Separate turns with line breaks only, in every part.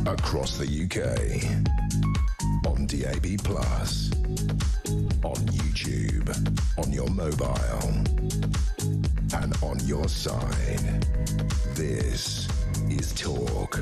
across the UK, on DAB+, on YouTube, on your mobile, and on your side. This is Talk.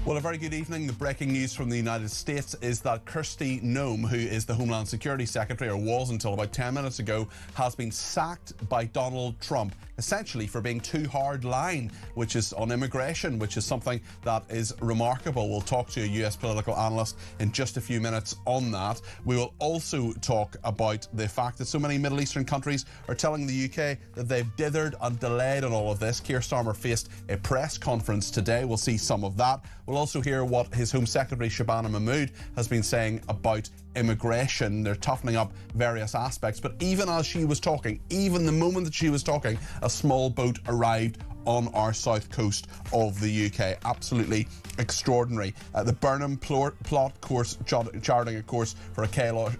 Well, a very good evening. The breaking news from the United States is that Kristi Noem, who is the Homeland Security Secretary, or was until about 10 minutes ago, has been sacked by Donald Trump, essentially for being too hard line, which is on immigration, which is something that is remarkable. We'll talk to a US political analyst in just a few minutes on that. We will also talk about the fact that so many Middle Eastern countries are telling the UK that they've dithered and delayed on all of this. Keir Starmer faced a press conference today. We'll see some of that. We'll also hear what his Home Secretary Shabana Mahmood has been saying about immigration. They're toughening up various aspects, but even as she was talking, even the moment that she was talking, a small boat arrived on our south coast of the UK. Absolutely extraordinary. The Burnham plot course, charting a course for a KLO.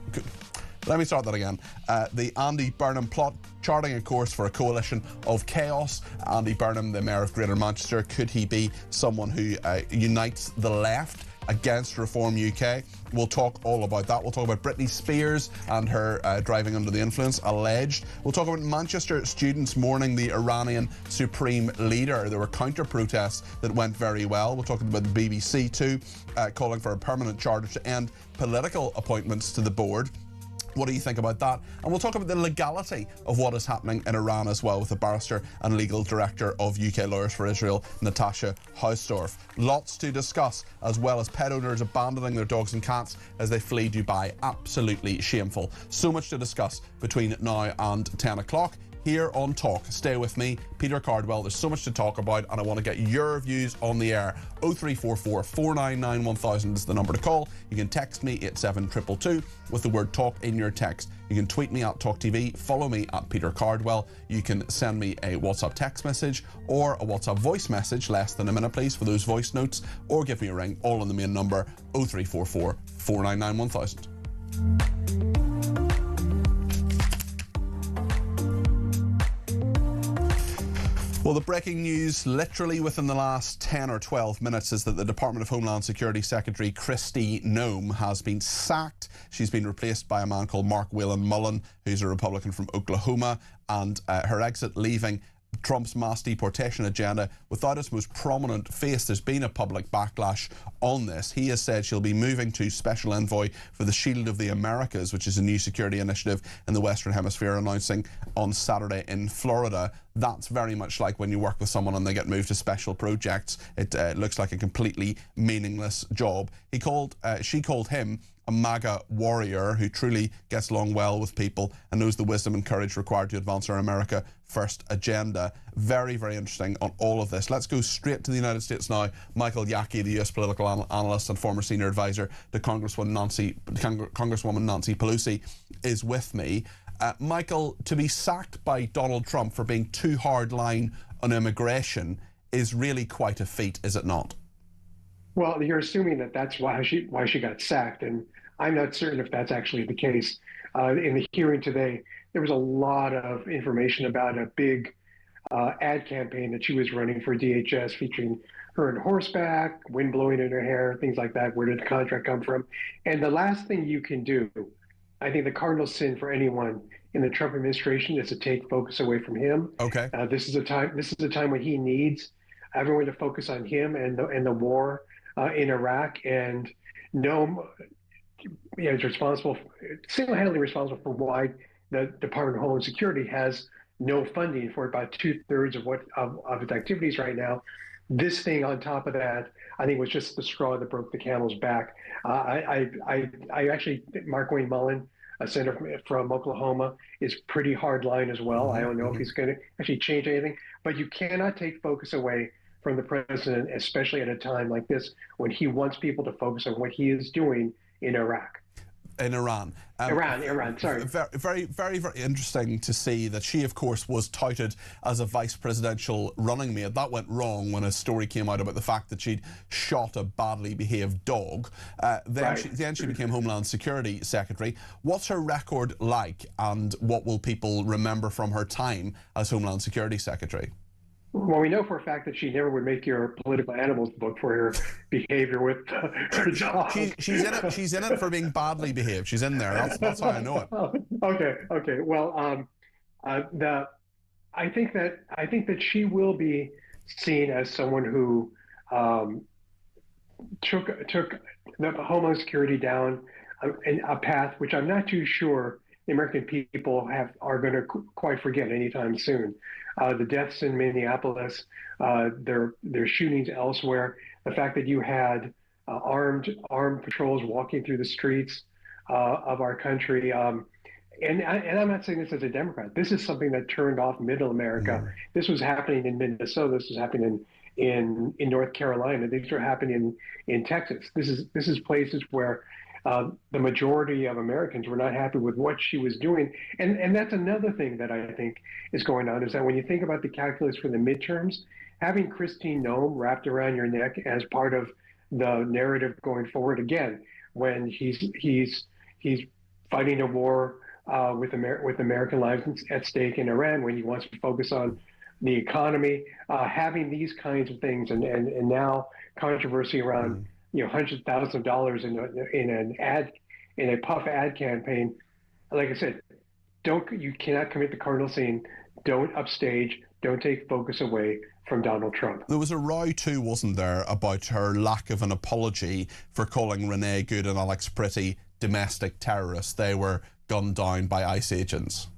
Let me start that again. The Andy Burnham plot charting a course for a coalition of chaos. Andy Burnham, the Mayor of Greater Manchester, could he be someone who unites the left against Reform UK? We'll talk all about that. We'll talk about Britney Spears and her driving under the influence, alleged. We'll talk about Manchester students mourning the Iranian supreme leader. There were counter-protests that went very well. We'll talk about the BBC too, calling for a permanent charter to end political appointments to the board. What do you think about that? And we'll talk about the legality of what is happening in Iran as well, with the barrister and legal director of UK Lawyers for Israel, Natasha Hausdorff. Lots to discuss, as well as pet owners abandoning their dogs and cats as they flee Dubai. Absolutely shameful. So much to discuss between now and 10 o'clock. Here on Talk. Stay with me, Peter Cardwell. There's so much to talk about, and I want to get your views on the air. 0344 499 1000 is the number to call. You can text me at 72222 with the word talk in your text. You can tweet me at talkTV, follow me at Peter Cardwell. You can send me a WhatsApp text message or a WhatsApp voice message, less than a minute please, for those voice notes, or give me a ring, all on the main number 0344 499 1000. Well, the breaking news literally within the last 10 or 12 minutes is that the Department of Homeland Security Secretary Kristi Noem has been sacked. She's been replaced by a man called Mark Whelan Mullen, who's a Republican from Oklahoma, and her exit leaving Trump's mass deportation agenda without its most prominent face. There's been a public backlash on this. He has said she'll be moving to Special Envoy for the Shield of the Americas, which is a new security initiative in the Western Hemisphere, announcing on Saturday in Florida. That's very much like when you work with someone and they get moved to special projects. It looks like a completely meaningless job. She called him a MAGA warrior who truly gets along well with people and knows the wisdom and courage required to advance our America First agenda. Very, very interesting on all of this. Let's go straight to the United States now. Michael Yaki, the US political analyst and former senior advisor to Congresswoman Nancy Pelosi, is with me. Michael, to be sacked by Donald Trump for being too hard line on immigration is really quite a feat, is it not?
Well, you're assuming that that's why she got sacked, and I'm not certain if that's actually the case. In the hearing today, there was a lot of information about a big ad campaign that she was running for DHS, featuring her on horseback, wind blowing in her hair, things like that. Where did the contract come from? And the last thing you can do, I think the cardinal sin for anyone in the Trump administration is to take focus away from him.
Okay.
This is a time when he needs everyone to focus on him and the war in Iraq. And Noem is responsible, single-handedly responsible for why the Department of Homeland Security has no funding for about 2/3 of its activities right now. This thing on top of that, I think, was just the straw that broke the camel's back. I actually, Mark Wayne Mullen, a senator from Oklahoma, is pretty hard line as well. I don't know if he's going to actually change anything, but you cannot take focus away from the president, especially at a time like this when he wants people to focus on what he is doing in Iraq.
In Iran.
Iran, sorry.
Very, very, very interesting to see that she, of course, was touted as a vice presidential running mate. That went wrong when a story came out about the fact that she'd shot a badly behaved dog. Then she became Homeland Security Secretary. What's her record like, and what will people remember from her time as Homeland Security Secretary?
Well, we know for a fact that she never would make your political animals book for her behavior with her dog.
She's in it for being badly behaved. She's in there. That's how I know it.
Okay. Well, I think that she will be seen as someone who took the Homeland Security down a path which I'm not too sure the American people are going to quite forget anytime soon. The deaths in Minneapolis, their shootings elsewhere, the fact that you had armed patrols walking through the streets of our country. And I'm not saying this as a Democrat. This is something that turned off Middle America. Mm. This was happening in Minnesota. This was happening in North Carolina. These are happening in Texas. This is places where the majority of Americans were not happy with what she was doing. And that's another thing that I think is going on, is that when you think about the calculus for the midterms, having Christine Noem wrapped around your neck as part of the narrative going forward, again, when he's fighting a war with American lives at stake in Iran, when he wants to focus on the economy, having these kinds of things, and now controversy around hundreds of thousands of dollars in a puff ad campaign. Like I said, you cannot commit the cardinal sin. Don't upstage. Don't take focus away from Donald Trump.
There was a row too, wasn't there, about her lack of an apology for calling Renee Good and Alex Pretty domestic terrorists. They were gunned down by ICE agents.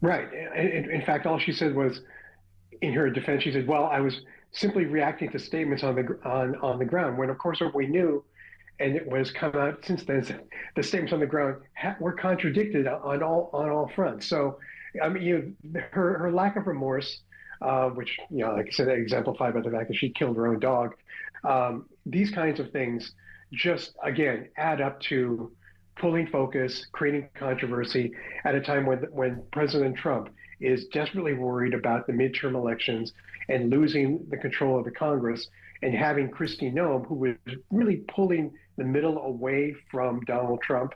Right. In fact, all she said was, in her defense, she said, "Well, I was simply reacting to statements on the ground." When, of course, what we knew, and it was come out since then, the statements on the ground were contradicted on all fronts. So, I mean, her lack of remorse, which, like I said, exemplified by the fact that she killed her own dog. These kinds of things just, again, add up to pulling focus, creating controversy at a time when President Trump is desperately worried about the midterm elections and losing the control of the Congress, and having Christine Noem, who was really pulling the middle away from Donald Trump,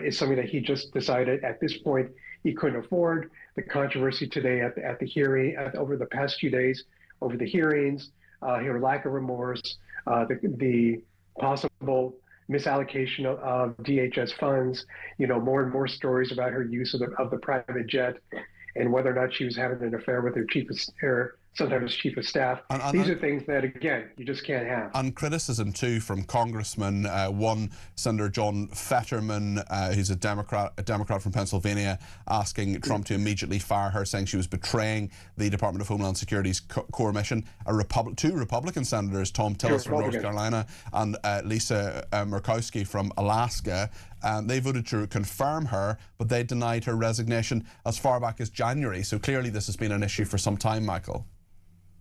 is something that he just decided at this point he couldn't afford. The controversy today at the hearing, over the past few days, over the hearings, her lack of remorse, the possible misallocation of DHS funds, more and more stories about her use of the private jet, and whether or not she was having an affair with her sometimes chief of staff. These are things that, again, you just can't have.
And criticism, too, from congressmen. One, Senator John Fetterman, who's a Democrat from Pennsylvania, asking Trump to immediately fire her, saying she was betraying the Department of Homeland Security's core mission. Two Republican senators, Tom Tillis from North Carolina and Lisa Murkowski from Alaska, they voted to confirm her, but they denied her resignation as far back as January. So clearly this has been an issue for some time, Michael.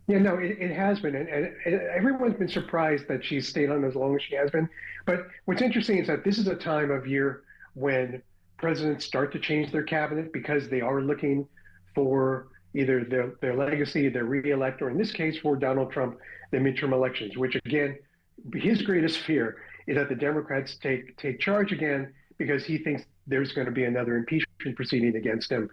Yeah, no, it has been. And everyone's been surprised that she's stayed on as long as she has been. But what's interesting is that this is a time of year when presidents start to change their cabinet, because they are looking for either their legacy, their re-elect, or in this case for Donald Trump, the midterm elections, which, again, his greatest fear is that the Democrats take charge again, because he thinks there's going to be another impeachment proceeding against him,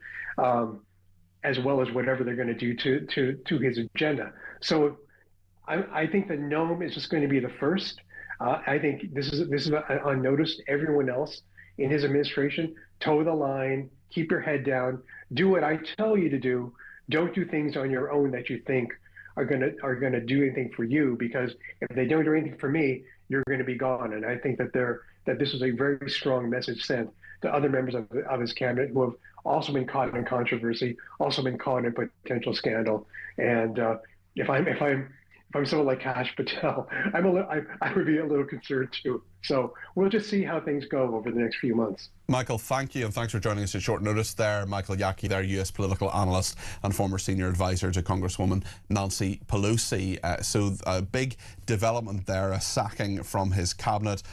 as well as whatever they're going to do to his agenda. So I think that Noem is just going to be the first. I think this is unnoticed. Everyone else in his administration, toe the line, keep your head down, do what I tell you to do. Don't do things on your own that you think are gonna do anything for you, because if they don't do anything for me, you're going to be gone. And I think that this is a very strong message sent to other members of his cabinet who have also been caught in controversy, also been caught in potential scandal. And if I'm someone like Kash Patel, I would be a little concerned too. So we'll just see how things go over the next few months.
Michael, thank you, and thanks for joining us at short notice there. Michael Yaki there, US political analyst and former senior advisor to Congresswoman Nancy Pelosi. So a big development there, a sacking from his cabinet,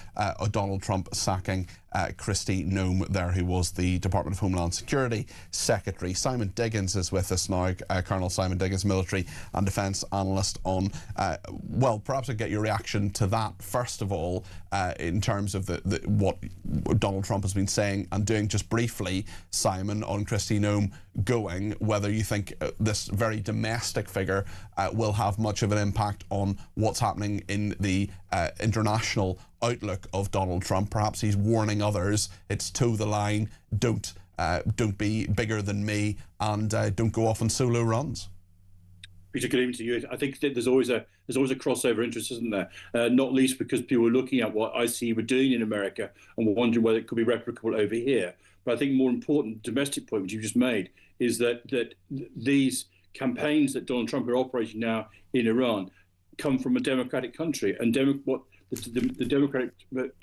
Donald Trump sacking Kristi Noem there, who was the Department of Homeland Security Secretary. Simon Diggins is with us now, Colonel Simon Diggins, military and defence analyst on, well, perhaps I'll get your reaction to that, first of all, in terms of what Donald Trump has been saying and doing. Just briefly, Simon, on Kristi Noem going, whether you think this very domestic figure will have much of an impact on what's happening in the international outlook of Donald Trump. Perhaps he's warning others, it's toe the line, don't be bigger than me, and don't go off on solo runs.
Peter, good evening to you. I think that there's always a crossover interest, isn't there? Not least because people are looking at what ICE were doing in America and wondering whether it could be replicable over here. But I think more important domestic point, which you just made, is that these campaigns that Donald Trump are operating now in Iran come from a democratic country, and the democratic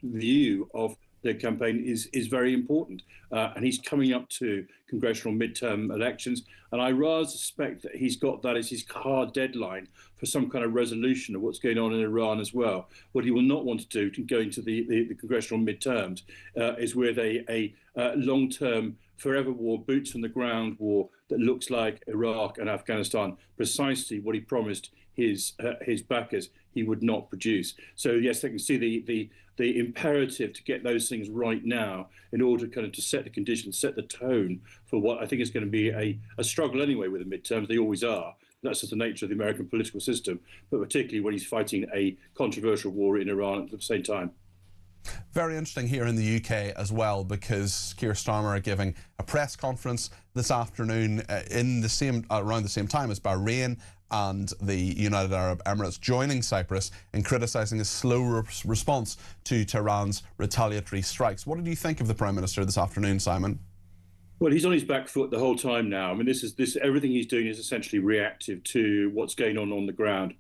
view of the campaign is very important, and he's coming up to congressional midterm elections, and I rather suspect that he's got that as his hard deadline for some kind of resolution of what's going on in Iran as well. What he will not want to do to go into the congressional midterms is with a long-term forever war, boots on the ground war that looks like Iraq and Afghanistan, precisely what he promised his backers he would not produce. So yes, they can see the imperative to get those things right now in order kind of to set the conditions, set the tone for what I think is going to be a struggle anyway with the midterms. They always are. That's just the nature of the American political system, but particularly when he's fighting a controversial war in Iran at the same time.
Very interesting here in the UK as well, because Keir Starmer are giving a press conference this afternoon around the same time as Bahrain and the United Arab Emirates, joining Cyprus in criticising a slow response to Tehran's retaliatory strikes. What did you think of the Prime Minister this afternoon, Simon?
Well, he's on his back foot the whole time now. I mean, everything he's doing is essentially reactive to what's going on the ground.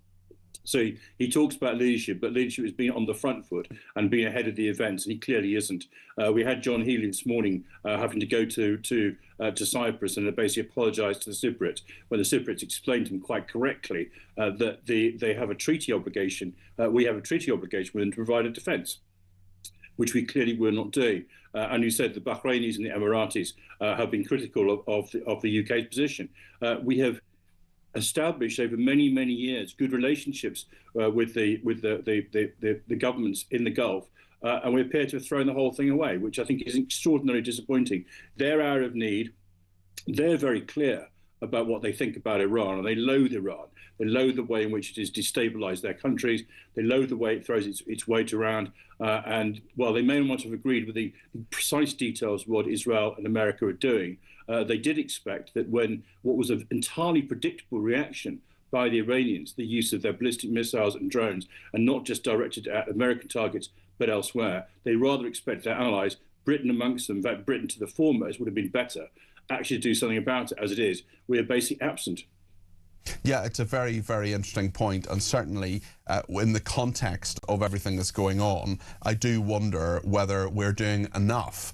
So he talks about leadership, but leadership has been on the front foot and being ahead of the events, and he clearly isn't. We had John Healey this morning having to go to Cyprus and basically apologise to the Cypriots, when the Cypriots explained to him quite correctly that they have a treaty obligation. We have a treaty obligation with them to provide a defence, which we clearly were not doing. And you said the Bahrainis and the Emiratis have been critical of the UK's position. We have established over many years good relationships with the governments in the Gulf, and we appear to have thrown the whole thing away, which I think is extraordinarily disappointing. They're out of need. They're very clear about what they think about Iran, and they loathe Iran. They loathe the way in which it has destabilised their countries. They loathe the way it throws its weight around. And while they may not have agreed with the precise details of what Israel and America are doing, they did expect that when what was an entirely predictable reaction by the Iranians, the use of their ballistic missiles and drones, and not just directed at American targets, but elsewhere, they rather expect their allies, Britain amongst them, in fact, Britain to the foremost would have been better, actually do something about it. As it is, we are basically absent.
Yeah, it's a very interesting point, and certainly in the context of everything that's going on, I do wonder whether we're doing enough,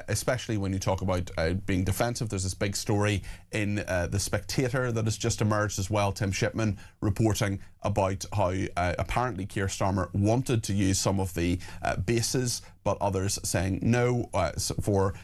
especially when you talk about being defensive. There's this big story in The Spectator that has just emerged as well, Tim Shipman reporting about how apparently Keir Starmer wanted to use some of the bases, but others saying no for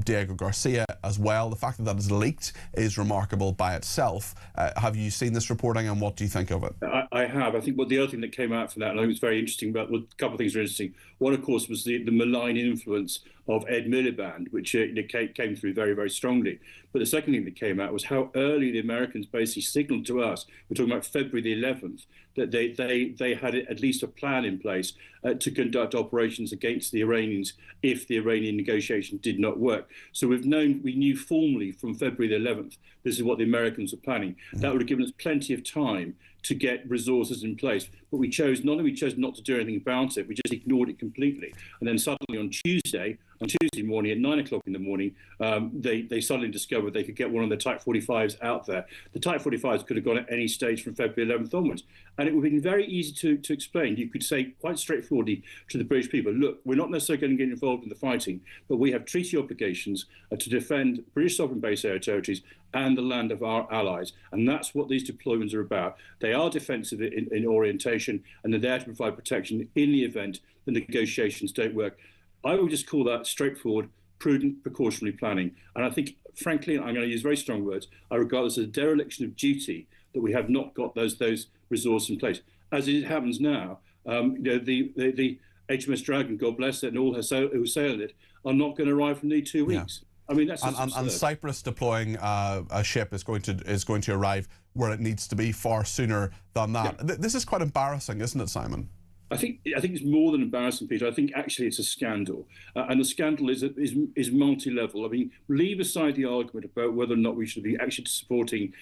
Diego Garcia as well. The fact that that is leaked is remarkable by itself. Have you seen this reporting, and what do you think of it?
I have. I think the other thing that came out from that, and I think it was very interesting, but a couple of things are interesting. One, of course, was the malign influence of Ed Miliband, which came through very strongly. But the second thing that came out was how early the Americans basically signalled to us, we're talking about February the 11th, that they had at least a plan in place to conduct operations against the Iranians if the Iranian negotiation did not work. So we knew formally from February the 11th, this is what the Americans were planning. That would have given us plenty of time to get resources in place. But we chose not to do anything about it, we just ignored it completely. And then suddenly on Tuesday, on Tuesday morning at 9 o'clock in the morning, they suddenly discovered they could get one of the Type 45s out there. The Type 45s could have gone at any stage from February 11th onwards. And it would have been very easy to explain. You could say quite straightforwardly to the British people, look, we're not necessarily going to get involved in the fighting, but we have treaty obligations to defend British sovereign base air territories and the land of our allies. And that's what these deployments are about. They are defensive in orientation, and they're there to provide protection in the event the negotiations don't work. I would just call that straightforward, prudent, precautionary planning. And I think, frankly, I'm going to use very strong words, I regard this as a dereliction of duty that we have not got those resources in place. As it happens now, the HMS Dragon, God bless it, and all who sail it, are not going to arrive for nearly 2 weeks. Yeah. I mean, that's
and Cyprus deploying a ship is going to arrive where it needs to be far sooner than that. Yeah. This is quite embarrassing, isn't it, Simon?
I think it's more than embarrassing, Peter. I think actually it's a scandal, and the scandal is multi-level. I mean, leave aside the argument about whether or not we should be actually supporting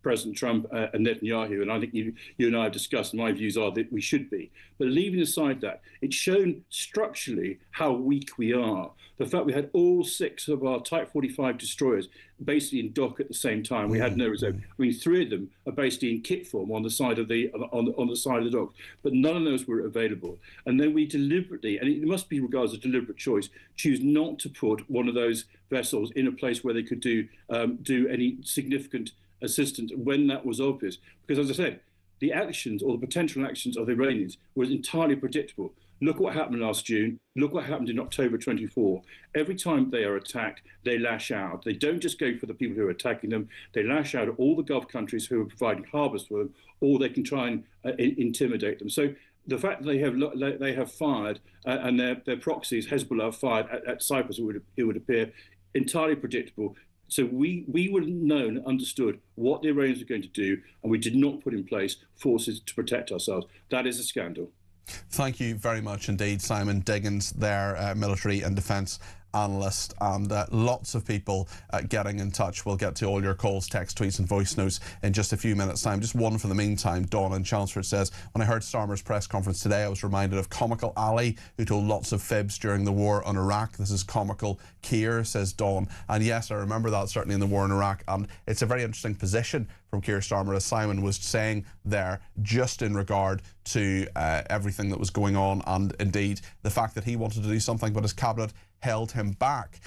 President Trump and Netanyahu, and I think you and I have discussed. My views are that we should be. But leaving aside that, it's shown structurally how weak we are. The fact we had all 6 of our Type 45 destroyers basically in dock at the same time. We had no reserve. I mean, 3 of them are basically in kit form on the side of the dock, but none of those were available. And then we deliberately, and it must be regarded as a deliberate choice, choose not to put one of those vessels in a place where they could do any significant assistance when that was obvious. Because, as I said, the actions or the potential actions of the Iranians was entirely predictable. Look what happened last June. Look what happened in October 24. Every time they are attacked, they lash out. They don't just go for the people who are attacking them. They lash out at all the Gulf countries who are providing harbours for them, or they can try and intimidate them. So the fact that they have fired and their proxies, Hezbollah, fired at Cyprus, it would appear entirely predictable. So we would have known and understood what the Iranians were going to do, and we did not put in place forces to protect ourselves. That is a scandal.
Thank you very much indeed, Simon Diggins, their military and defence analyst, and lots of people getting in touch. We'll get to all your calls, text, tweets and voice notes in just a few minutes' time. Just one for the meantime. Dawn in Chelmsford says, when I heard Starmer's press conference today, I was reminded of Comical Ali, who told lots of fibs during the war on Iraq. This is Comical Keir, says Dawn. And yes, I remember that certainly in the war in Iraq, and it's a very interesting position from Keir Starmer, as Simon was saying there, just in regard to everything that was going on, and indeed the fact that he wanted to do something but his cabinet held him back.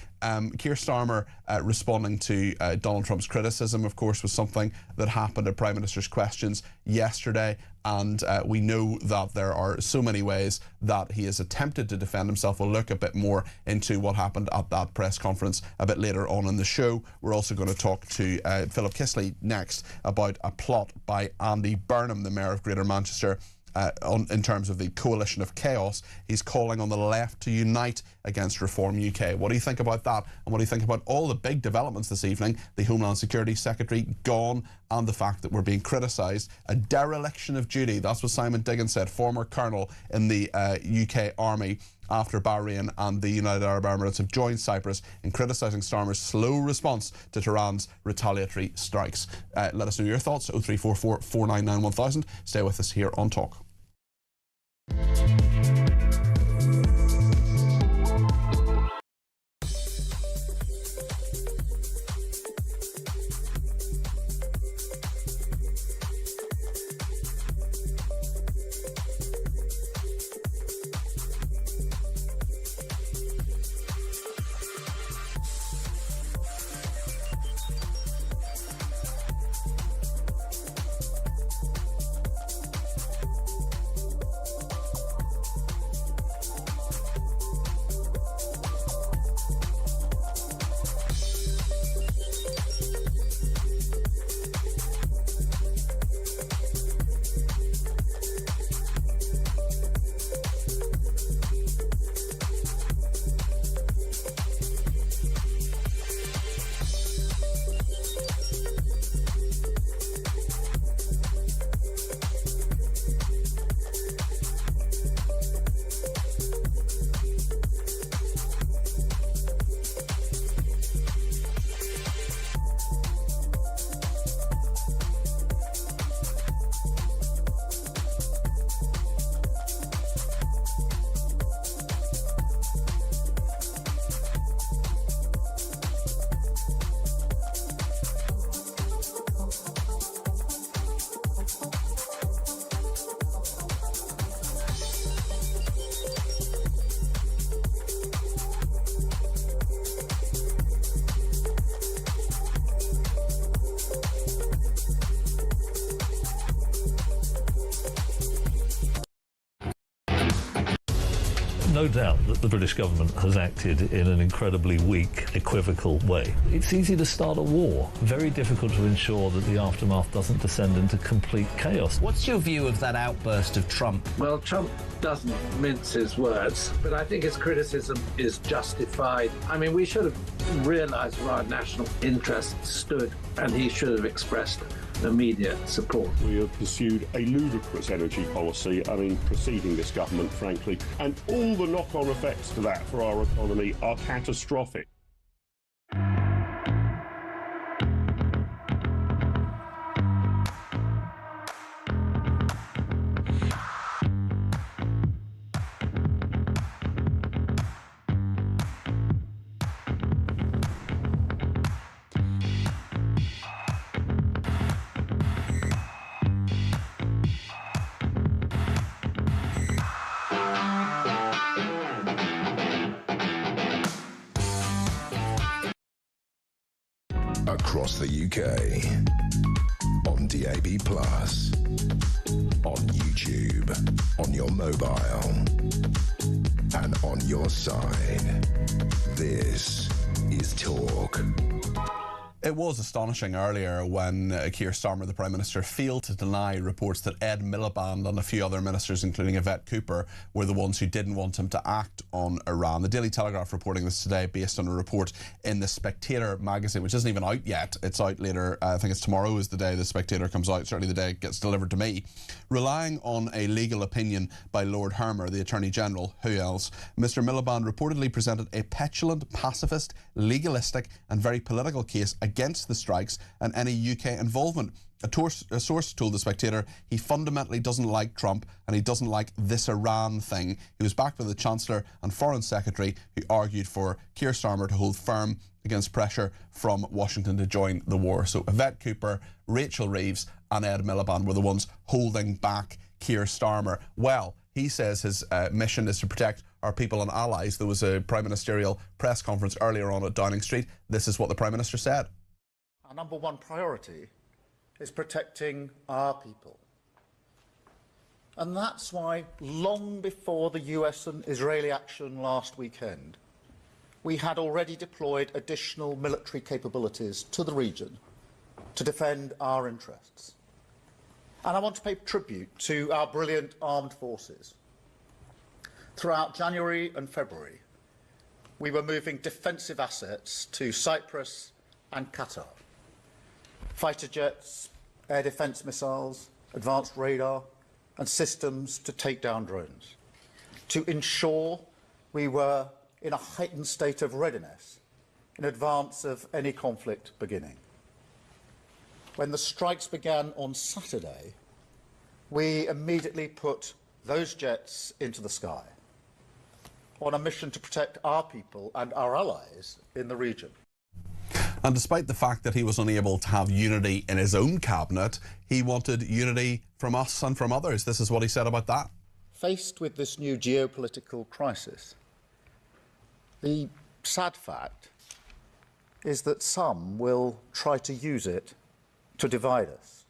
Keir Starmer responding to Donald Trump's criticism, of course, was something that happened at Prime Minister's Questions yesterday, and we know that there are so many ways that he has attempted to defend himself. We'll look a bit more into what happened at that press conference a bit later on in the show. We're also going to talk to Philip Kisley next about a plot by Andy Burnham, the Mayor of Greater Manchester, in terms of the coalition of chaos. He's calling on the left to unite against Reform UK. What do you think about that? And what do you think about all the big developments this evening? The Homeland Security Secretary gone, and the fact that we're being criticised. A dereliction of duty. That's what Simon Diggins said, former colonel in the UK Army, after Bahrain and the United Arab Emirates have joined Cyprus in criticising Starmer's slow response to Tehran's retaliatory strikes. Let us know your thoughts. 0344 499 1000. Stay with us here on Talk.
no doubt that the British government has acted in an incredibly weak, equivocal way. It's easy to start a war, very difficult to ensure that the aftermath doesn't descend into complete chaos.
What's your view of that outburst of Trump?
Well, Trump doesn't mince his words, but I think his criticism is justified. I mean, we should have realised where our national interests stood, and he should have expressed immediate support.
We have pursued a ludicrous energy policy, preceding this government, frankly, and all the knock-on effects to that for our economy are catastrophic.
Across the UK, on DAB+, on YouTube, on your mobile, and on your side. This is Talk.
It was astonishing earlier when Keir Starmer, the Prime Minister, failed to deny reports that Ed Miliband and a few other ministers, including Yvette Cooper, were the ones who didn't want him to act on Iran. The Daily Telegraph reporting this today based on a report in The Spectator magazine, which isn't even out yet. It's out later. I think it's tomorrow is the day The Spectator comes out, certainly the day it gets delivered to me. Relying on a legal opinion by Lord Hermer, the Attorney General, who else, Mr Miliband reportedly presented a petulant, pacifist, legalistic and very political case against the strikes and any UK involvement. A source told The Spectator he fundamentally doesn't like Trump and he doesn't like this Iran thing. He was backed by the Chancellor and Foreign Secretary who argued for Keir Starmer to hold firm against pressure from Washington to join the war. So Yvette Cooper, Rachel Reeves and Ed Miliband were the ones holding back Keir Starmer. Well, he says his mission is to protect our people and allies. There was a Prime Ministerial press conference earlier on at Downing Street. This is what the Prime Minister said.
Our number one priority is protecting our people. And that's why, long before the US and Israeli action last weekend, we had already deployed additional military capabilities to the region to defend our interests. And I want to pay tribute to our brilliant armed forces. Throughout January and February, we were moving defensive assets to Cyprus and Qatar. Fighter jets, air defence missiles, advanced radar and systems to take down drones, to ensure we were in a heightened state of readiness in advance of any conflict beginning. When the strikes began on Saturday, we immediately put those jets into the sky on a mission to protect our people and our allies in the region.
And despite the fact that he was unable to have unity in his own cabinet, he wanted unity from us and from others. This is what he said about that.
Faced with this new geopolitical crisis, the sad fact is that some will try to use it to divide us.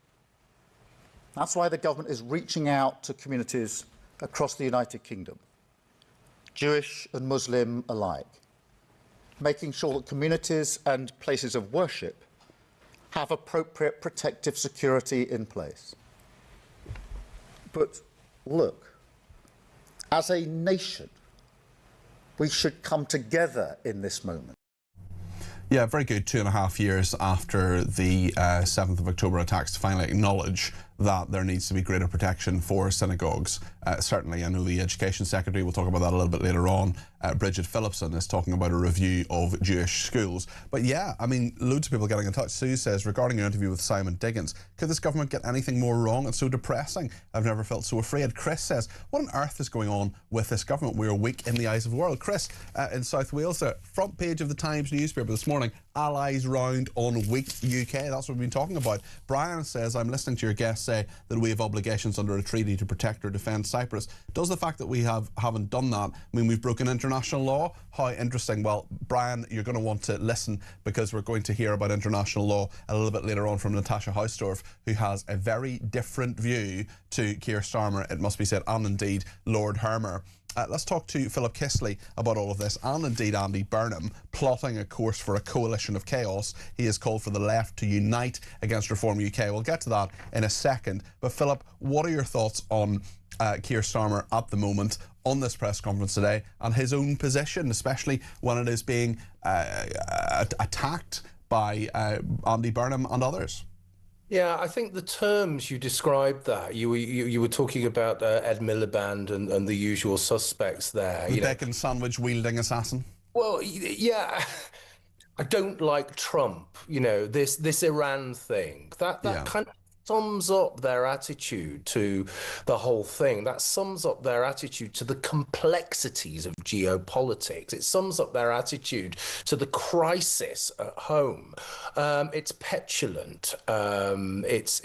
That's why the government is reaching out to communities across the United Kingdom, Jewish and Muslim alike, making sure that communities and places of worship have appropriate protective security in place. But look, as a nation, we should come together in this moment.
Yeah, very good. 2.5 years after the 7th of October attacks to finally acknowledge that there needs to be greater protection for synagogues. Certainly, I know the Education Secretary, we'll talk about that a little bit later on, Bridget Phillipson, is talking about a review of Jewish schools. But yeah, I mean, loads of people getting in touch. Sue says, regarding your interview with Simon Diggins, could this government get anything more wrong? It's so depressing. I've never felt so afraid. Chris says, what on earth is going on with this government? We are weak in the eyes of the world. Chris, in South Wales, front page of the Times newspaper this morning, allies round on weak UK. That's what we've been talking about. Brian says, I'm listening to your guest say that we have obligations under a treaty to protect or defend Cyprus. Does the fact that we haven't done that mean we've broken international law? How interesting. Well, Brian, you're going to want to listen, because we're going to hear about international law a little bit later on from Natasha Hausdorff, who has a very different view to Keir Starmer, it must be said, and indeed Lord Hermer. Let's talk to Philip Kistley about all of this, and indeed Andy Burnham plotting a course for a coalition of chaos. He has called for the left to unite against Reform UK. We'll get to that in a second. But Philip, what are your thoughts on Keir Starmer at the moment, on this press conference today, and his own position, especially when it is being attacked by Andy Burnham and others?
Yeah, I think the terms you described that, you were talking about Ed Miliband and the usual suspects there.
The bacon sandwich wielding assassin?
Well, yeah, I don't like Trump, this Iran thing. That kind of sums up their attitude to the whole thing. That sums up their attitude to the complexities of geopolitics. It sums up their attitude to the crisis at home. It's petulant. It's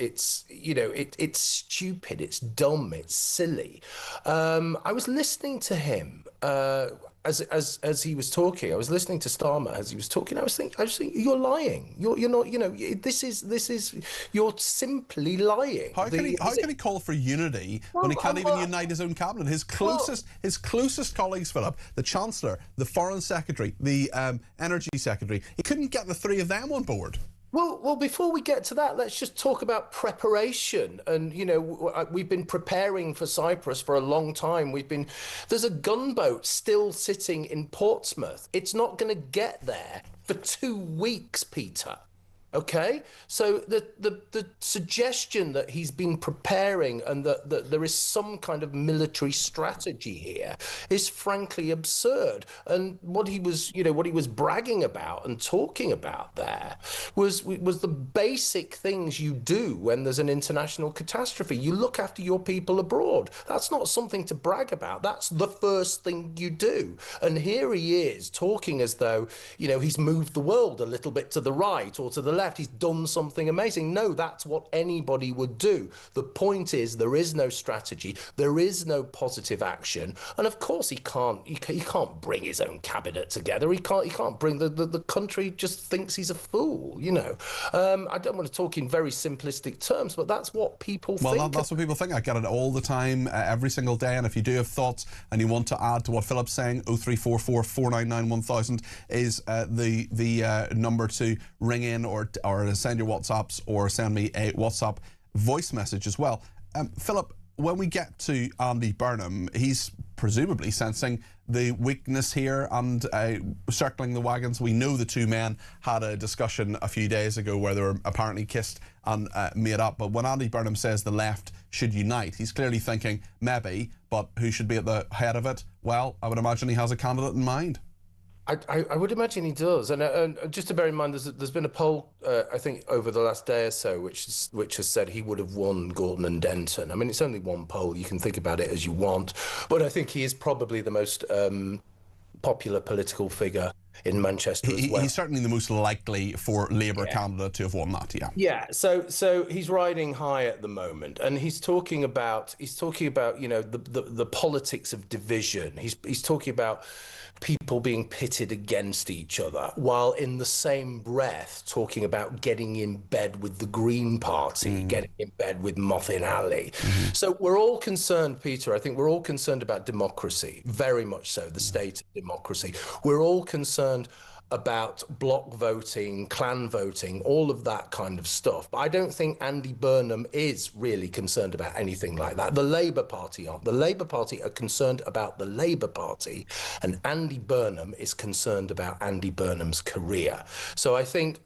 stupid. It's dumb. It's silly. I was listening to him. As he was talking, I was listening to Starmer as he was talking. I was thinking, you're lying. You're not. This is. You're simply lying.
How can he call for unity when he can't even unite his own cabinet? His closest colleagues, Philip, the Chancellor, the Foreign Secretary, the Energy Secretary. He couldn't get the three of them on board.
Well, before we get to that, let's just talk about preparation. And, we've been preparing for Cyprus for a long time. There's a gunboat still sitting in Portsmouth. It's not going to get there for 2 weeks, Peter. Okay, so the suggestion that he's been preparing and that there is some kind of military strategy here is frankly absurd. And what he was bragging about and talking about there was the basic things you do when there's an international catastrophe. You look after your people abroad. That's not something to brag about. That's the first thing you do. And here he is talking as though he's moved the world a little bit to the right or to the left. He's done something amazing. No, that's what anybody would do. The point is, there is no strategy, there is no positive action, and of course he can't bring his own cabinet together. He can't bring the country. Just thinks he's a fool. I don't want to talk in very simplistic terms, but that's what people think.
Well, that's what people think. I get it all the time, every single day. And if you do have thoughts and you want to add to what Philip's saying, 0344 499 1000 is the number to ring in or send your WhatsApps or send me a WhatsApp voice message as well. Philip, when we get to Andy Burnham, he's presumably sensing the weakness here and circling the wagons. We know the two men had a discussion a few days ago where they were apparently kissed and made up. But when Andy Burnham says the left should unite, he's clearly thinking maybe, but who should be at the head of it? Well, I would imagine he has a candidate in mind.
I would imagine he does, and just to bear in mind, there's been a poll I think over the last day or so which has said he would have won Gordon and Denton. I mean, it's only one poll. You can think about it as you want, but I think he is probably the most popular political figure in Manchester as well.
He's certainly the most likely for Labour candidate to have won that.
Yeah. So he's riding high at the moment, and he's talking about the politics of division. He's talking about people being pitted against each other, while in the same breath talking about getting in bed with the Green Party, getting in bed with Mothin Ali. So we're all concerned, Peter, I think we're all concerned about democracy, very much so, the state of democracy. We're all concerned about block voting, clan voting, all of that kind of stuff. But I don't think Andy Burnham is really concerned about anything like that. The Labour Party aren't. The Labour Party are concerned about the Labour Party, and Andy Burnham is concerned about Andy Burnham's career. So I think,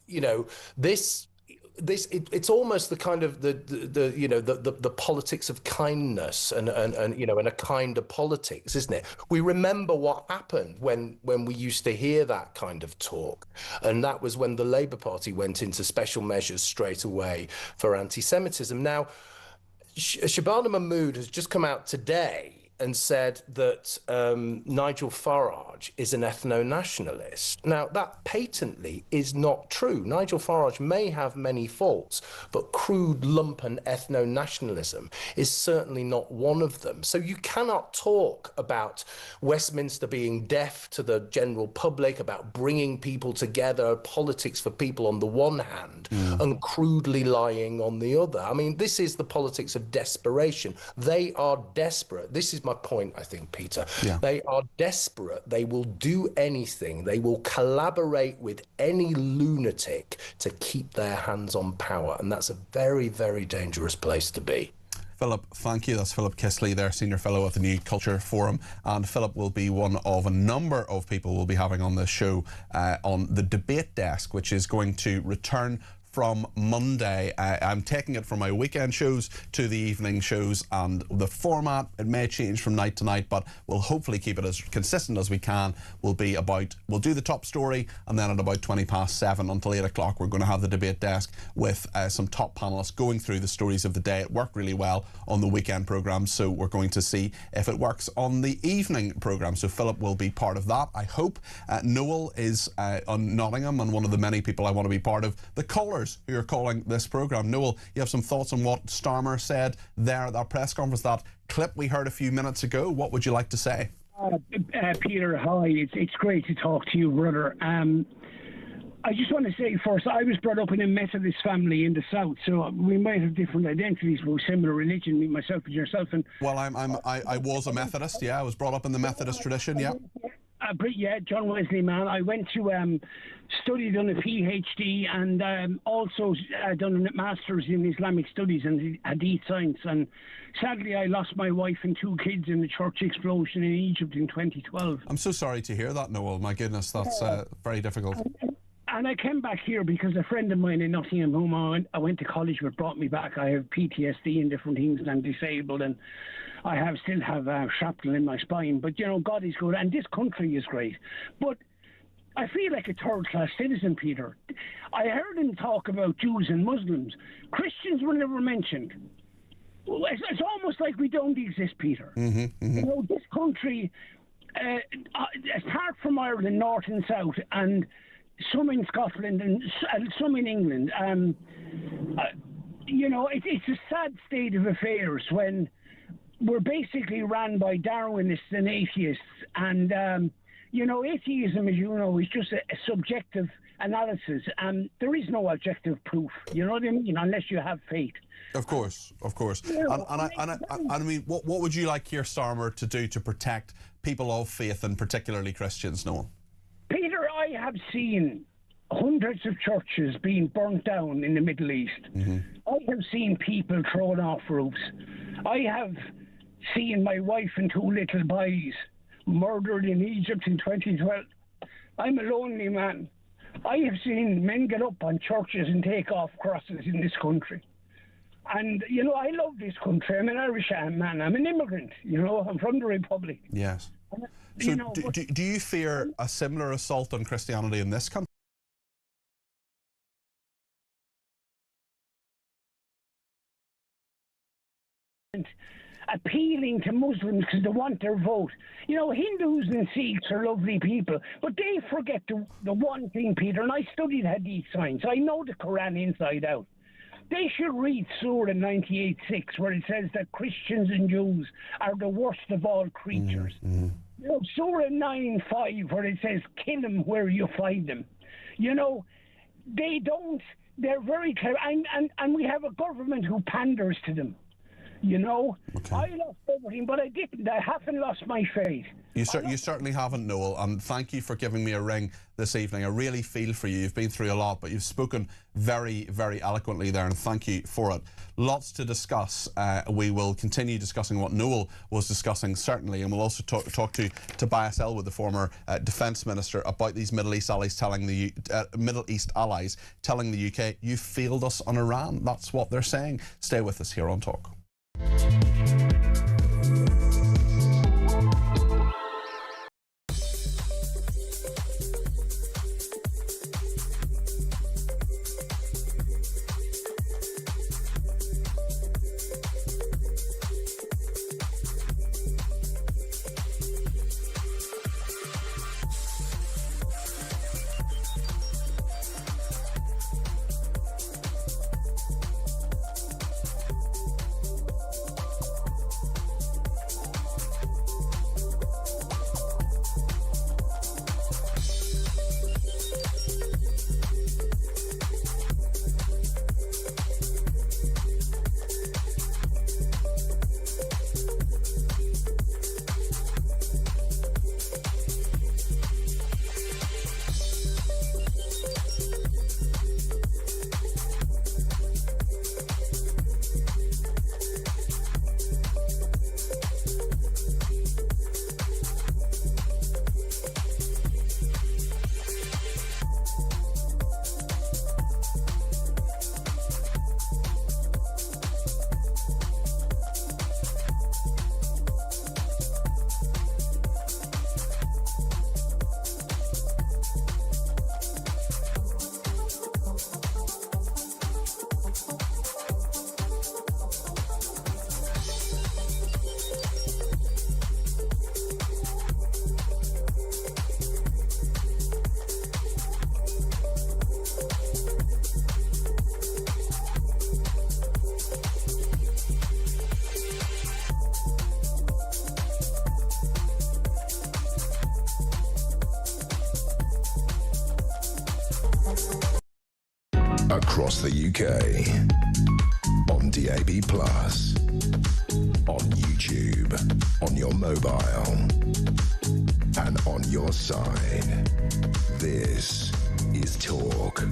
it's almost the kind of the politics of kindness and a kinder politics, isn't it? We remember what happened when we used to hear that kind of talk, and that was when the Labour Party went into special measures straight away for anti-Semitism. Now, Shabana Mahmood has just come out today and said that Nigel Farage is an ethno-nationalist. Now, that patently is not true. Nigel Farage may have many faults, but crude lumpen ethno-nationalism is certainly not one of them. So you cannot talk about Westminster being deaf to the general public, about bringing people together, politics for people on the one hand, and crudely lying on the other. I mean, this is the politics of desperation. They are desperate. This is my point, I think, Peter.
Yeah.
They are desperate. They will do anything. They will collaborate with any lunatic to keep their hands on power. And that's a very, very dangerous place to be.
Philip, thank you. That's Philip Kisley there, Senior Fellow at the New Culture Forum. And Philip will be one of a number of people we'll be having on the show on the debate desk, which is going to return from Monday. I'm taking it from my weekend shows to the evening shows, and the format, it may change from night to night, but we'll hopefully keep it as consistent as we can. We'll do the top story, and then at about 7:20 until 8 o'clock, we're going to have the debate desk with some top panellists going through the stories of the day. It worked really well on the weekend programme, so we're going to see if it works on the evening programme. So Philip will be part of that, I hope. Noel is on Nottingham, and one of the many people I want to be part of the callers who are calling this programme. Noel, you have some thoughts on what Starmer said there at that press conference, that clip we heard a few minutes ago. What would you like to say?
Peter, hi. It's great to talk to you, brother. I just want to say first, I was brought up in a Methodist family in the South, so we might have different identities, but similar religion, me, myself, and yourself. And
well, I was a Methodist. Yeah, I was brought up in the Methodist tradition. Yeah.
Yeah, John Wesley man. I went to studied on a PhD and also done a master's in Islamic studies and Hadith science. And sadly, I lost my wife and 2 kids in the church explosion in Egypt in 2012.
I'm so sorry to hear that, Noel. My goodness, that's very difficult.
And I came back here because a friend of mine in Nottingham, whom I went to college with, brought me back. I have PTSD and different things, and I'm disabled, and I still have shrapnel in my spine. But, you know, God is good, and this country is great. But I feel like a third-class citizen, Peter. I heard him talk about Jews and Muslims. Christians were never mentioned. It's almost like we don't exist, Peter. You know, this country, apart from Ireland, North and South, and some in Scotland and some in England, you know, it's a sad state of affairs when we're basically ran by Darwinists and atheists. And, you know, atheism, as you know, is just a subjective analysis. And there is no objective proof, you know what I mean, unless you have faith.
Of course, of course. And I mean, what would you like Keir Starmer to do to protect people of faith, and particularly Christians, Noel?
Peter, I have seen hundreds of churches being burnt down in the Middle East. I have seen people thrown off roofs. I have seen my wife and 2 little boys murdered in Egypt in 2012. I'm a lonely man. I have seen men get up on churches and take off crosses in this country. And, you know, I love this country. I'm an Irish man. I'm an immigrant, you know. I'm from the Republic.
Yes. So do you fear a similar assault on Christianity in this country?
Appealing to Muslims because they want their vote. You know, Hindus and Sikhs are lovely people, but they forget the one thing, Peter, and I studied Hadith science. I know the Quran inside out. They should read Surah 98:6, where it says that Christians and Jews are the worst of all creatures. You know, Surah 9:5, where it says, kill them where you find them. You know, they don't. They're very clever. And we have a government who panders to them. You know, I lost everything, but I didn't. I haven't lost my faith. You
certainly haven't, Noel, and thank you for giving me a ring this evening. I really feel for you. You've been through a lot, but you've spoken very, very eloquently there, and thank you for it. Lots to discuss. We will continue discussing what Noel was discussing, certainly, and we'll also talk to Tobias Ellwood, the former Defence Minister, about these Middle East allies telling the UK, you failed us on Iran. That's what they're saying. Stay with us here on Talk.
Across the UK. On DAB+. On YouTube. On your mobile. And on your side. This is Talk.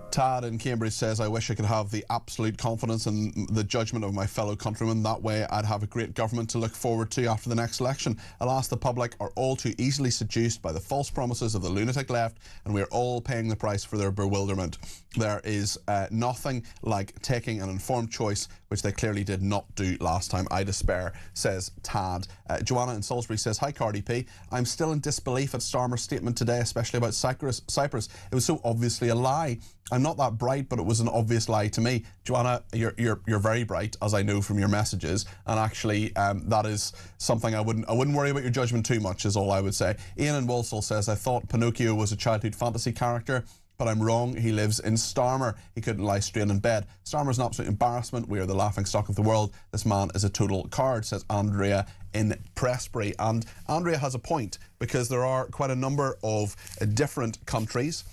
Tad in Cambridge says, I wish I could have the absolute confidence in the judgment of my fellow countrymen. That way I'd have a great government to look forward to after the next election. Alas, the public are all too easily seduced by the false promises of the lunatic left, and we are all paying the price for their bewilderment. There is nothing like taking an informed choice, which they clearly did not do last time. I despair, says Tad. Joanna in Salisbury says, hi Cardi P. I'm still in disbelief at Starmer's statement today, especially about Cyprus. It was so obviously a lie. I'm not that bright, but it was an obvious lie to me. Joanna, you're very bright, as I know from your messages, and actually that is something I wouldn't worry about your judgment too much, is all I would say. Ian in Walsall says, I thought Pinocchio was a childhood fantasy character, but I'm wrong. He lives in Starmer. He couldn't lie straight in bed. Starmer's an absolute embarrassment. We are the laughingstock of the world. This man is a total card, says Andrea in Prestbury. And Andrea has a point, because there are quite a number of different countries,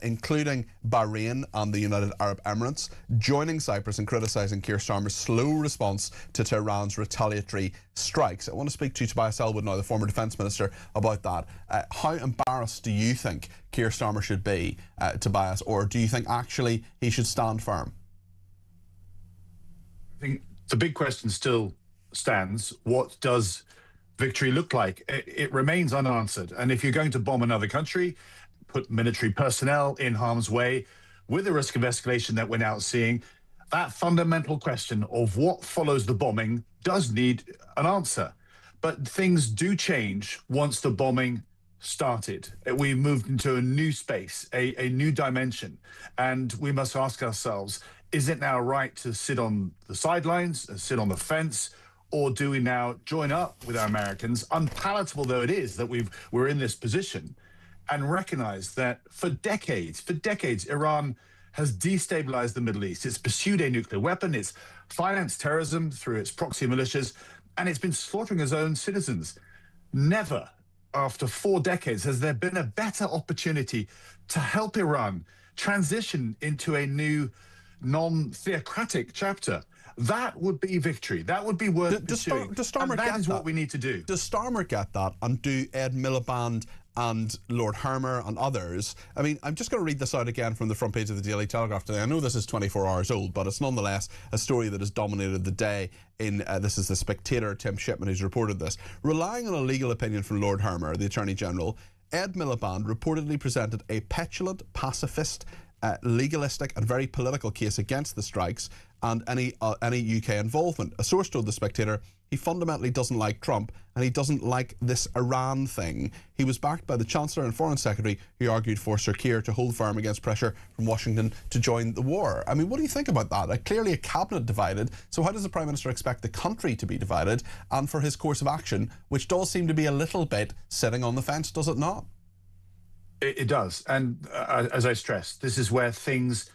including Bahrain and the United Arab Emirates, joining Cyprus in criticising Keir Starmer's slow response to Tehran's retaliatory strikes. I want to speak to Tobias Elwood now, the former Defence Minister, about that. How embarrassed do you think Keir Starmer should be, Tobias, or do you think actually he should stand firm?
I think the big question still stands. What does victory look like? It remains unanswered. And if you're going to bomb another country, put military personnel in harm's way with the risk of escalation that we're now seeing, that fundamental question of what follows the bombing does need an answer. But things do change once the bombing started. We moved into a new space, a new dimension. And we must ask ourselves, is it now right to sit on the sidelines, sit on the fence, or do we now join up with our Americans, unpalatable though it is that we're in this position, and recognize that for decades, Iran has destabilized the Middle East. It's pursued a nuclear weapon, it's financed terrorism through its proxy militias, and it's been slaughtering its own citizens. Never, after 4 decades, has there been a better opportunity to help Iran transition into a new non-theocratic chapter. That would be victory. That would be worth pursuing.
Does Starmer
and
get
that is
that?
what we need to do.
Does Starmer get that? And do Ed Miliband and Lord Hermer and others? I mean, I'm just going to read this out again from the front page of the Daily Telegraph today. I know this is 24 hours old, but it's nonetheless a story that has dominated the day. This is the Spectator, Tim Shipman, who's reported this. Relying on a legal opinion from Lord Hermer, the Attorney General, Ed Miliband reportedly presented a petulant, pacifist, legalistic and very political case against the strikes and any UK involvement. A source told The Spectator he fundamentally doesn't like Trump and he doesn't like this Iran thing. He was backed by the Chancellor and Foreign Secretary, who argued for Sir Keir to hold firm against pressure from Washington to join the war. I mean, what do you think about that? Clearly a cabinet divided, so how does the Prime Minister expect the country to be divided, and for his course of action, which does seem to be a little bit sitting on the fence, does it not?
It does. And as I stressed, this is where things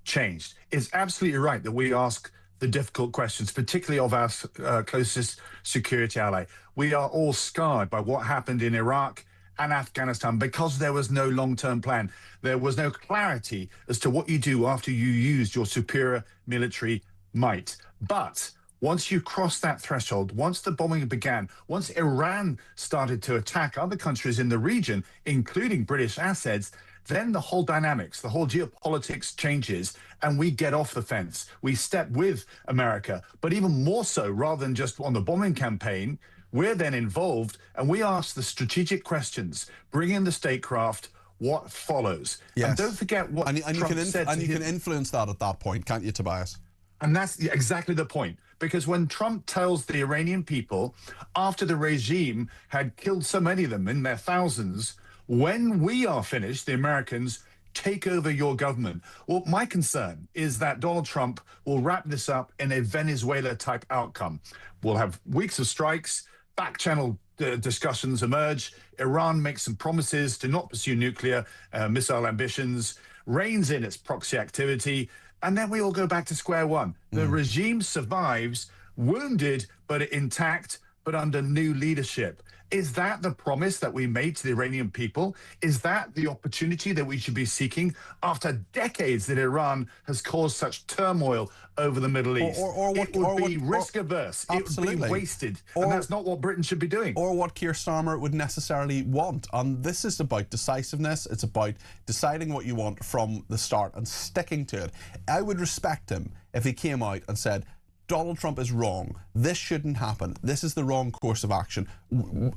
changed. It's absolutely right that we ask the difficult questions, particularly of our closest security ally. We are all scarred by what happened in Iraq and Afghanistan because there was no long-term plan. There was no clarity as to what you do after you used your superior military might. But once you cross that threshold, once the bombing began, once Iran started to attack other countries in the region, including British assets, then the whole dynamics, the whole geopolitics changes, and we get off the fence. We step with America, but even more so, rather than just on the bombing campaign, we're then involved and we ask the strategic questions, bring in the statecraft, what follows.
Yes.
And don't forget what Trump said.
And you can influence that at that point, can't you, Tobias?
And that's exactly the point. Because when Trump tells the Iranian people, after the regime had killed so many of them in their thousands, when we are finished, the Americans take over your government. Well, my concern is that Donald Trump will wrap this up in a Venezuela-type outcome. We'll have weeks of strikes, back-channel discussions emerge, Iran makes some promises to not pursue nuclear missile ambitions, reins in its proxy activity, and then we all go back to square one. The regime survives, wounded but intact, but under new leadership. Is that the promise that we made to the Iranian people? Is that the opportunity that we should be seeking after decades that Iran has caused such turmoil over the Middle East? It would be risk averse. It would be wasted. And that's not what Britain should be doing.
Or what Keir Starmer would necessarily want. And this is about decisiveness. It's about deciding what you want from the start and sticking to it. I would respect him if he came out and said, Donald Trump is wrong. This shouldn't happen. This is the wrong course of action.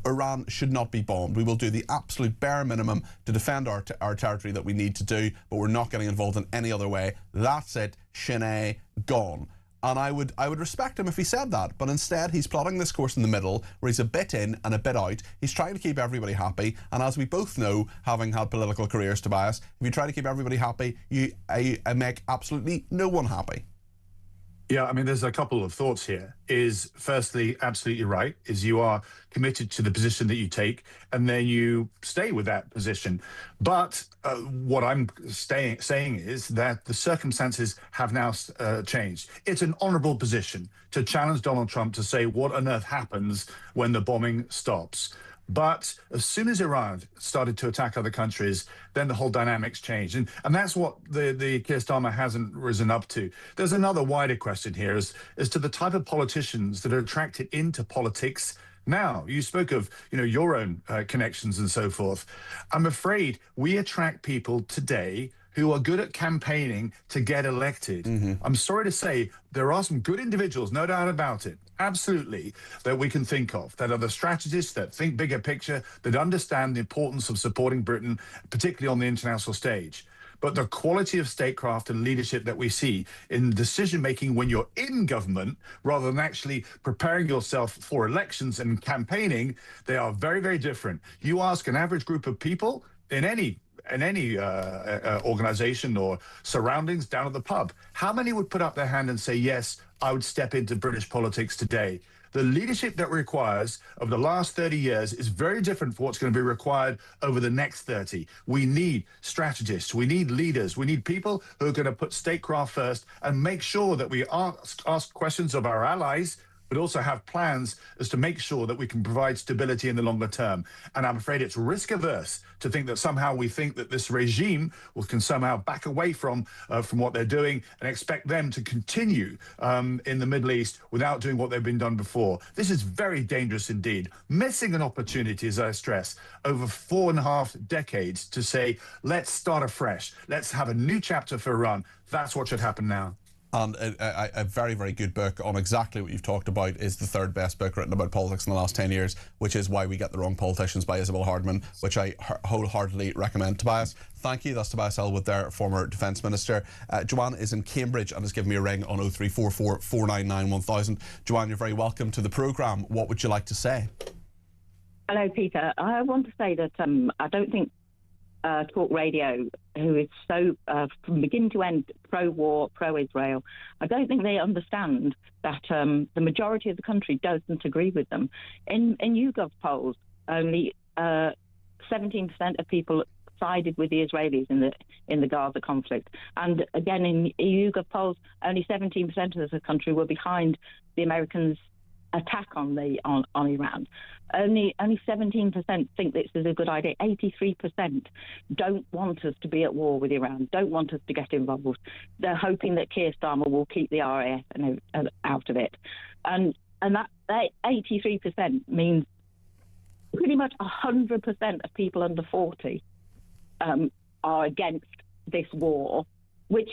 Iran should not be bombed. We will do the absolute bare minimum to defend our territory that we need to do, but we're not getting involved in any other way. That's it. Shinay, gone. And I would respect him if he said that. But instead, he's plotting this course in the middle, where he's a bit in and a bit out. He's trying to keep everybody happy. And as we both know, having had political careers, Tobias, if you try to keep everybody happy, you make absolutely no one happy.
Yeah, I mean, there's a couple of thoughts here. Is firstly, absolutely right, is you are committed to the position that you take, and then you stay with that position. But what I'm saying is that the circumstances have now changed. It's an honourable position to challenge Donald Trump to say what on earth happens when the bombing stops. But as soon as Iran started to attack other countries, then the whole dynamics changed. And that's what the Keir Starmer hasn't risen up to. There's another wider question here as to the type of politicians that are attracted into politics now. You spoke of, your own connections and so forth. I'm afraid we attract people today who are good at campaigning to get elected. I'm sorry to say there are some good individuals, no doubt about it, absolutely, that we can think of, that are the strategists, that think bigger picture, that understand the importance of supporting Britain, particularly on the international stage. But the quality of statecraft and leadership that we see in decision-making when you're in government, rather than actually preparing yourself for elections and campaigning, they are very, very different. You ask an average group of people in any organization or surroundings down at the pub, how many would put up their hand and say, yes, I would step into British politics today? The leadership that requires of the last 30 years is very different for what's going to be required over the next 30. We need strategists, we need leaders, we need people who are going to put statecraft first and make sure that we ask questions of our allies, but also have plans as to make sure that we can provide stability in the longer term. And I'm afraid it's risk averse to think that somehow we think that this regime can somehow back away from what they're doing and expect them to continue in the Middle East without doing what they've been done before. This is very dangerous indeed. Missing an opportunity, as I stress, over 4.5 decades to say, let's start afresh. Let's have a new chapter for Iran. That's what should happen now.
And a very, very good book on exactly what you've talked about is the third best book written about politics in the last 10 years, which is Why We Get the Wrong Politicians by Isabel Hardman, which I wholeheartedly recommend. Tobias, thank you. That's Tobias Elwood there, former Defence Minister. Joanne is in Cambridge and has given me a ring on 0344 499 1000. Joanne, you're very welcome to the programme. What would you like to say?
Hello, Peter. I want to say that I don't think Talk Radio, who is so from beginning to end pro-war, pro-Israel, I don't think they understand that the majority of the country doesn't agree with them. In YouGov polls, only 17% of people sided with the Israelis in the Gaza conflict, and again in YouGov polls, only 17% of the country were behind the Americans' attack on Iran. Only 17% think this is a good idea. 83% don't want us to be at war with Iran, don't want us to get involved. They're hoping that Keir Starmer will keep the RAF out of it. And that 83% means pretty much 100% of people under 40 are against this war, which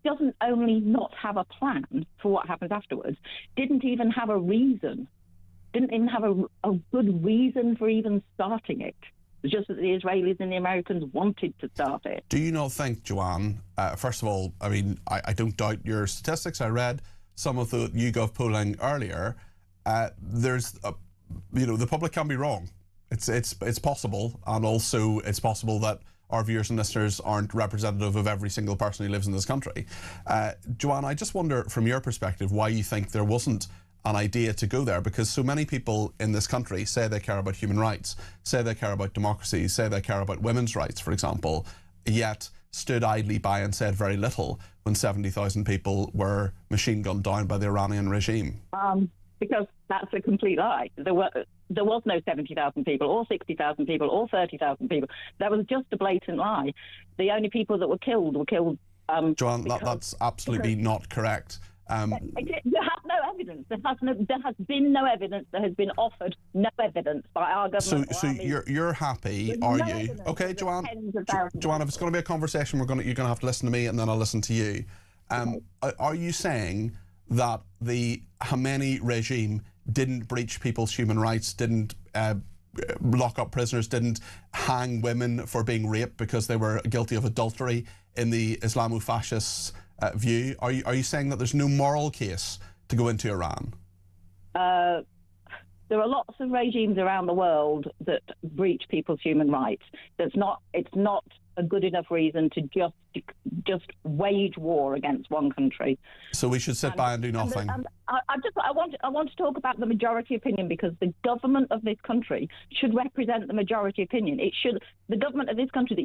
doesn't only not have a plan for what happens afterwards, didn't even have a reason, didn't even have a good reason for even starting it. It's just that the Israelis and the Americans wanted to start it.
Do you not think, Joanne, first of all, I mean, I don't doubt your statistics. I read some of the YouGov polling earlier. The public can be wrong. It's possible, and also it's possible that our viewers and listeners aren't representative of every single person who lives in this country. Joanne, I just wonder from your perspective why you think there wasn't an idea to go there, because so many people in this country say they care about human rights, say they care about democracy, say they care about women's rights, for example, yet stood idly by and said very little when 70,000 people were machine gunned down by the Iranian regime.
because that's a complete lie. There was no 70,000 people or 60,000 people or 30,000 people. That was just a blatant lie. The only people that were killed
Joanne, that's absolutely not correct.
There has no evidence. There has been no evidence. There has been offered no evidence by our government.
So you're happy, are you? Okay, Joanne. Joanne, if it's going to be a conversation, you're going to have to listen to me, and then I'll listen to you. Are you saying that the Khamenei regime didn't breach people's human rights, didn't lock up prisoners, didn't hang women for being raped because they were guilty of adultery in the Islamo-fascist view? Are you saying that there's no moral case to go into Iran?
There are lots of regimes around the world that breach people's human rights. It's not a good enough reason to just wage war against one country.
So we should sit by and do nothing.
I want to talk about the majority opinion, because the government of this country should represent the majority opinion. It should. The government of this country that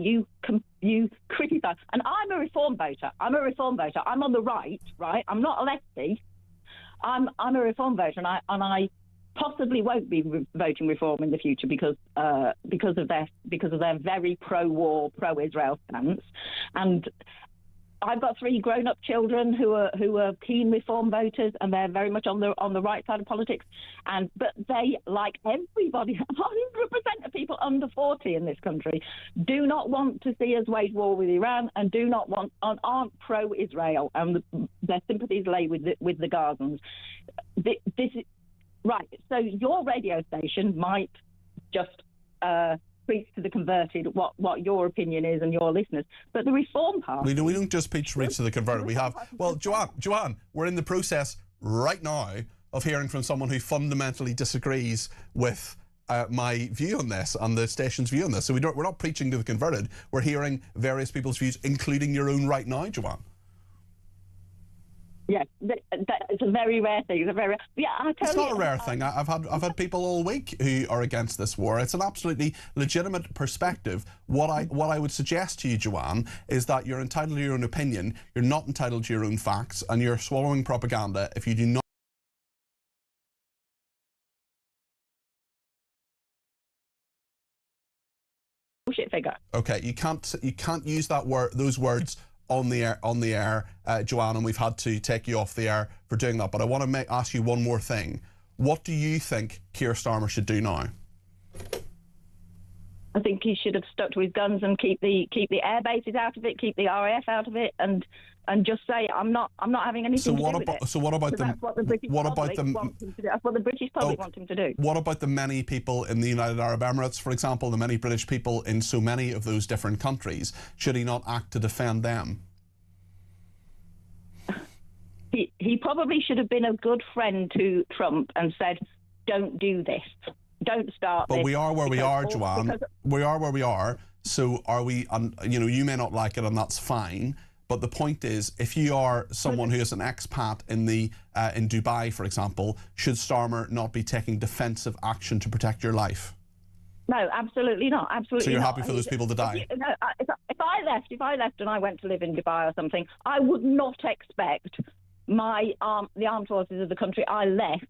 you criticise. And I'm a reform voter. I'm on the right. I'm not a lefty. I'm a reform voter, and I possibly won't be voting reform in the future because of their very pro-war, pro-Israel stance. And I've got 3 grown-up children who are keen reform voters, and they're very much on the right side of politics. But they, like everybody, 100% of people under 40 in this country, do not want to see us wage war with Iran, and aren't pro-Israel, and their sympathies lay with the Gazans. This is right. So your radio station might just preach to the converted what your opinion is and your listeners, but the Reform Party.
We don't just preach to the converted. We have. Well, Joanne, we're in the process right now of hearing from someone who fundamentally disagrees with my view on this and the station's view on this. So we're not preaching to the converted. We're hearing various people's views, including your own right now, Joanne.
Yes, it's a very rare thing.
It's not a rare thing. I've had people all week who are against this war. It's an absolutely legitimate perspective. What I would suggest to you, Joanne, is that you're entitled to your own opinion. You're not entitled to your own facts, and you're swallowing propaganda if you do not.
Bullshit figure.
Okay, you can't use those words on the air, Joanne, and we've had to take you off the air for doing that. But I want to ask you one more thing. What do you think Keir Starmer should do now?
I think he should have stuck to his guns and keep the air bases out of it, keep the RAF out of it, and just say I'm not having anything to do with it.
So what about them?
That's what the British public want him to do. That's what the British public want him to do.
What about the many people in the United Arab Emirates, for example, the many British people in so many of those different countries? Should he not act to defend them?
He probably should have been a good friend to Trump and said, "Don't do this. Don't start this."
But we are where we are, Joanne. We are where we are. So are we? You may not like it, and that's fine. But the point is, if you are someone who is an expat in Dubai, for example, should Starmer not be taking defensive action to protect your life?
No, absolutely not. Absolutely.
So you're
not.
happy for those people to die?
If I left and I went to live in Dubai or something, I would not expect the armed forces of the country I left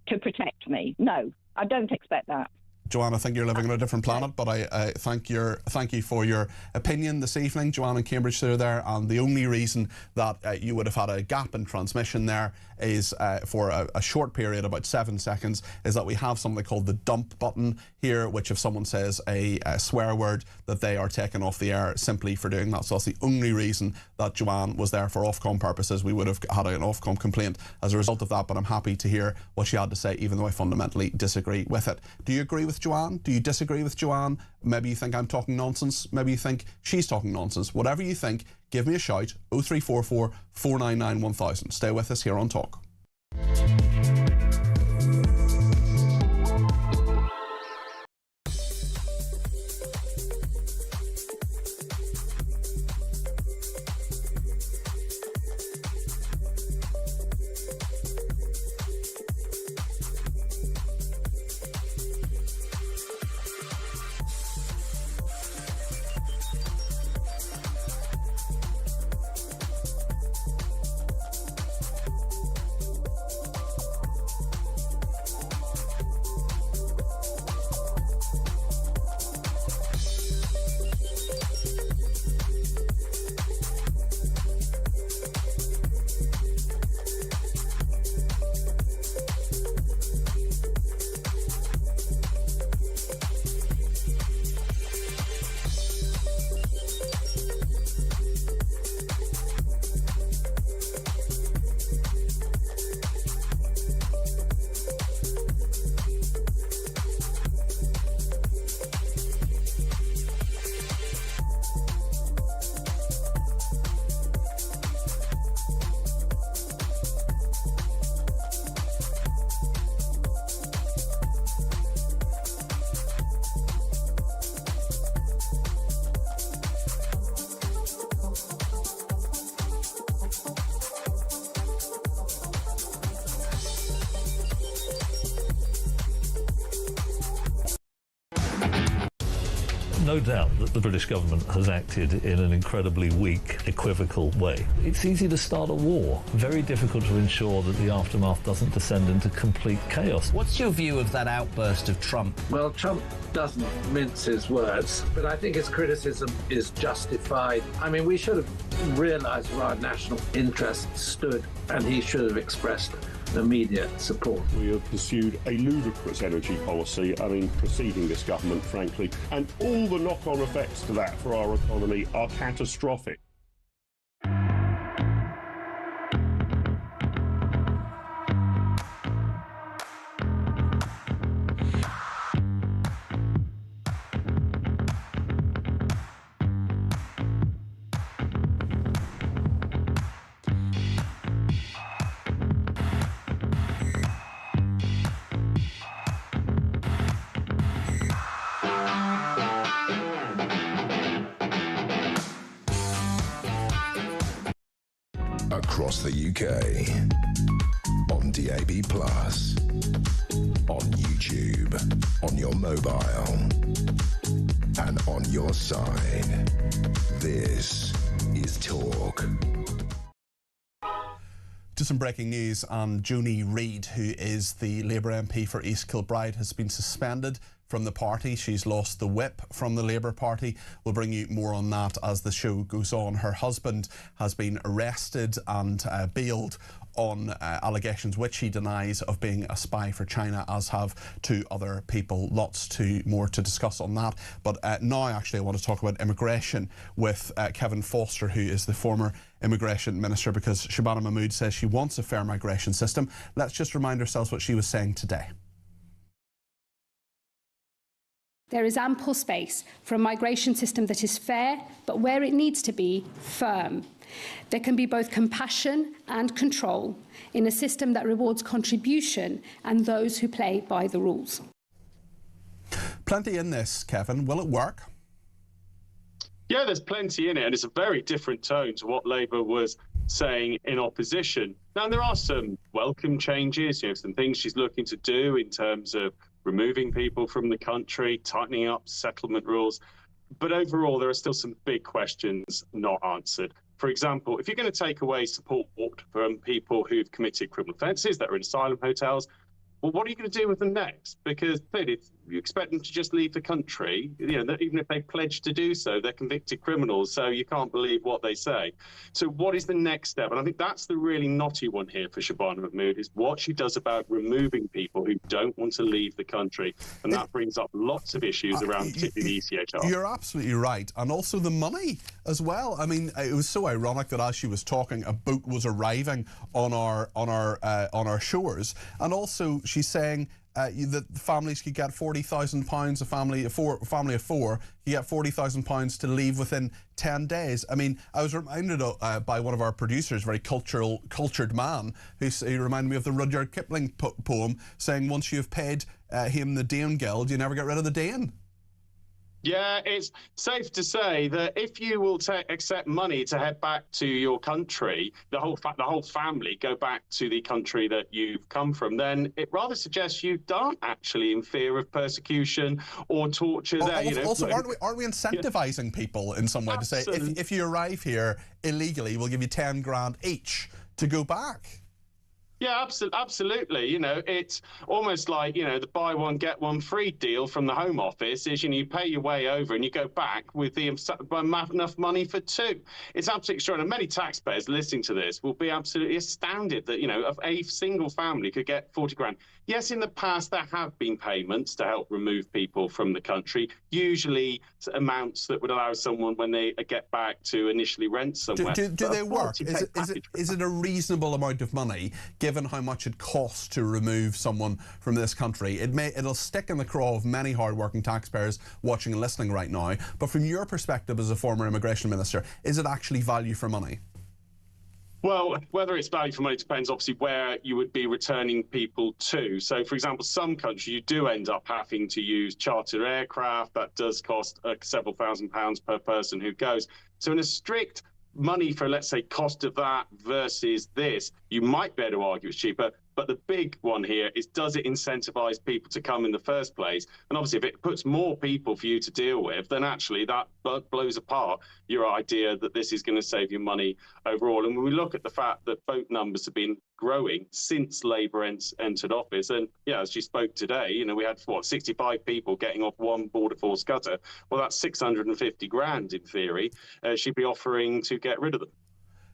to protect me. No, I don't expect that.
Joanne, I think you're living on a different planet, but I thank you for your opinion this evening. Joanne in Cambridge, there, and the only reason that you would have had a gap in transmission there is for a short period, about 7 seconds, is that we have something called the dump button here, which if someone says a swear word, that they are taken off the air simply for doing that. So that's the only reason that Joanne was there for Ofcom purposes. We would have had an Ofcom complaint as a result of that, but I'm happy to hear what she had to say, even though I fundamentally disagree with it. Do you agree with Joanne? Do you disagree with Joanne? Maybe you think I'm talking nonsense. Maybe you think she's talking nonsense. Whatever you think, give me a shout. 0344 499 1000. Stay with us here on Talk.
no doubt that the British government has acted in an incredibly weak, equivocal way. It's easy to start a war, very difficult to ensure that the aftermath doesn't descend into complete chaos.
What's your view of that outburst of Trump?
Well, Trump doesn't mince his words, but I think his criticism is justified. I mean, we should have realised where our national interests stood, and he should have expressed immediate support.
We have pursued a ludicrous energy policy, preceding this government, frankly, and all the knock-on effects to that for our economy are catastrophic.
Across the UK, on DAB+, on YouTube, on your mobile, and on your side. This is Talk.
To some breaking news, Joni Reid, who is the Labour MP for East Kilbride, has been suspended from the party. She's lost the whip from the Labour Party. We'll bring you more on that as the show goes on. Her husband has been arrested and bailed on allegations which he denies of being a spy for China, as have two other people. Lots more to discuss on that. But now actually I want to talk about immigration with Kevin Foster, who is the former Immigration Minister, because Shabana Mahmood says she wants a fair migration system. Let's just remind ourselves what she was saying today.
There is ample space for a migration system that is fair, but where it needs to be, firm. There can be both compassion and control in a system that rewards contribution and those who play by the rules.
Plenty in this, Kevin. Will it work?
Yeah, there's plenty in it, and it's a very different tone to what Labour was saying in opposition. Now, there are some welcome changes, some things she's looking to do in terms of removing people from the country, tightening up settlement rules. But overall, there are still some big questions not answered. For example, if you're going to take away support from people who've committed criminal offences that are in asylum hotels, well, what are you going to do with them next? Because clearly, if you expect them to just leave the country, even if they pledge to do so, they're convicted criminals, so you can't believe what they say. So what is the next step? And I think that's the really knotty one here for Shabana Mahmood, is what she does about removing people who don't want to leave the country. And that brings up lots of issues around particularly the ECHR.
You're absolutely right. And also the money as well. I mean, it was so ironic that as she was talking, a boat was arriving on our shores. And also she's saying that families could get £40,000, a family of four could get £40,000 to leave within 10 days. I mean, I was reminded by one of our producers, a very cultured man, who reminded me of the Rudyard Kipling poem, saying once you've paid him the Dane Guild, you never get rid of the Dane.
Yeah, it's safe to say that if you will accept money to head back to your country, the whole family go back to the country that you've come from, then it rather suggests you aren't actually in fear of persecution or torture there.
Also, aren't we incentivizing people in some way to say, if you arrive here illegally, we'll give you 10 grand each to go back?
Yeah, absolutely. It's almost like, the buy one, get one free deal from the Home Office is, you pay your way over and you go back with enough money for two. It's absolutely extraordinary. Many taxpayers listening to this will be absolutely astounded that, a single family could get 40 grand. Yes, in the past, there have been payments to help remove people from the country, usually amounts that would allow someone, when they get back, to initially rent somewhere.
Do they work? Is it a reasonable amount of money, given how much it costs to remove someone from this country? It'll stick in the craw of many hard-working taxpayers watching and listening right now. But from your perspective as a former immigration minister, is it actually value for money?
Well, whether it's value for money depends obviously where you would be returning people to. So, for example, some countries you do end up having to use chartered aircraft. That does cost several £1,000s per person who goes. So in a strict money for, let's say, cost of that versus this, you might be able to argue it's cheaper. But the big one here is, does it incentivize people to come in the first place? And obviously, if it puts more people for you to deal with, then actually that blows apart your idea that this is going to save you money overall. And when we look at the fact that vote numbers have been growing since Labour entered office, and yeah, as you spoke today, we had 65 people getting off one border force cutter. Well, that's 650 grand in theory. She'd be offering to get rid of them.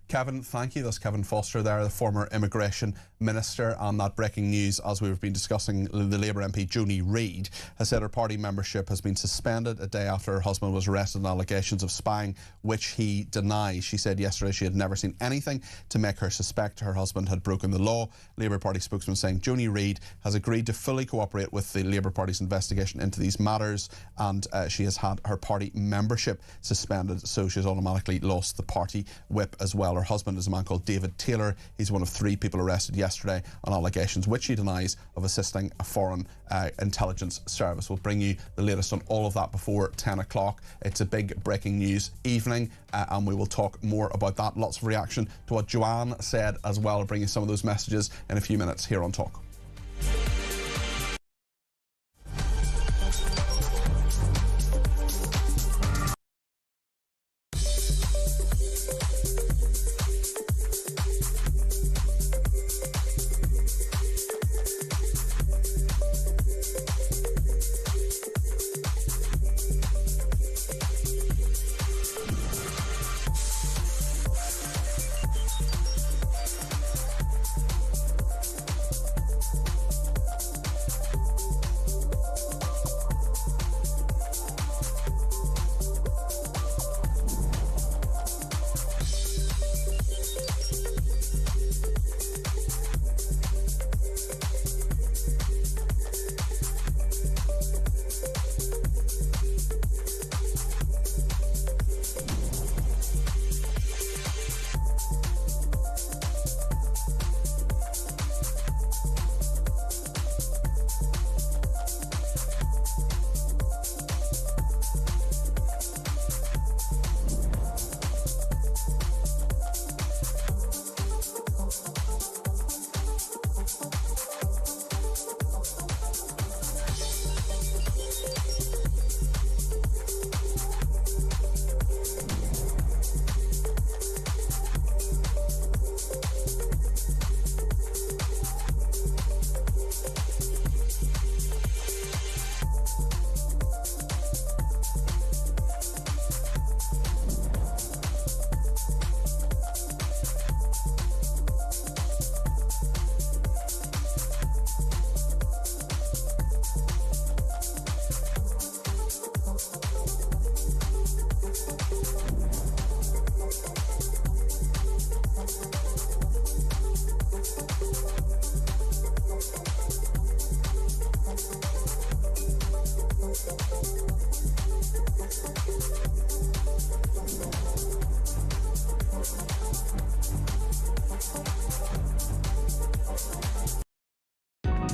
Kevin, thank you. That's Kevin Foster there, the former immigration minister. And that breaking news, as we've been discussing, the Labour MP Joni Reid has said her party membership has been suspended a day after her husband was arrested on allegations of spying, which he denies. She said yesterday she had never seen anything to make her suspect her husband had broken the law. Labour Party spokesman saying Joni Reid has agreed to fully cooperate with the Labour Party's investigation into these matters, and she has had her party membership suspended, so she's automatically lost the party whip as well. Her husband is a man called David Taylor. He's one of 3 people arrested yesterday on allegations, which he denies, of assisting a foreign intelligence service. We'll bring you the latest on all of that before 10 o'clock. It's a big breaking news evening, and we will talk more about that. Lots of reaction to what Joanne said as well. I'll bring you some of those messages in a few minutes here on Talk.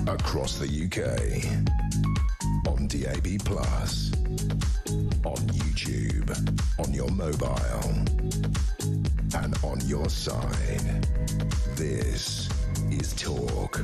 Across the UK, on DAB+, on YouTube, on your mobile, and on your side. This is Talk.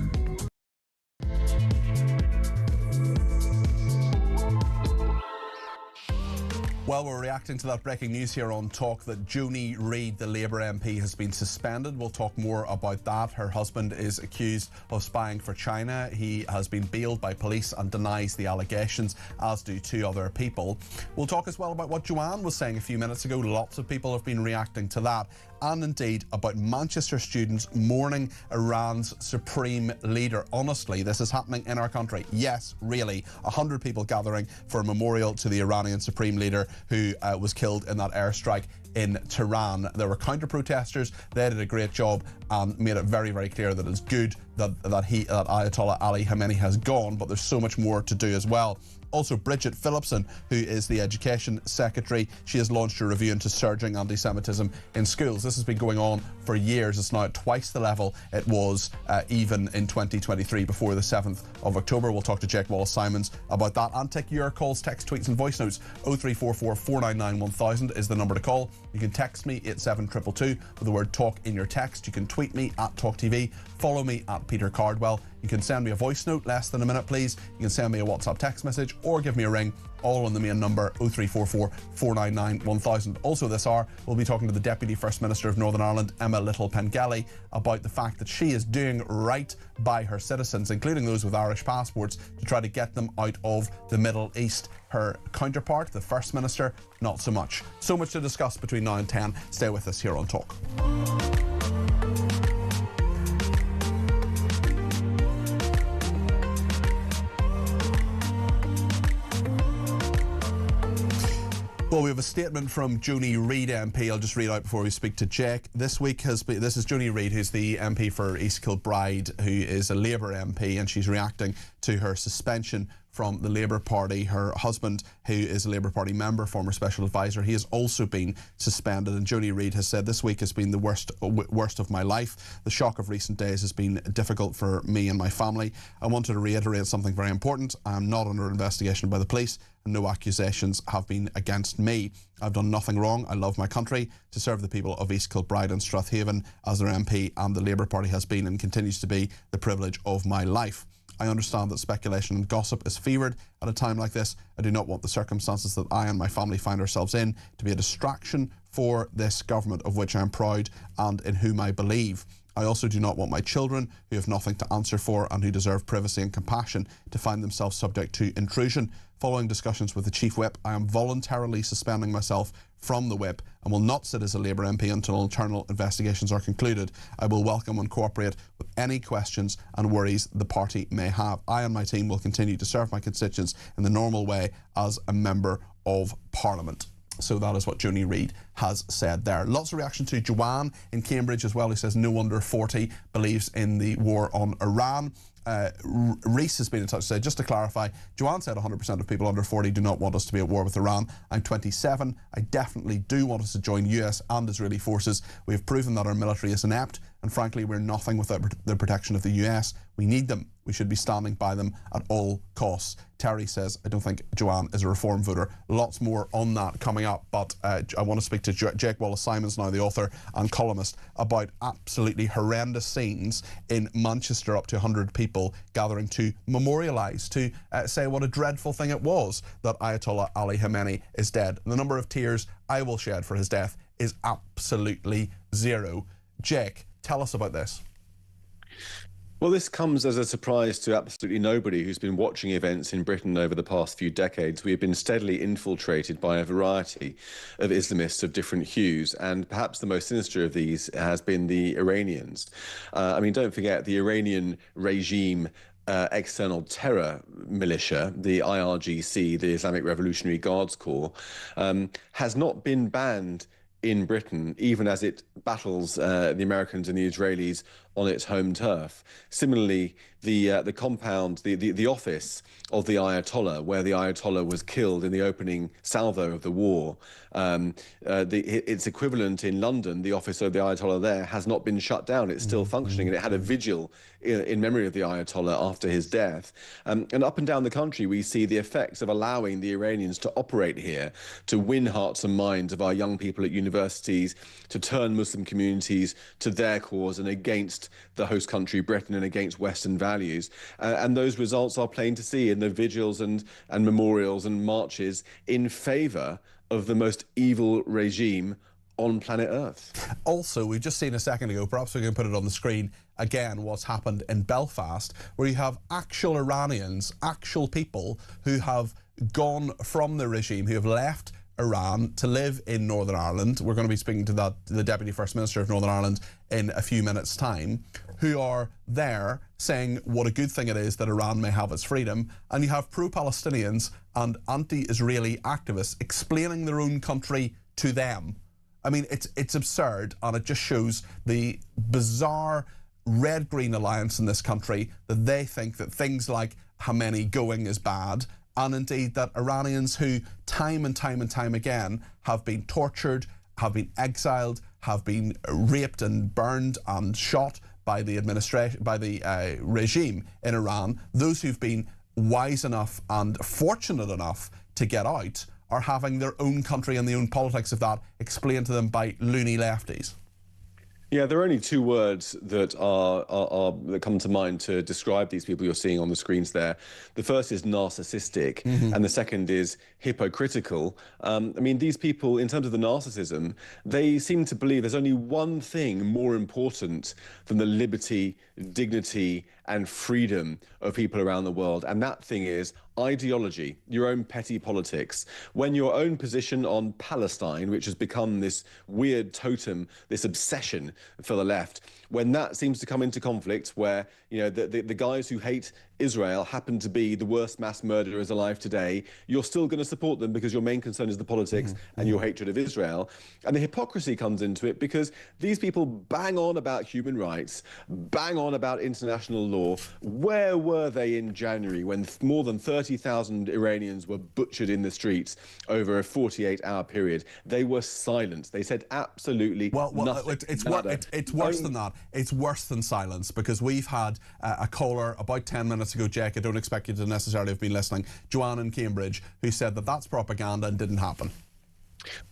Well, we're reacting to that breaking news here on Talk that Joni Reid, the Labour MP, has been suspended. We'll talk more about that. Her husband is accused of spying for China. He has been bailed by police and denies the allegations, as do 2 other people. We'll talk as well about what Joanne was saying a few minutes ago. Lots of people have been reacting to that. And indeed about Manchester students mourning Iran's supreme leader. Honestly, this is happening in our country. Yes, really. 100 people gathering for a memorial to the Iranian supreme leader who was killed in that airstrike in Tehran. There were counter-protesters. They did a great job and made it very, very clear that it's good that Ayatollah Ali Khamenei has gone, but there's so much more to do as well. Also, Bridget Phillipson, who is the Education Secretary, she has launched a review into surging anti-Semitism in schools. This has been going on for years. It's now at twice the level it was even in 2023 before the 7th of October. We'll talk to Jake Wallace-Simons about that and take your calls, text, tweets and voice notes. 0344 499 1000 is the number to call. You can text me 87222 with the word talk in your text. You can tweet me at talkTV. Follow me at Peter Cardwell. You can send me a voice note, less than a minute please. You can send me a WhatsApp text message or give me a ring, all on the main number 0344 499 1000. Also this hour, we'll be talking to the Deputy First Minister of Northern Ireland, Emma Little-Pengelly, about the fact that she is doing right by her citizens, including those with Irish passports, to try to get them out of the Middle East. Her counterpart, the First Minister, not so much. So much to discuss between now and 10. Stay with us here on Talk. Well, we have a statement from Joni Reid MP. I'll just read out before we speak to Jake. This is Joni Reid, who's the MP for East Kilbride, who is a Labour MP, and she's reacting to her suspension from the Labour Party. Her husband, who is a Labour Party member, former special advisor, he has also been suspended. And Joni Reid has said, "This week has been the worst of my life. The shock of recent days has been difficult for me and my family. I wanted to reiterate something very important. I am not under investigation by the police, and no accusations have been against me. I've done nothing wrong. I love my country. To serve the people of East Kilbride and Strathaven as their MP and the Labour Party has been and continues to be the privilege of my life. I understand that speculation and gossip is fevered at a time like this. I do not want the circumstances that I and my family find ourselves in to be a distraction for this government, of which I am proud and in whom I believe. I also do not want my children, who have nothing to answer for and who deserve privacy and compassion, to find themselves subject to intrusion. Following discussions with the Chief Whip, I am voluntarily suspending myself from the Whip and will not sit as a Labour MP until internal investigations are concluded. I will welcome and cooperate with any questions and worries the party may have. I and my team will continue to serve my constituents in the normal way as a Member of Parliament." So that is what Joni Reid has said there. Lots of reaction to Joanne in Cambridge as well, who says no under 40 believes in the war on Iran. Reese has been in touch today. Just to clarify, Joanne said 100% of people under 40 do not want us to be at war with Iran. I'm 27. I definitely do want us to join US and Israeli forces. We have proven that our military is inept, and frankly, we're nothing without the protection of the US. We need them. We should be standing by them at all costs. Terry says, I don't think Joanne is a reform voter. Lots more on that coming up, but I want to speak to Jake Wallace-Simons now, the author and columnist, about absolutely horrendous scenes in Manchester, up to 100 people gathering to memorialise, to say what a dreadful thing it was that Ayatollah Ali Khamenei is dead. The number of tears I will shed for his death is absolutely zero. Jake, tell us about this.
Well, this comes as a surprise to absolutely nobody who's been watching events in Britain over the past few decades. We have been steadily infiltrated by a variety of Islamists of different hues, and perhaps the most sinister of these has been the Iranians. I mean, don't forget, the Iranian regime external terror militia, the IRGC, the Islamic Revolutionary Guards Corps, has not been banned in Britain, even as it battles the Americans and the Israelis on its home turf. Similarly, the compound, the office of the Ayatollah, where the Ayatollah was killed in the opening salvo of the war, its equivalent in London, the office of the Ayatollah there, has not been shut down. It's still functioning, and it had a vigil in memory of the Ayatollah after his death. And up and down the country, we see the effects of allowing the Iranians to operate here, to win hearts and minds of our young people at universities, to turn Muslim communities to their cause and against the host country Britain and against Western values. And those results are plain to see in the vigils and memorials and marches in favour of the most evil regime on planet Earth.
Also, we've just seen a second ago, perhaps we can put it on the screen again, what's happened in Belfast, where you have actual Iranians, actual people who have gone from the regime, who have left Iran to live in Northern Ireland. We're going to be speaking to the Deputy First Minister of Northern Ireland in a few minutes' time, who are there saying what a good thing it is that Iran may have its freedom. And you have pro-Palestinians and anti-Israeli activists explaining their own country to them. I mean, it's absurd, and it just shows the bizarre red-green alliance in this country, that they think that things like Khamenei going is bad, and indeed that Iranians who time and time and time again have been tortured, have been exiled, have been raped and burned and shot by the administration, by the regime in Iran, those who've been wise enough and fortunate enough to get out are having their own country and the own politics of that explained to them by loony lefties.
Yeah, there are only two words that that come to mind to describe these people you're seeing on the screens there. The first is narcissistic, and the second is hypocritical. I mean, these people, in terms of the narcissism, they seem to believe there's only one thing more important than the liberty, dignity, and freedom of people around the world, and that thing is ideology, your own petty politics. When your own position on Palestine, which has become this weird totem, this obsession for the left, when that seems to come into conflict, where the guys who hate Israel happen to be the worst mass murderers alive today, you're still going to support them because your main concern is the politics and your hatred of Israel. And the hypocrisy comes into it because these people bang on about human rights, bang on about international law. Where were they in January when more than 30,000 Iranians were butchered in the streets over a 48-hour period? They were silent. They said absolutely nothing.
It's worse than that. It's worse than silence, because we've had a caller about 10 minutes ago, Jake, I don't expect you to necessarily have been listening, Joanne in Cambridge, who said that that's propaganda and didn't happen.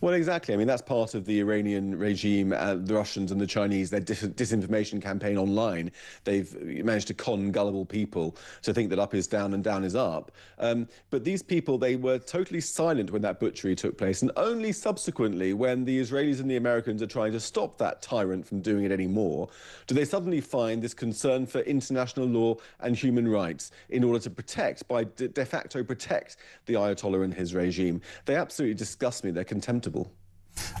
Well, exactly. I mean, that's part of the Iranian regime, the Russians and the Chinese, their disinformation campaign online. They've managed to con gullible people to think that up is down and down is up. But these people, they were totally silent when that butchery took place, and only subsequently, when the Israelis and the Americans are trying to stop that tyrant from doing it anymore, do they suddenly find this concern for international law and human rights in order to protect, by de facto protect, the Ayatollah and his regime. They absolutely disgust me. They're contemptible.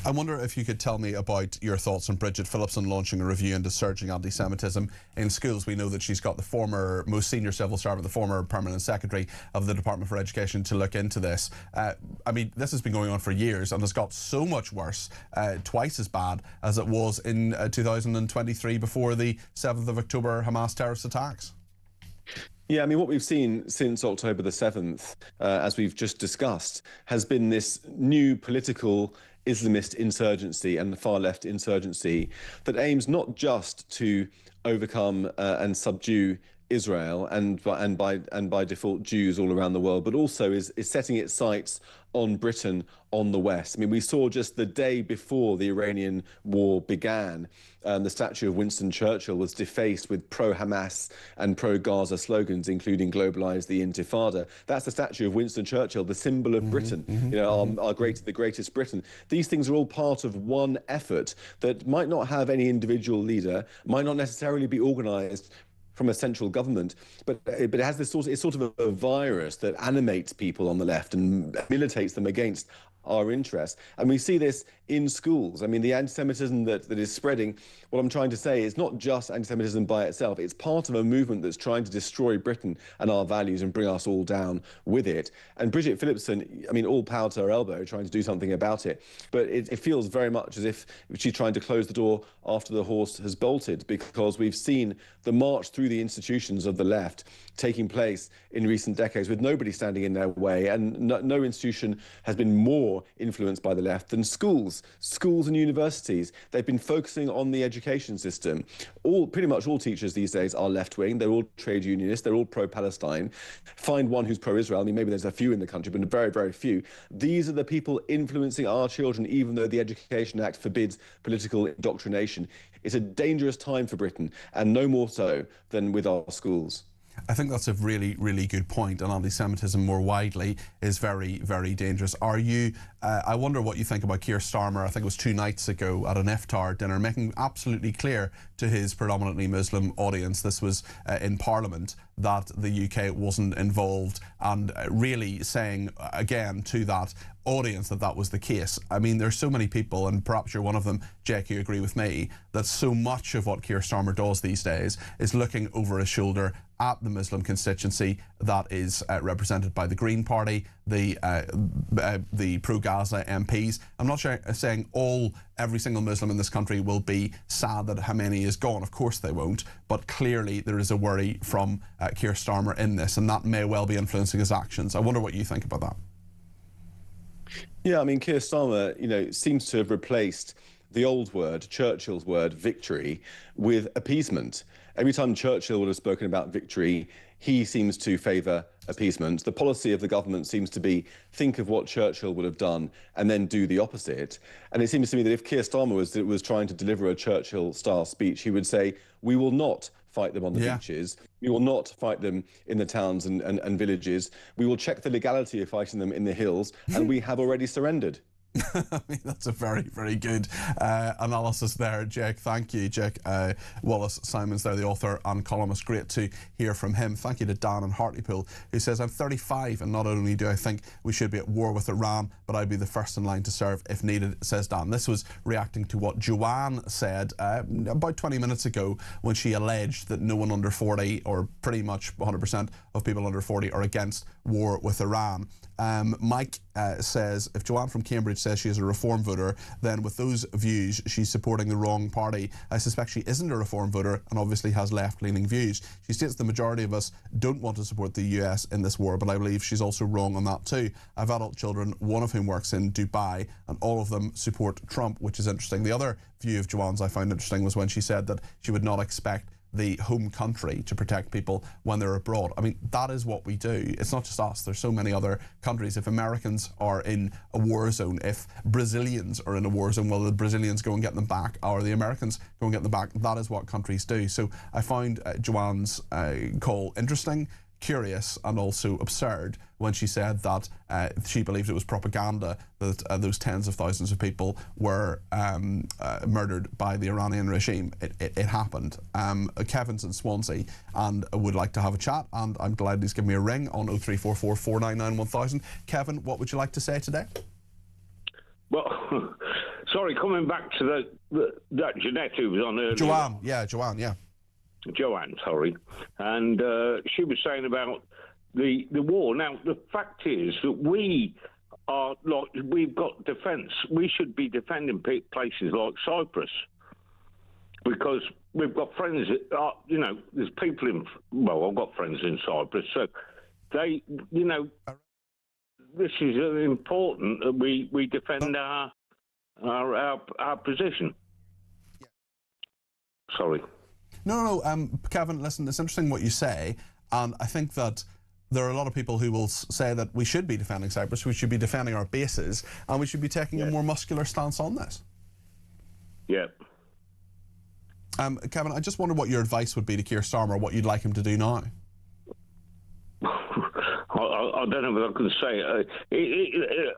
I wonder if you could tell me about your thoughts on Bridget Phillipson launching a review into surging anti-Semitism in schools. We know that she's got the former most senior civil servant, the former permanent secretary of the Department for Education, to look into this. I mean, this has been going on for years and has got so much worse, twice as bad as it was in 2023 before the 7th of October Hamas terrorist attacks.
Yeah, I mean, what we've seen since October the 7th, as we've just discussed, has been this new political Islamist insurgency and the far-left insurgency that aims not just to overcome and subdue Israel and by default Jews all around the world, but also is setting its sights on Britain, on the West. I mean, we saw just the day before the Iranian war began, the statue of Winston Churchill was defaced with pro-Hamas and pro-Gaza slogans, including "Globalise the Intifada." That's the statue of Winston Churchill, the symbol of Britain, the greatest Britain. These things are all part of one effort that might not have any individual leader, might not necessarily be organised from a central government, but it has this sort of a virus that animates people on the left and militates them against our interests. And we see this in schools. I mean, the anti-Semitism that is spreading, what I'm trying to say is not just anti-Semitism by itself. It's part of a movement that's trying to destroy Britain and our values and bring us all down with it. And Bridget Phillipson, I mean, all power to her elbow, trying to do something about it. But it feels very much as if she's trying to close the door after the horse has bolted, because we've seen the march through the institutions of the left taking place in recent decades with nobody standing in their way, and no institution has been more influenced by the left than schools and universities. They've been focusing on the education system. Pretty much all teachers these days are left-wing. They're all trade unionists. They're all pro-Palestine. Find one who's pro-Israel. I mean, maybe there's a few in the country, but very, very few. These are the people influencing our children, even though the Education Act forbids political indoctrination. It's a dangerous time for Britain, and no more so than with our schools.
I think that's a really, really good point, and anti-Semitism more widely is very, very dangerous. I wonder what you think about Keir Starmer, I think it was 2 nights ago at an iftar dinner, making absolutely clear to his predominantly Muslim audience, this was in Parliament, that the UK wasn't involved, and really saying again to that audience that was the case. I mean, there's so many people, and perhaps you're one of them, Jake, you agree with me, that so much of what Keir Starmer does these days is looking over his shoulder at the Muslim constituency that is represented by the Green Party, the pro-Gaza MPs. I'm not saying every single Muslim in this country will be sad that Khamenei is gone. Of course they won't. But clearly there is a worry from Keir Starmer in this, and that may well be influencing his actions. I wonder what you think about that.
Yeah, I mean, Keir Starmer, seems to have replaced the old word, Churchill's word, victory, with appeasement. Every time Churchill would have spoken about victory, he seems to favour appeasement. The policy of the government seems to be think of what Churchill would have done and then do the opposite. And it seems to me that if Keir Starmer was trying to deliver a Churchill-style speech, he would say, we will not fight them on the beaches. We will not fight them in the towns and villages. We will check the legality of fighting them in the hills, and we have already surrendered.
I mean, that's a very, very good analysis there, Jake. Thank you, Jake. Wallace Simons there, the author and columnist. Great to hear from him. Thank you to Dan in Hartlepool, who says, I'm 35 and not only do I think we should be at war with Iran, but I'd be the first in line to serve if needed, says Dan. This was reacting to what Joanne said about 20 minutes ago when she alleged that no one under 40, or pretty much 100% of people under 40, are against war with Iran. Mike says, if Joanne from Cambridge says she is a Reform voter, then with those views, she's supporting the wrong party. I suspect she isn't a Reform voter and obviously has left-leaning views. She states the majority of us don't want to support the US in this war, but I believe she's also wrong on that too. I have adult children, one of whom works in Dubai, and all of them support Trump, which is interesting. The other view of Joanne's I found interesting was when she said that she would not expect the home country to protect people when they're abroad. I mean, that is what we do. It's not just us. There's so many other countries. If Americans are in a war zone, if Brazilians are in a war zone, well, the Brazilians go and get them back, or the Americans go and get them back. That is what countries do. So I found Joanne's call interesting, curious, and also absurd when she said that she believed it was propaganda that those tens of thousands of people were murdered by the Iranian regime. It happened. Kevin's in Swansea and would like to have a chat, and I'm glad he's given me a ring on 0344 499 1000. Kevin, what would you like to say today?
Well, sorry, coming back to that Jeanette who was on earlier. Joanne, sorry. And she was saying about the war. Now, the fact is that we've got defence. We should be defending places like Cyprus because we've got friends that are, there's people I've got friends in Cyprus. So they, this is important that we defend our position. Sorry.
No, Kevin, listen, it's interesting what you say, and I think that there are a lot of people who will say that we should be defending Cyprus, we should be defending our bases, and we should be taking a more muscular stance on this.
Yeah.
Kevin, I just wonder what your advice would be to Keir Starmer, what you'd like him to do now.
I don't know what I can say.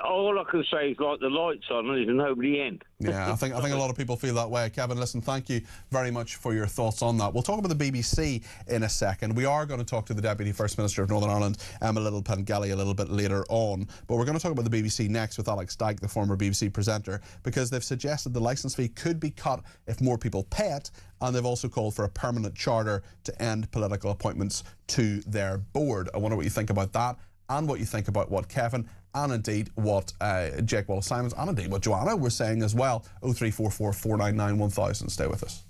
All I can say is like the lights on and there's nobody in.
Yeah, I think a lot of people feel that way. Kevin, listen, thank you very much for your thoughts on that. We'll talk about the BBC in a second. We are going to talk to the Deputy First Minister of Northern Ireland, Emma Little-Pengelly, a little bit later on. But we're going to talk about the BBC next with Alex Dyke, the former BBC presenter, because they've suggested the licence fee could be cut if more people pay it, and they've also called for a permanent charter to end political appointments to their board. I wonder what you think about that, and what you think about what Kevin and indeed what Jake Wallace Simons and indeed what Joanna were saying as well. 0344 499 1000. Stay with us.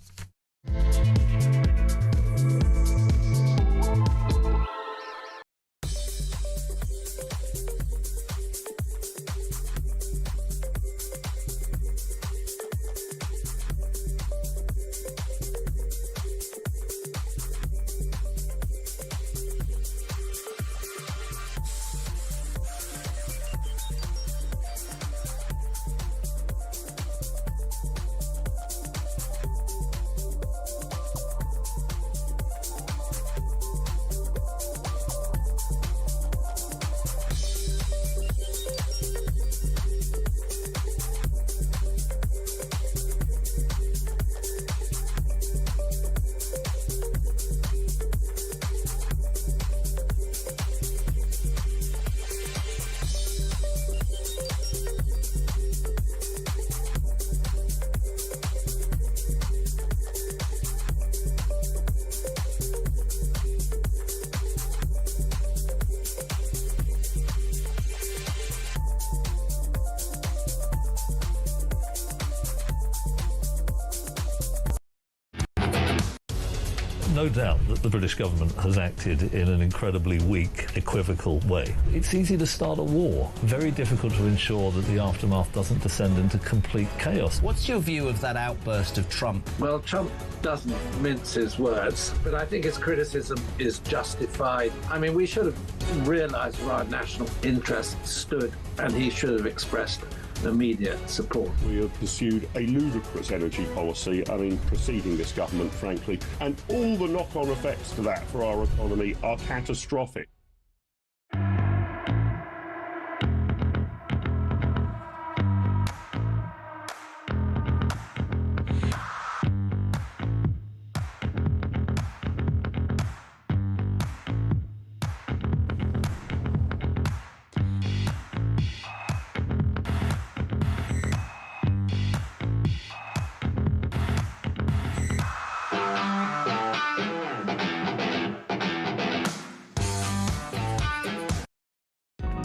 no doubt that the British government has acted in an incredibly weak, equivocal way. It's easy to start a war, very difficult to ensure that the aftermath doesn't descend into complete chaos.
What's your view of that outburst of Trump?
Well, Trump doesn't mince his words, but I think his criticism is justified. I mean, we should have realised where our national interests stood, and he should have expressed immediate support.
We have pursued a ludicrous energy policy, preceding this government, frankly, and all the knock-on effects to that for our economy are catastrophic.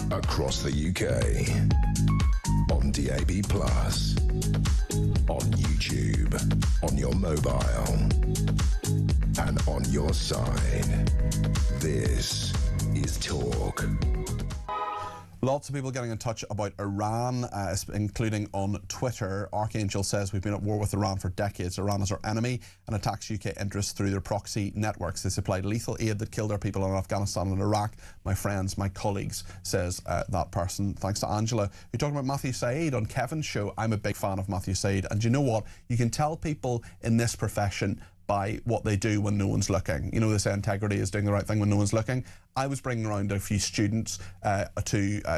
Across the UK, on DAB+, on YouTube, on your mobile, and on your side. This is Talk.
Lots of people getting in touch about Iran, including on Twitter. Archangel says we've been at war with Iran for decades. Iran is our enemy and attacks UK interests through their proxy networks. They supplied lethal aid that killed our people in Afghanistan and Iraq. My friends, my colleagues, says that person. Thanks to Angela, who talked about Matthew Said on Kevin's show. I'm a big fan of Matthew Said. And you know what? You can tell people in this profession by what they do when no one's looking. You know, they say integrity is doing the right thing when no one's looking. I was bringing around a few students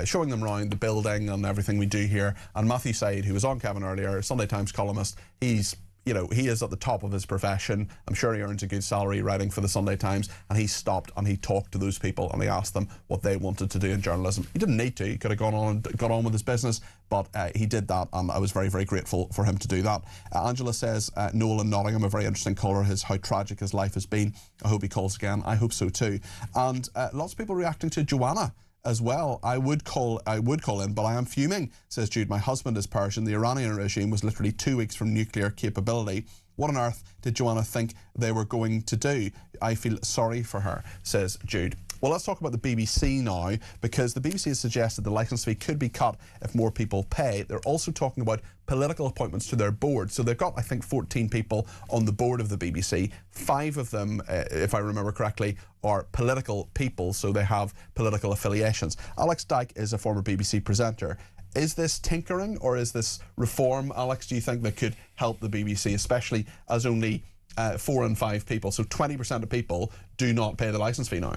showing them around the building and everything we do here. And Matthew Said, who was on Kevin earlier, Sunday Times columnist, he is at the top of his profession. I'm sure he earns a good salary writing for the Sunday Times, and he stopped and he talked to those people and he asked them what they wanted to do in journalism. He didn't need to. He could have gone on with his business, but he did that, and I was very, very grateful for him to do that. Angela says, Noel in Nottingham, a very interesting caller, how tragic his life has been. I hope he calls again. I hope so too. And lots of people reacting to Joanna as well. I would call in, but I am fuming, says Jude. My husband is Persian. The Iranian regime was literally 2 weeks from nuclear capability. What on earth did Joanna think they were going to do? I feel sorry for her, says Jude. Well, let's talk about the BBC now, because the BBC has suggested the licence fee could be cut if more people pay. They're also talking about political appointments to their board. So they've got, I think, 14 people on the board of the BBC. 5 of them, if I remember correctly, are political people, so they have political affiliations. Alex Dyke is a former BBC presenter. Is this tinkering or is this reform, Alex, do you think, that could help the BBC, especially as only 4 in 5 people, so 20% of people, do not pay the licence fee now?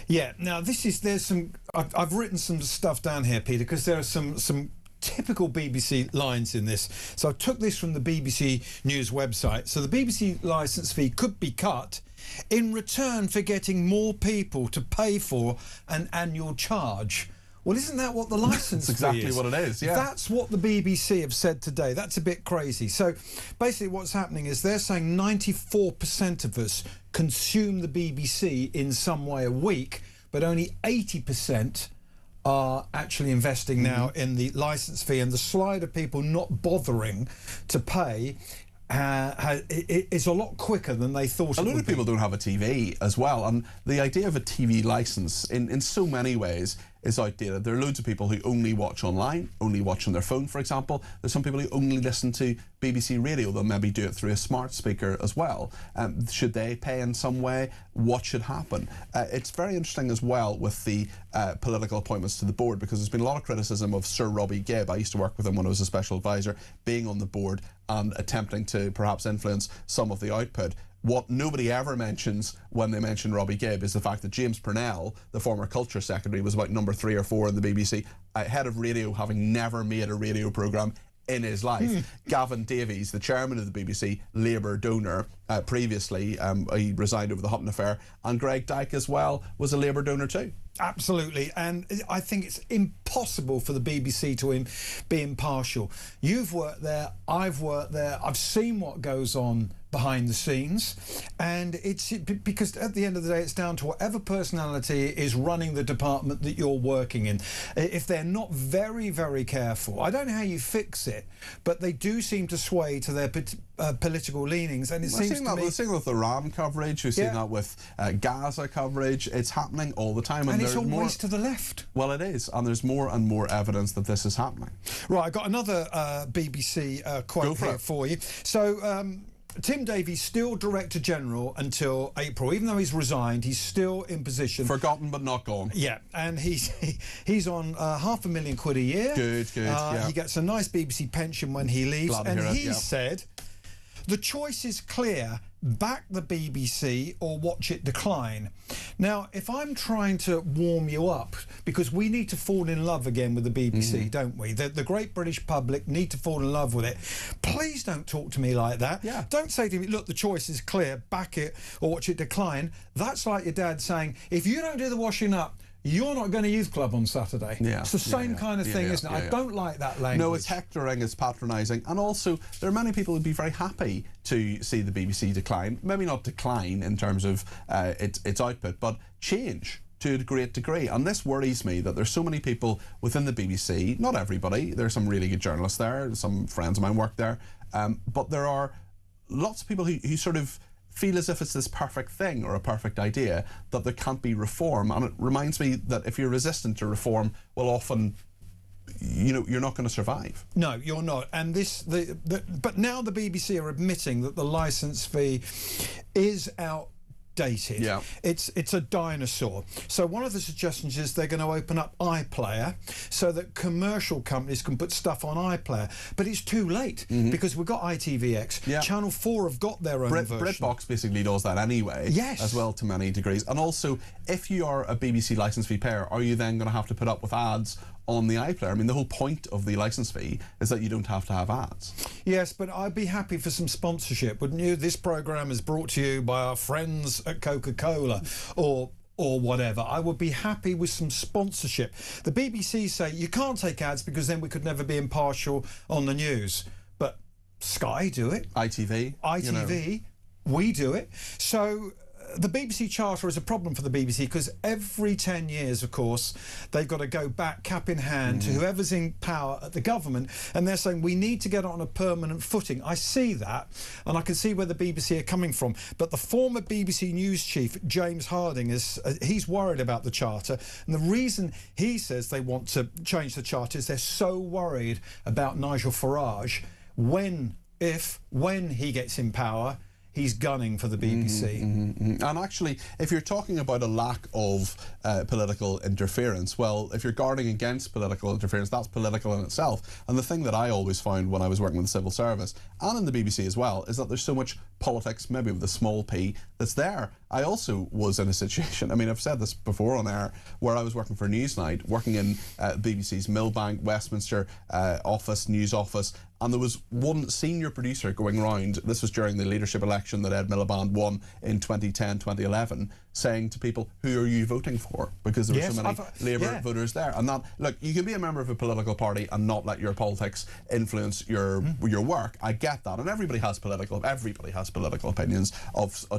Yeah, now there's some, I've written some stuff down here, Peter, because there are some typical BBC lines in this. So I took this from the BBC News website. So the BBC licence fee could be cut in return for getting more people to pay for an annual charge. Well, isn't that what the licence fee is?
That's exactly what it is, yeah.
That's what the BBC have said today. That's a bit crazy. So basically what's happening is they're saying 94% of us consume the BBC in some way a week, but only 80% are actually investing now in the licence fee, and the slide of people not bothering to pay is a lot quicker than they thought.
A lot of people don't have a TV as well, and the idea of a TV licence in so many ways is outdated. There are loads of people who only watch online, only watch on their phone, for example. There's some people who only listen to BBC radio. They'll maybe do it through a smart speaker as well. Should they pay in some way? What should happen? It's very interesting as well with the political appointments to the board, because there's been a lot of criticism of Sir Robbie Gibb. I used to work with him when I was a special advisor, being on the board and attempting to perhaps influence some of the output. What nobody ever mentions when they mention Robbie Gibb is the fact that James Purnell, the former culture secretary, was about number 3 or 4 in the BBC, head of radio, having never made a radio programme in his life. Gavin Davies, the chairman of the BBC, Labour donor previously, he resigned over the Hutton affair, and Greg Dyke as well was a Labour donor too.
Absolutely, and I think it's impossible for the BBC to be impartial. You've worked there, I've worked there, I've seen what goes on behind the scenes, and it's because at the end of the day it's down to whatever personality is running the department that you're working in. If they're not very, very careful, I don't know how you fix it, but they do seem to sway to their political leanings, and it seems
seeing that. We're seeing with Iran coverage. We're seeing that with Gaza coverage. It's happening all the time,
and it's always to the left.
Well, it is, and there's more and more evidence that this is happening.
Right, I got another BBC quote here for you. So. Tim Davies still Director General until April, even though he's resigned. He's still in position.
Forgotten but not gone.
Yeah, and he's on £500,000 a year.
Good.
He gets a nice BBC pension when he leaves,
Glad to hear
and
it,
he said, "The choice is clear: back the BBC or watch it decline." Now, if I'm trying to warm you up, because we need to fall in love again with the BBC, don't we? The great British public need to fall in love with it. Please don't talk to me like that.
Yeah.
Don't say to me, look, the choice is clear, back it or watch it decline. That's like your dad saying, if you don't do the washing up, you're not going to youth club on Saturday.
Yeah,
it's the same kind of thing, isn't it? I don't like that language.
No, it's hectoring, it's patronising, and also there are many people who'd be very happy to see the BBC decline. Maybe not decline in terms of its output, but change to a great degree. And this worries me that there's so many people within the BBC, not everybody, there's some really good journalists there, some friends of mine work there, but there are lots of people who sort of feel as if it's this perfect thing or a perfect idea, that there can't be reform. And it reminds me that if you're resistant to reform, well, often you're not going to survive.
No, you're not. And but now the BBC are admitting that the licence fee is outdated.
Yeah.
It's a dinosaur. So one of the suggestions is they're going to open up iPlayer so that commercial companies can put stuff on iPlayer. But it's too late because we've got ITVX.
Yeah.
Channel 4 have got their own version.
BritBox basically does that anyway.
Yes.
As well, to many degrees. And also, if you are a BBC licence fee payer, are you then going to have to put up with ads on the iPlayer? I mean, the whole point of the licence fee is that you don't have to have ads.
Yes, but I'd be happy for some sponsorship, wouldn't you? This programme is brought to you by our friends at Coca-Cola or whatever. I would be happy with some sponsorship. The BBC say you can't take ads because then we could never be impartial on the news. But Sky do it.
ITV.
We do it. So the BBC Charter is a problem for the BBC because every 10 years, of course, they've got to go back cap in hand to whoever's in power at the government, and they're saying we need to get on a permanent footing. I see that, and I can see where the BBC are coming from. But the former BBC News chief, James Harding, he's worried about the Charter, and the reason he says they want to change the Charter is they're so worried about Nigel Farage when he gets in power. He's gunning for the BBC.
And actually, if you're talking about a lack of political interference, well, if you're guarding against political interference, that's political in itself. And the thing that I always found when I was working with the civil service, and in the BBC as well, is that there's so much politics, maybe with a small p, that's there. I also was in a situation, I mean, I've said this before on air, where I was working for Newsnight, working in BBC's Millbank, Westminster news office, and there was one senior producer going round, this was during the leadership election that Ed Miliband won in 2010, 2011, saying to people, who are you voting for? Because there were so many Labour voters there. And that, look, you can be a member of a political party and not let your politics influence your work. I get that. And everybody has political opinions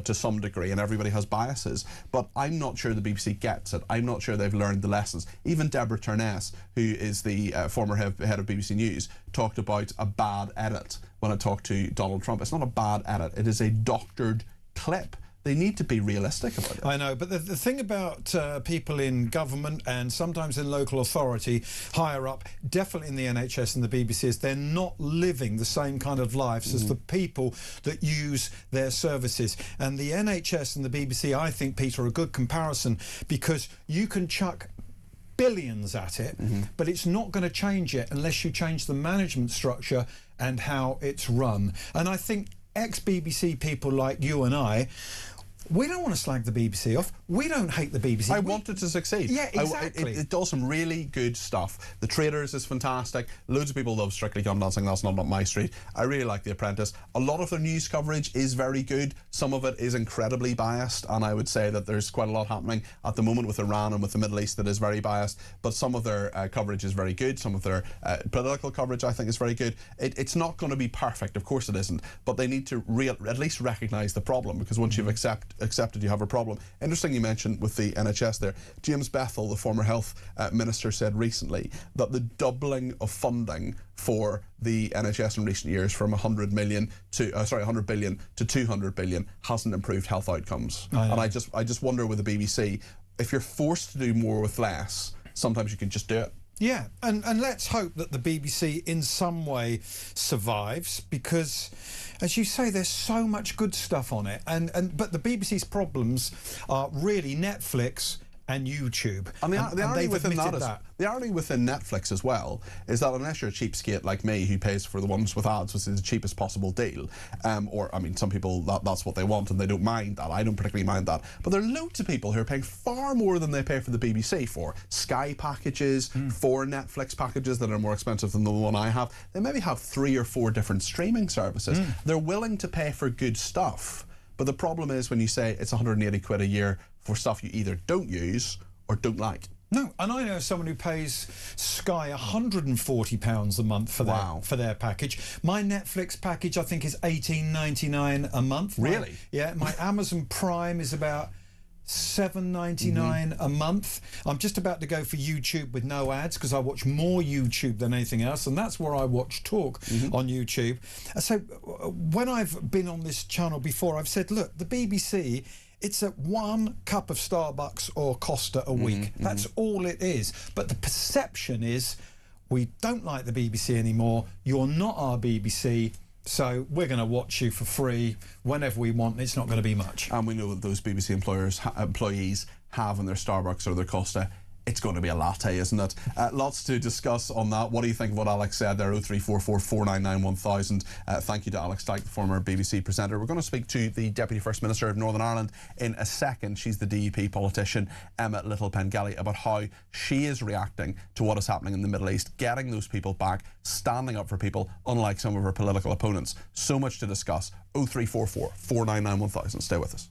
to some degree, and everybody has biases. But I'm not sure the BBC gets it. I'm not sure they've learned the lessons. Even Deborah Turness, who is the former head of BBC News, talked about a bad edit when I talked to Donald Trump. It's not a bad edit. It is a doctored clip. They need to be realistic about it.
I know, but the thing about people in government and sometimes in local authority, higher up, definitely in the NHS and the BBC, is they're not living the same kind of lives as the people that use their services. And the NHS and the BBC, I think, Peter, are a good comparison because you can chuck billions at it, but it's not going to change it unless you change the management structure and how it's run. And I think ex-BBC people like you and I, we don't want to slag the BBC off. We don't hate the BBC.
I want it to succeed.
Yeah, exactly.
It does some really good stuff. The Traitors is fantastic. Loads of people love Strictly Come Dancing. That's not up my street. I really like The Apprentice. A lot of their news coverage is very good. Some of it is incredibly biased, and I would say that there's quite a lot happening at the moment with Iran and with the Middle East that is very biased. But some of their coverage is very good. Some of their political coverage, I think, is very good. It's not going to be perfect. Of course it isn't. But they need to at least recognise the problem, because once you've accepted you have a problem. Interesting you mentioned with the NHS there. James Bethell, the former health minister, said recently that the doubling of funding for the NHS in recent years from 100 billion to 200 billion hasn't improved health outcomes. And I just wonder with the BBC, if you're forced to do more with less, sometimes you can just do it.
Yeah, and let's hope that the BBC in some way survives, because, as you say, there's so much good stuff on it. But the BBC's problems are really Netflix and YouTube. And
the irony within the irony within Netflix as well is that unless you're a cheapskate like me who pays for the ones with ads, which is the cheapest possible deal, or I mean, some people that's what they want and they don't mind that. I don't particularly mind that. But there are loads of people who are paying far more than they pay for the BBC for Sky packages, for Netflix packages that are more expensive than the one I have. They maybe have 3 or 4 different streaming services. They're willing to pay for good stuff. But the problem is when you say it's 180 quid a year for stuff you either don't use or don't like.
No, and I know someone who pays Sky £140 a month for their package. My Netflix package, I think, is $18.99 a month.
Really?
Yeah, my Amazon Prime is about $7.99 a month. I'm just about to go for YouTube with no ads because I watch more YouTube than anything else, and that's where I watch Talk on YouTube. So when I've been on this channel before, I've said, look, the BBC, it's at 1 cup of Starbucks or Costa a week. That's all it is. But the perception is we don't like the BBC anymore. You're not our BBC. So we're going to watch you for free whenever we want. It's not going to be much.
And we know that those BBC employees have in their Starbucks or their Costa, it's going to be a latte, isn't it? Lots to discuss on that. What do you think of what Alex said there? 0344 499 1000. Thank you to Alex Dyke, the former BBC presenter. We're going to speak to the Deputy First Minister of Northern Ireland in a second. She's the DUP politician, Emma Little-Pengelly, about how she is reacting to what is happening in the Middle East, getting those people back, standing up for people, unlike some of her political opponents. So much to discuss. 0344 499 1000. Stay with us.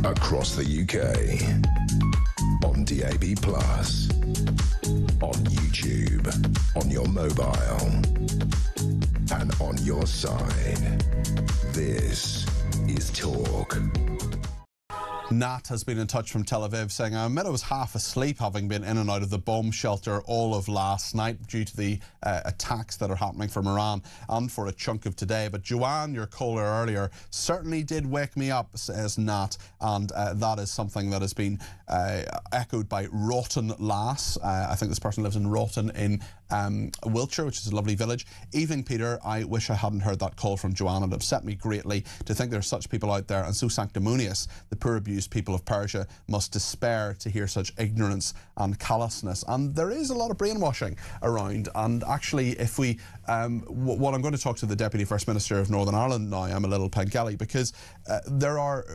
Across the UK, on DAB+, on YouTube, on your mobile, and on your side. This is Talk.
Nat has been in touch from Tel Aviv saying, I admit I was half asleep having been in and out of the bomb shelter all of last night due to the attacks that are happening from Iran and for a chunk of today. But Joanne, your caller earlier, certainly did wake me up, says Nat, and that is something that has been echoed by Roughton Lass. I think this person lives in Roughton in Wiltshire, which is a lovely village. Evening, Peter. I wish I hadn't heard that call from Joanne. It upset me greatly to think there are such people out there and so sanctimonious. The poor abused people of Persia must despair to hear such ignorance and callousness. And there is a lot of brainwashing around. And actually, if we, what I'm going to talk to the Deputy First Minister of Northern Ireland now, Emma Little-Pengelly, because there are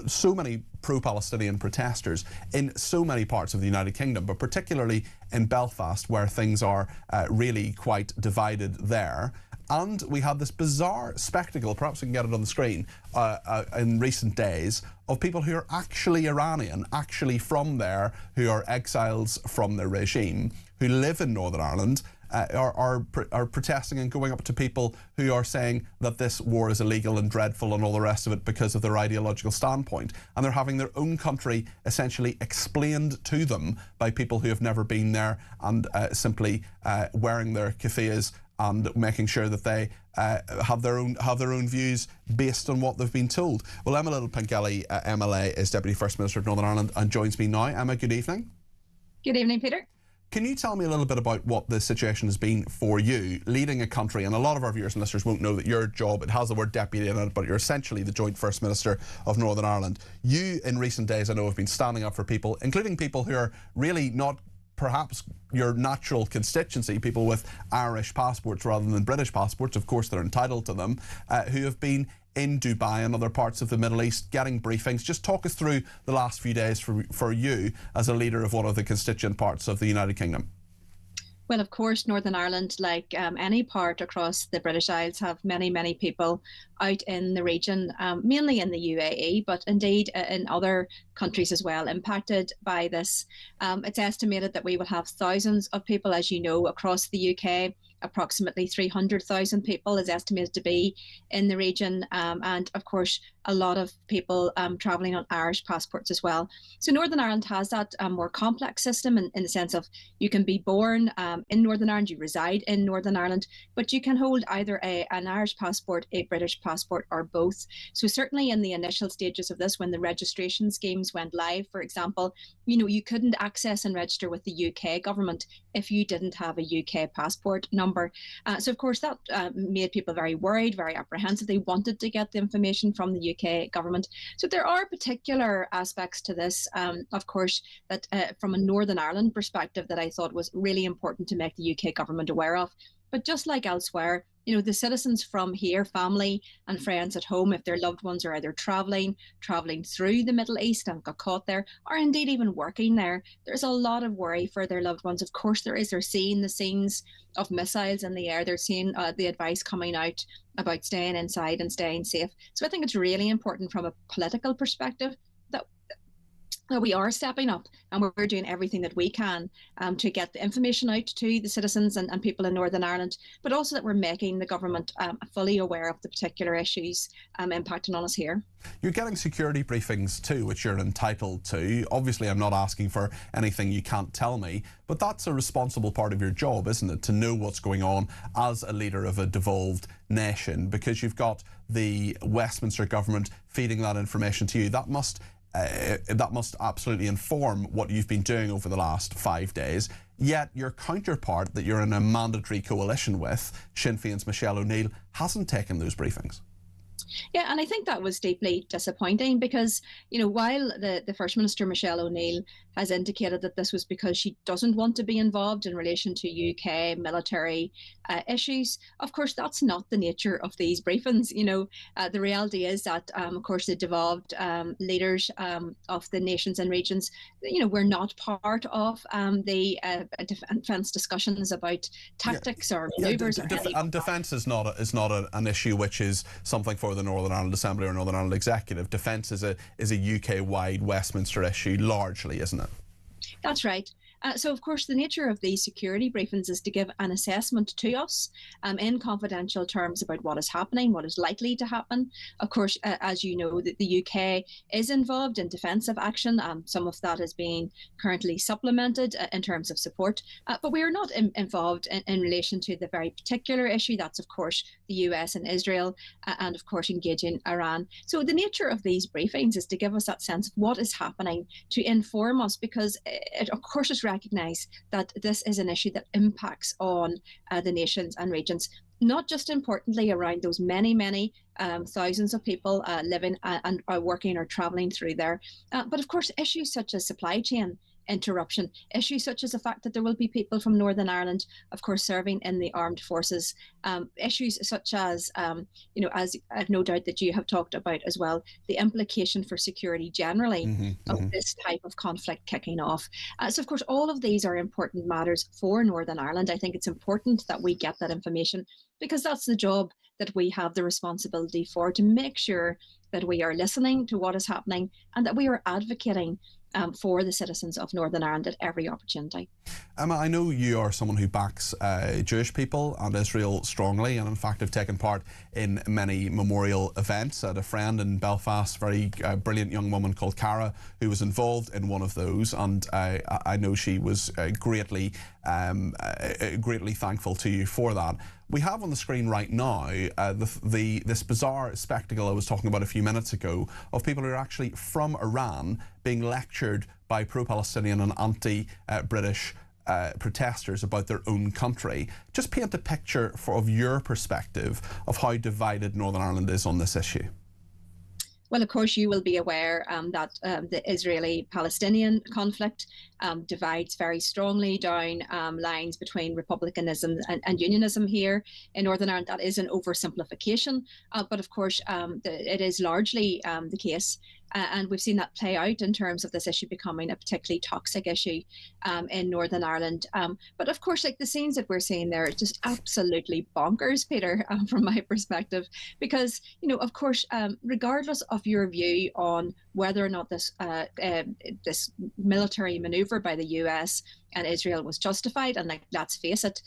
so many pro-Palestinian protesters in so many parts of the United Kingdom, but particularly in Belfast, where things are really quite divided there. And we had this bizarre spectacle, perhaps we can get it on the screen, in recent days, of people who are actually Iranian, actually from there, who are exiles from their regime, who live in Northern Ireland, are protesting and going up to people who are saying that this war is illegal and dreadful and all the rest of it because of their ideological standpoint. And they're having their own country essentially explained to them by people who have never been there, and simply wearing their keffiyehs and making sure that they have their own views based on what they've been told. Well, Emma Little-Pengelly, MLA, is Deputy First Minister of Northern Ireland and joins me now. Emma, good evening.
Good evening, Peter.
Can you tell me a little bit about what the situation has been for you, leading a country, and a lot of our viewers and listeners won't know that your job, it has the word deputy in it, but you're essentially the joint First Minister of Northern Ireland. You, in recent days, I know, have been standing up for people, including people who are really not perhaps your natural constituency, people with Irish passports rather than British passports, of course they're entitled to them, who have been in Dubai and other parts of the Middle East getting briefings. Just talk us through the last few days for you as a leader of one of the constituent parts of the United Kingdom.
Well, of course, Northern Ireland, like any part across the British Isles, have many, many people out in the region, mainly in the UAE, but indeed in other countries as well, impacted by this. It's estimated that we will have thousands of people, as you know, across the UK. Approximately 300,000 people is estimated to be in the region, and of course a lot of people travelling on Irish passports as well. So Northern Ireland has that more complex system in the sense of you can be born in Northern Ireland, you reside in Northern Ireland, but you can hold either an Irish passport, a British passport, or both. So certainly in the initial stages of this, when the registration schemes went live, for example, you couldn't access and register with the UK government if you didn't have a UK passport number. So of course that made people very worried, very apprehensive. They wanted to get the information from the UK government. So there are particular aspects to this, of course, that from a Northern Ireland perspective that I thought was really important to make the UK government aware of. But just like elsewhere, the citizens from here, family and friends at home, if their loved ones are either travelling through the Middle East and got caught there, or indeed even working there, there's a lot of worry for their loved ones. Of course there is. They're seeing the scenes of missiles in the air. They're seeing the advice coming out about staying inside and staying safe. So I think it's really important from a political perspective that we are stepping up and we're doing everything that we can to get the information out to the citizens and people in Northern Ireland, but also that we're making the government fully aware of the particular issues impacting on us here.
You're getting security briefings too, which you're entitled to. Obviously, I'm not asking for anything you can't tell me, but that's a responsible part of your job, isn't it? To know what's going on as a leader of a devolved nation, because you've got the Westminster government feeding that information to you. That must absolutely inform what you've been doing over the last 5 days. Yet your counterpart that you're in a mandatory coalition with, Sinn Féin's Michelle O'Neill, hasn't taken those briefings.
Yeah, and I think that was deeply disappointing because, while the First Minister, Michelle O'Neill, has indicated that this was because she doesn't want to be involved in relation to UK military issues, of course, that's not the nature of these briefings. The reality is that, of course, the devolved leaders of the nations and regions, we're not part of the defence discussions about tactics or manoeuvres.
And defence is not an issue which is something for the Northern Ireland Assembly or Northern Ireland Executive. Defence is a UK-wide Westminster issue, largely, isn't it?
That's right. So, of course, the nature of these security briefings is to give an assessment to us in confidential terms about what is happening, what is likely to happen. Of course, as you know, the UK is involved in defensive action. Some of that is being currently supplemented in terms of support. But we are not involved in relation to the very particular issue. That's, of course, the US and Israel and, of course, engaging Iran. So the nature of these briefings is to give us that sense of what is happening, to inform us, because it, of course, is recognise that this is an issue that impacts on the nations and regions, not just importantly around those many thousands of people living and working or travelling through there, but of course issues such as supply chain, interruption. Issues such as the fact that there will be people from Northern Ireland, of course, serving in the armed forces. Issues such as, as I've no doubt that you have talked about as well, the implication for security generally of this type of conflict kicking off. So, of course, all of these are important matters for Northern Ireland. I think it's important that we get that information, because that's the job that we have the responsibility for, to make sure that we are listening to what is happening and that we are advocating for the citizens of Northern Ireland at every opportunity.
Emma, I know you are someone who backs Jewish people and Israel strongly, and in fact have taken part in many memorial events. I had a friend in Belfast, very brilliant young woman called Cara, who was involved in one of those, and I know she was greatly thankful to you for that. We have on the screen right now this bizarre spectacle I was talking about a few minutes ago of people who are actually from Iran being lectured by pro-Palestinian and anti-British protesters about their own country. Just paint a picture of your perspective of how divided Northern Ireland is on this issue.
Well, of course, you will be aware that the Israeli-Palestinian conflict divides very strongly down lines between republicanism and unionism here in Northern Ireland. That is an oversimplification, but of course, it is largely the case. And we've seen that play out in terms of this issue becoming a particularly toxic issue in Northern Ireland. But of course, like the scenes that we're seeing there, it's just absolutely bonkers, Peter, from my perspective, because, of course, regardless of your view on whether or not this military maneuver by the US and Israel was justified, and let's face it,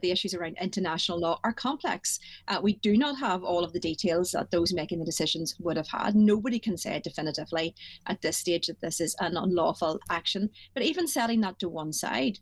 the issues around international law are complex. We do not have all of the details that those making the decisions would have had. Nobody can say definitively at this stage that this is an unlawful action. But even setting that to one side,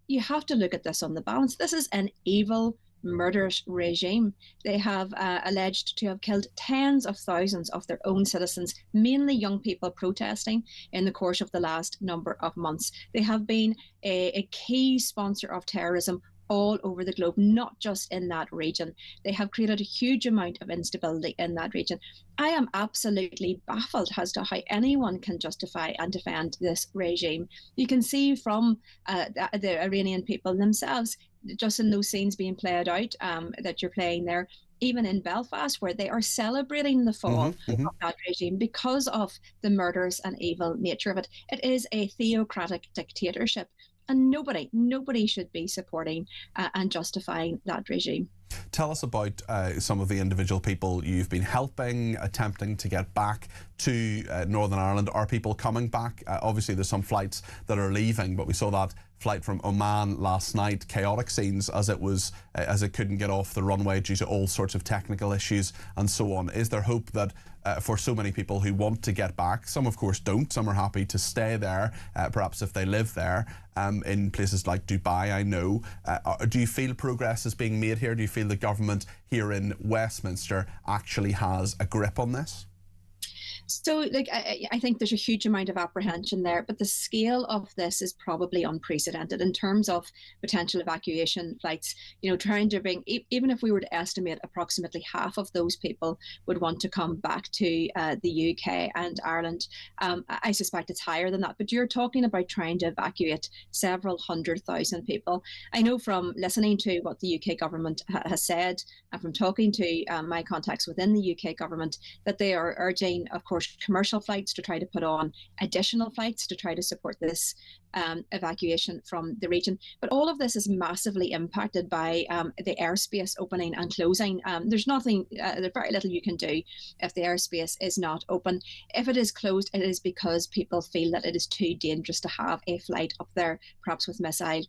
you have to look at this on the balance. This is an evil, murderous regime. They have alleged to have killed tens of thousands of their own citizens, mainly young people protesting in the course of the last number of months. They have been a key sponsor of terrorism all over the globe, not just in that region. They have created a huge amount of instability in that region. I am absolutely baffled as to how anyone can justify and defend this regime. You can see from the Iranian people themselves, just in those scenes being played out that you're playing there, even in Belfast, where they are celebrating the fall of that regime because of the murders and evil nature of it. It is a theocratic dictatorship, and nobody should be supporting and justifying that regime.
Tell us about some of the individual people you've been helping, attempting to get back to Northern Ireland. Are people coming back? Obviously, there's some flights that are leaving, but we saw that flight from Oman last night. Chaotic scenes as it couldn't get off the runway due to all sorts of technical issues and so on. Is there hope that for so many people who want to get back, some of course don't, some are happy to stay there, perhaps if they live there, in places like Dubai, I know. Do you feel progress is being made here? Do you feel the government here in Westminster actually has a grip on this?
So, I think there's a huge amount of apprehension there, but the scale of this is probably unprecedented in terms of potential evacuation flights. Trying to bring, even if we were to estimate approximately half of those people would want to come back to the UK and Ireland. I suspect it's higher than that, but you're talking about trying to evacuate several 100,000 people. I know from listening to what the UK government has said and from talking to my contacts within the UK government that they are urging, of course, commercial flights to try to put on additional flights to try to support this evacuation from the region. But all of this is massively impacted by the airspace opening and closing. There's very little you can do if the airspace is not open. If it is closed, it is because people feel that it is too dangerous to have a flight up there, perhaps with missile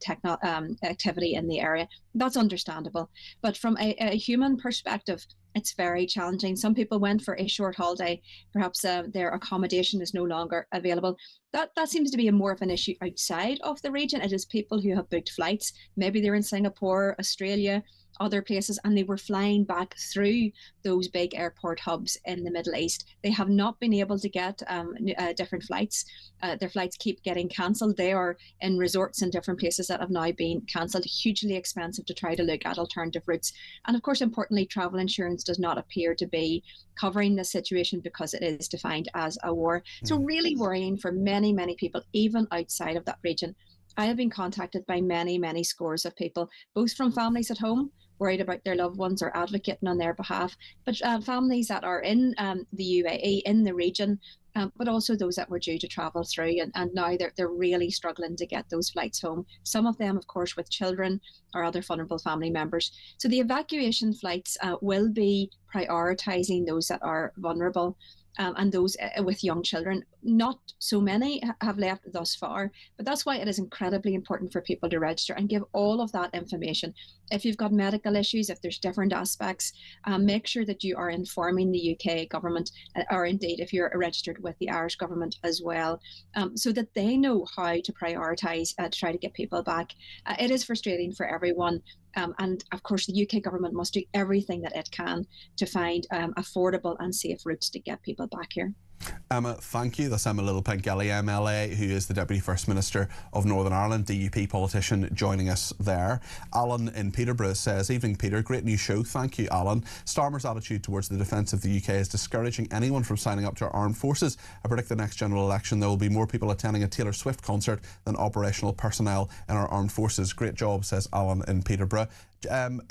activity in the area. That's understandable. But from a human perspective, it's very challenging. Some people went for a short holiday. Perhaps their accommodation is no longer available. That seems to be more of an issue outside of the region. It is people who have booked flights. Maybe they're in Singapore, Australia, other places, and they were flying back through those big airport hubs in the Middle East. They have not been able to get different flights. Their flights keep getting cancelled. They are in resorts in different places that have now been cancelled. Hugely expensive to try to look at alternative routes. And of course, importantly, travel insurance does not appear to be covering this situation because it is defined as a war. So really worrying for many, many people, even outside of that region. I have been contacted by many, many scores of people, both from families at home, worried about their loved ones or advocating on their behalf, but families that are in the UAE, in the region, but also those that were due to travel through. And now they're really struggling to get those flights home. Some of them, of course, with children or other vulnerable family members. So the evacuation flights will be prioritising those that are vulnerable. And those with young children. Not so many have left thus far, but that's why it is incredibly important for people to register and give all of that information. If you've got medical issues, if there's different aspects, make sure that you are informing the UK government, or indeed if you're registered with the Irish government as well, so that they know how to prioritise to try to get people back. It is frustrating for everyone. And of course, the UK government must do everything that it can to find affordable and safe routes to get people back here.
Emma, thank you. That's Emma Littlepink-Kelly, MLA, who is the Deputy First Minister of Northern Ireland, DUP politician, joining us there. Alan in Peterborough says, "Evening, Peter. Great new show. Thank you, Alan. Starmer's attitude towards the defence of the UK is discouraging anyone from signing up to our armed forces. I predict the next general election there will be more people attending a Taylor Swift concert than operational personnel in our armed forces." Great job, says Alan in Peterborough.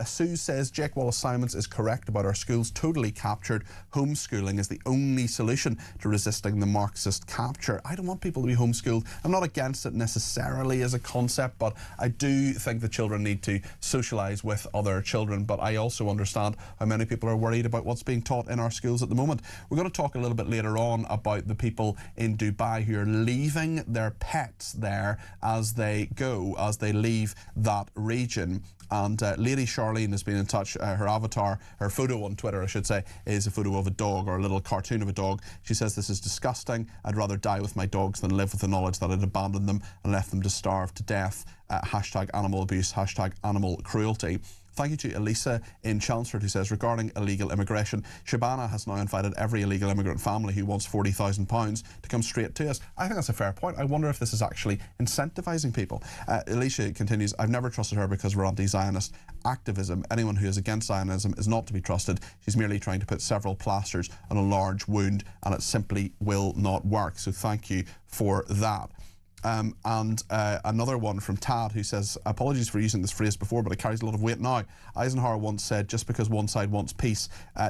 Sue says, Jake Wallace-Simons is correct about our schools totally captured. Homeschooling is the only solution to resisting the Marxist capture. I don't want people to be homeschooled. I'm not against it necessarily as a concept, but I do think the children need to socialise with other children. But I also understand how many people are worried about what's being taught in our schools at the moment. We're going to talk a little bit later on about the people in Dubai who are leaving their pets there as they go, as they leave that region. And Lady Charlene has been in touch. Her avatar, her photo on Twitter, I should say, is a photo of a dog, or a little cartoon of a dog. She says, "This is disgusting. I'd rather die with my dogs than live with the knowledge that I'd abandoned them and left them to starve to death. Hashtag animal abuse, hashtag animal cruelty." Thank you to Elisa in Chelmsford, who says, regarding illegal immigration, Shabana has now invited every illegal immigrant family who wants £40,000 to come straight to us. I think that's a fair point. I wonder if this is actually incentivising people. Elisa continues, "I've never trusted her because we're anti-Zionist activism. Anyone who is against Zionism is not to be trusted. She's merely trying to put several plasters on a large wound, and it simply will not work." So thank you for that. Another one from Tad, who says, "Apologies for using this phrase before, but it carries a lot of weight now. Eisenhower once said, just because one side wants peace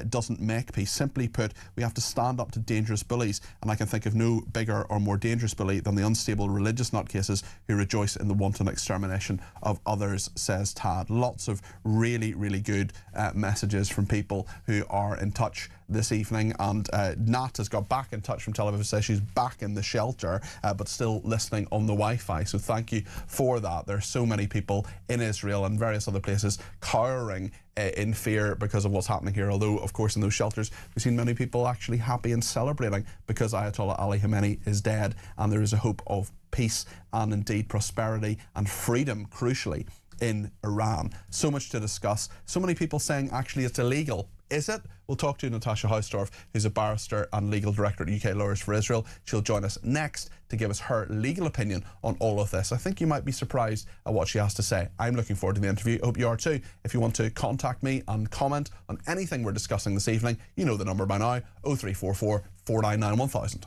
doesn't make peace. Simply put, we have to stand up to dangerous bullies, and I can think of no bigger or more dangerous bully than the unstable religious nutcases who rejoice in the wanton extermination of others," says Tad. Lots of really, really good messages from people who are in touch this evening, and Nat has got back in touch from Tel Aviv, says she's back in the shelter but still listening on the Wi-Fi, so thank you for that. There are so many people in Israel and various other places cowering in fear because of what's happening here, although of course in those shelters we've seen many people actually happy and celebrating because Ayatollah Ali Khamenei is dead, and there is a hope of peace and indeed prosperity and freedom, crucially, in Iran. So much to discuss. So many people saying actually it's illegal. Is it? We'll talk to Natasha Hausdorff, who's a barrister and legal director at UK Lawyers for Israel. She'll join us next to give us her legal opinion on all of this. I think you might be surprised at what she has to say. I'm looking forward to the interview. I hope you are too. If you want to contact me and comment on anything we're discussing this evening, you know the number by now, 0344 499 1000.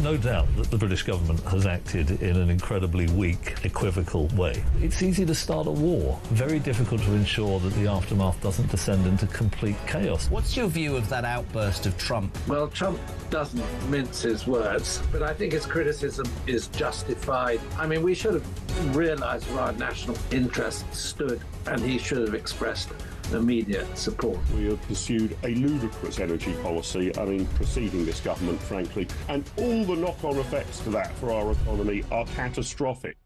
no doubt that the British government has acted in an incredibly weak, equivocal way. It's easy to start a war, very difficult to ensure that the aftermath doesn't descend into complete chaos.
What's your view of that outburst of Trump?
Well, Trump doesn't mince his words, but I think his criticism is justified. I mean, we should have realised where our national interest stood, and he should have expressed immediate support.
We have pursued a ludicrous energy policy, preceding this government, frankly, and all the knock-on effects to that for our economy are catastrophic.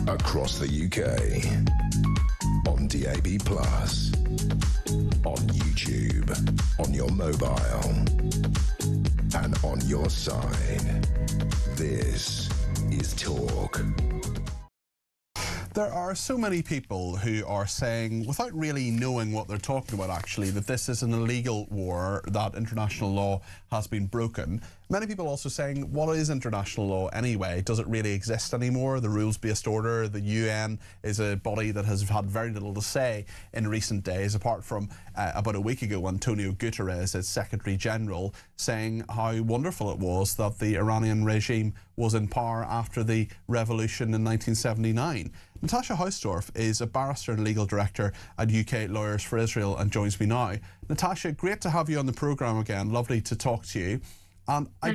Across the UK, on DAB+, on YouTube, on your mobile, and on your side. This is Talk.
There are so many people who are saying, without really knowing what they're talking about actually, that this is an illegal war, that international law has been broken. Many people also saying, what is international law anyway? Does it really exist anymore? The rules-based order, the UN, is a body that has had very little to say in recent days, apart from about a week ago, Antonio Guterres, as Secretary General, saying how wonderful it was that the Iranian regime was in power after the revolution in 1979. Natasha Hausdorff is a barrister and legal director at UK Lawyers for Israel and joins me now. Natasha, great to have you on the programme again. Lovely to talk to you. And I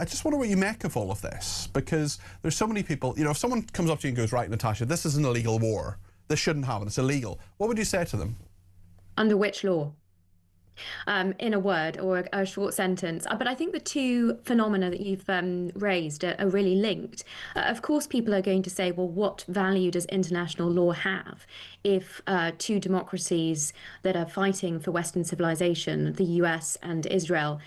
just wonder what you make of all of this, because there's so many people, you know, if someone comes up to you and goes, right, Natasha, this is an illegal war, this shouldn't happen, it's illegal, what would you say to them?
Under which law? In a word or a short sentence. But I think the two phenomena that you've raised are really linked. Of course, people are going to say, well, what value does international law have if two democracies that are fighting for Western civilization, the US and Israel,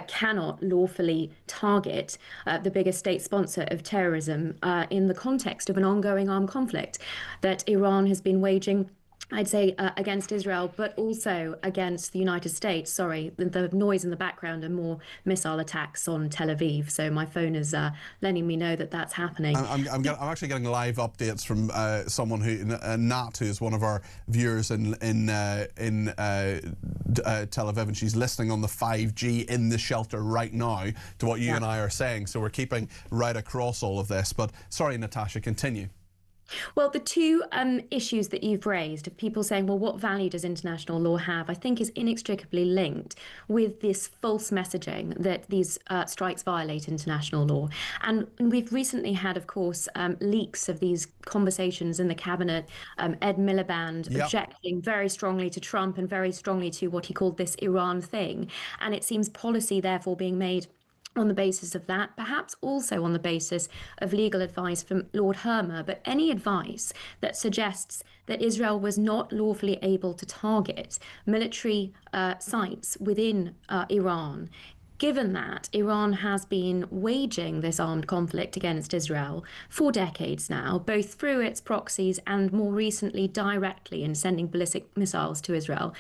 cannot lawfully target the biggest state sponsor of terrorism in the context of an ongoing armed conflict that Iran has been waging, I'd say, against Israel, but also against the United States. Sorry, the noise in the background are more missile attacks on Tel Aviv. So my phone is letting me know that that's happening.
I'm actually getting live updates from someone who, Nat, who is one of our viewers in Tel Aviv, and she's listening on the 5G in the shelter right now to what you and I are saying. So we're keeping right across all of this. But sorry, Natasha, continue.
Well, the two issues that you've raised of people saying, well, what value does international law have, I think is inextricably linked with this false messaging that these strikes violate international law. And we've recently had, of course, leaks of these conversations in the cabinet, Ed Miliband objecting very strongly to Trump and very strongly to what he called this Iran thing. And it seems policy, therefore, being made on the basis of that, perhaps also on the basis of legal advice from Lord Hermer, but any advice that suggests that Israel was not lawfully able to target military sites within Iran, given that Iran has been waging this armed conflict against Israel for decades now, both through its proxies and more recently directly in sending ballistic missiles to Israel,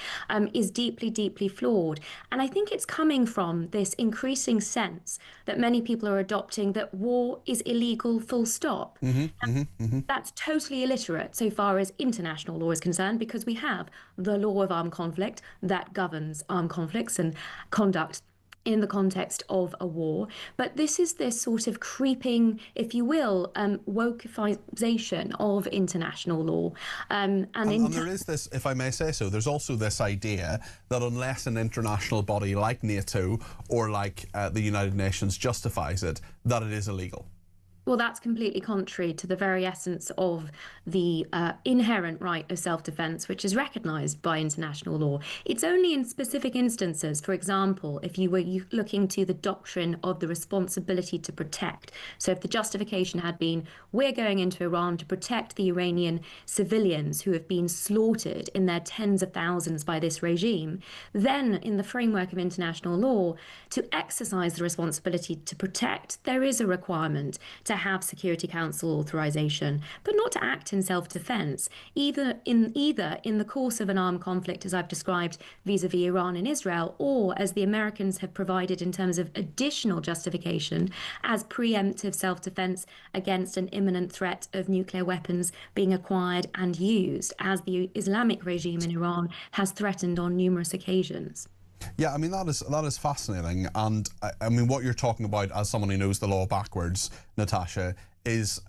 is deeply, deeply flawed. And I think it's coming from this increasing sense that many people are adopting that war is illegal, full stop. That's totally illiterate so far as international law is concerned, because we have the law of armed conflict that governs armed conflicts and conduct in the context of a war. But this is this sort of creeping, if you will, wokeifization of international law. And
there is this, if I may say so, there's also this idea that unless an international body like NATO or like the United Nations justifies it, that it is illegal.
Well, that's completely contrary to the very essence of the inherent right of self-defense, which is recognized by international law. It's only in specific instances, for example, if you were looking to the doctrine of the responsibility to protect. So if the justification had been, we're going into Iran to protect the Iranian civilians who have been slaughtered in their tens of thousands by this regime, then in the framework of international law, to exercise the responsibility to protect, there is a requirement to have Security Council authorization, but not to act in self-defense, either in the course of an armed conflict, as I've described vis-a-vis Iran and Israel, or as the Americans have provided in terms of additional justification as preemptive self-defense against an imminent threat of nuclear weapons being acquired and used, as the Islamic regime in Iran has threatened on numerous occasions.
Yeah, I mean, that is fascinating. And I mean, what you're talking about as someone who knows the law backwards, Natasha, is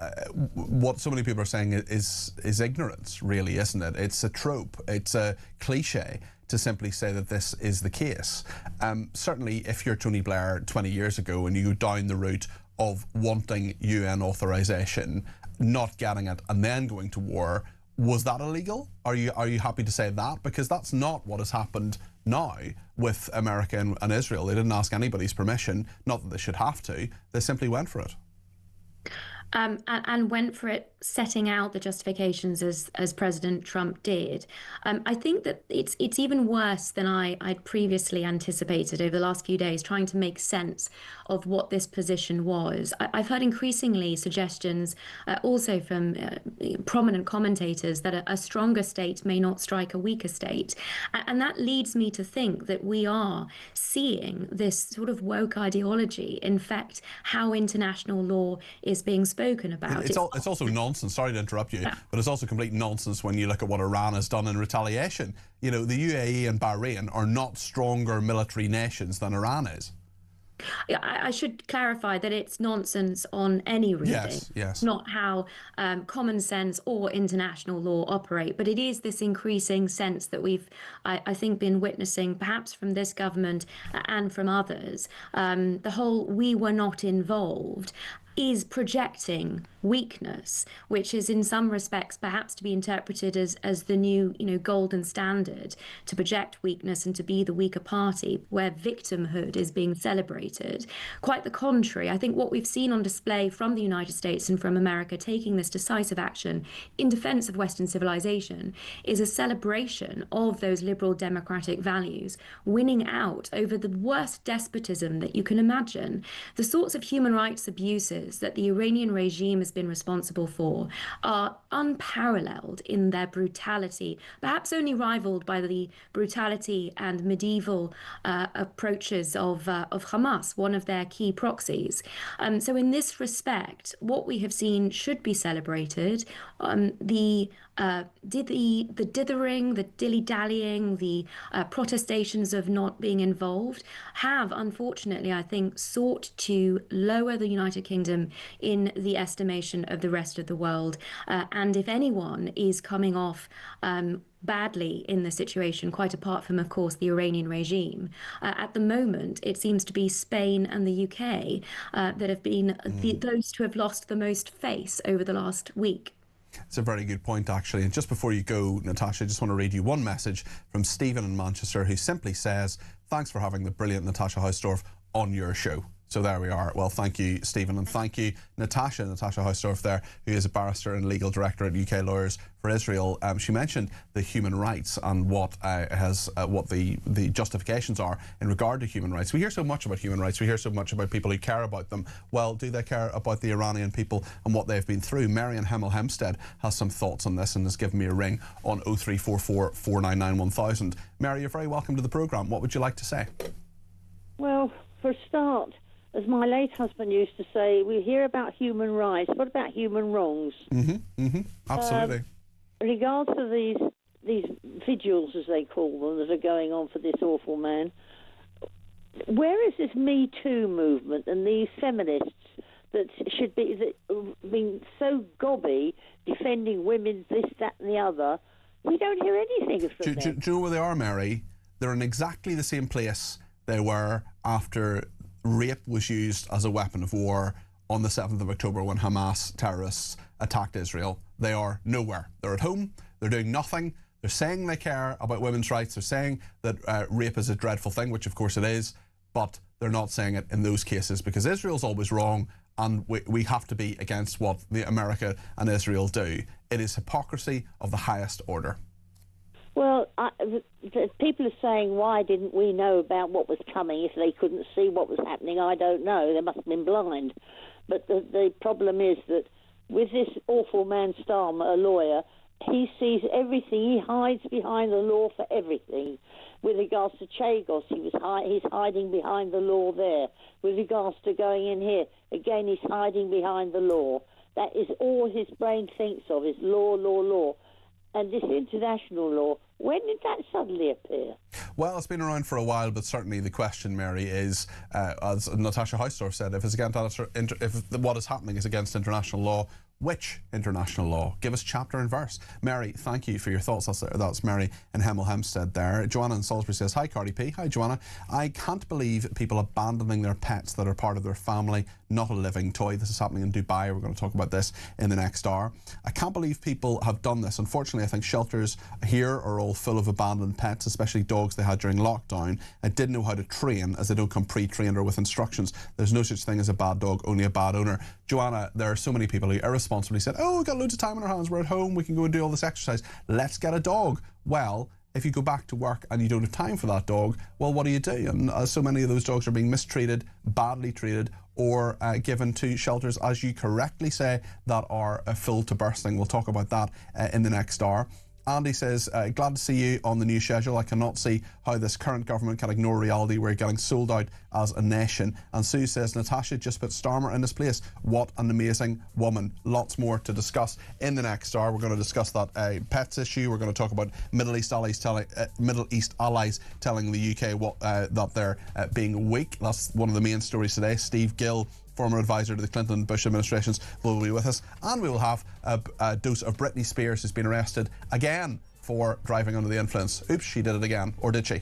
what so many people are saying is ignorance, really, isn't it? It's a trope, it's a cliche to simply say that this is the case. Certainly, if you're Tony Blair 20 years ago and you go down the route of wanting UN authorization, not getting it, and then going to war, was that illegal? Are you happy to say that? Because that's not what has happened now with America and Israel. They didn't ask anybody's permission, not that they should have to, they simply went for it.
And went for it, setting out the justifications as President Trump did. I think that it's even worse than I'd previously anticipated over the last few days, trying to make sense of what this position was. I've heard increasingly suggestions also from prominent commentators that a stronger state may not strike a weaker state. And that leads me to think that we are seeing this sort of woke ideology infect how international law is being spoken about.
It's also nonsense, sorry to interrupt you, but it's also complete nonsense when you look at what Iran has done in retaliation. You know, the UAE and Bahrain are not stronger military nations than Iran is.
I should clarify that it's nonsense on any reading.
Yes.
Not how common sense or international law operate, but it is this increasing sense that we've, I think, been witnessing, perhaps from this government and from others. The whole "we were not involved" is projecting weakness, which is in some respects perhaps to be interpreted as the new, golden standard, to project weakness and to be the weaker party, where victimhood is being celebrated. Quite the contrary. I think what we've seen on display from the United States and from America taking this decisive action in defense of Western civilization is a celebration of those liberal democratic values, winning out over the worst despotism that you can imagine. The sorts of human rights abuses that the Iranian regime has been responsible for are unparalleled in their brutality, perhaps only rivaled by the brutality and medieval approaches of Hamas, one of their key proxies. So in this respect, what we have seen should be celebrated. The dithering, the dilly-dallying, the protestations of not being involved have, unfortunately, I think, sought to lower the United Kingdom in the estimation of the rest of the world. And if anyone is coming off badly in the situation, quite apart from, of course, the Iranian regime, at the moment, it seems to be Spain and the UK that have been those who have lost the most face over the last week.
It's a very good point, actually. And just before you go, Natasha, I just want to read you one message from Stephen in Manchester, who simply says, "Thanks for having the brilliant Natasha Hausdorff on your show." So there we are. Well, thank you, Stephen, and thank you, Natasha Hausdorff there, who is a barrister and legal director at UK Lawyers for Israel. She mentioned the human rights and what the justifications are in regard to human rights. We hear so much about human rights. We hear so much about people who care about them. Well, do they care about the Iranian people and what they've been through? Marion Hemel-Hempstead has some thoughts on this and has given me a ring on 0344 499 1000. Mary, you're very welcome to the programme. What would you like to say?
Well, for a start, as my late husband used to say, we hear about human rights. What about human wrongs?
Absolutely.
In regards to these vigils, as they call them, that are going on for this awful man, where is this Me Too movement and these feminists that should be being so gobby, defending women, this, that, and the other? We don't hear anything from them.
Do you know where they are, Mary? They're in exactly the same place they were after rape was used as a weapon of war on the 7th of October when Hamas terrorists attacked Israel. They are nowhere. They're at home. They're doing nothing. They're saying they care about women's rights. They're saying that rape is a dreadful thing, which of course it is, but they're not saying it in those cases because Israel's always wrong, and we have to be against what America and Israel do. It is hypocrisy of the highest order.
Well, people are saying, why didn't we know about what was coming if they couldn't see what was happening? I don't know. They must have been blind. But the problem is that with this awful man Starmer, a lawyer, he sees everything. He hides behind the law for everything. With regards to Chagos, he's hiding behind the law there. With regards to going in here, again, he's hiding behind the law. That is all his brain thinks of, is law, law, law. And this international law, when did that suddenly appear?
Well, it's been around for a while, but certainly the question, Mary, is, as Natasha Hausdorff said, if what is happening is against international law, which international law? Give us chapter and verse. Mary, thank you for your thoughts. That's Mary in Hemel Hempstead there. Joanna in Salisbury says, hi, Cardi P. Hi, Joanna. I can't believe people abandoning their pets that are part of their family, not a living toy. This is happening in Dubai. We're going to talk about this in the next hour. I can't believe people have done this. Unfortunately, I think shelters here are all full of abandoned pets, especially dogs they had during lockdown, and didn't know how to train as they don't come pre-trained or with instructions. There's no such thing as a bad dog, only a bad owner. Joanna, there are so many people who irresponsibly said, oh, we've got loads of time on our hands, we're at home, we can go and do all this exercise, let's get a dog. Well, if you go back to work and you don't have time for that dog, well, what do you do? And so many of those dogs are being mistreated, badly treated, or given to shelters, as you correctly say, that are full to bursting. We'll talk about that in the next hour. Andy says, glad to see you on the new schedule. I cannot see how this current government can ignore reality. We're getting sold out as a nation. And Sue says, Natasha just put Starmer in his place. What an amazing woman. Lots more to discuss in the next hour. We're going to discuss that pets issue. We're going to talk about Middle East allies telling the UK that they're being weak. That's one of the main stories today. Steve Gill, former advisor to the Clinton-Bush administrations, will be with us. And we will have a dose of Britney Spears, who's been arrested again for driving under the influence. Oops, she did it again. Or did she?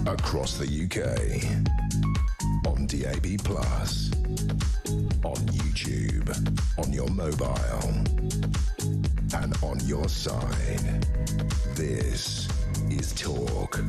Across the UK, on DAB+, on YouTube, on your mobile, and on your side. This is Talk.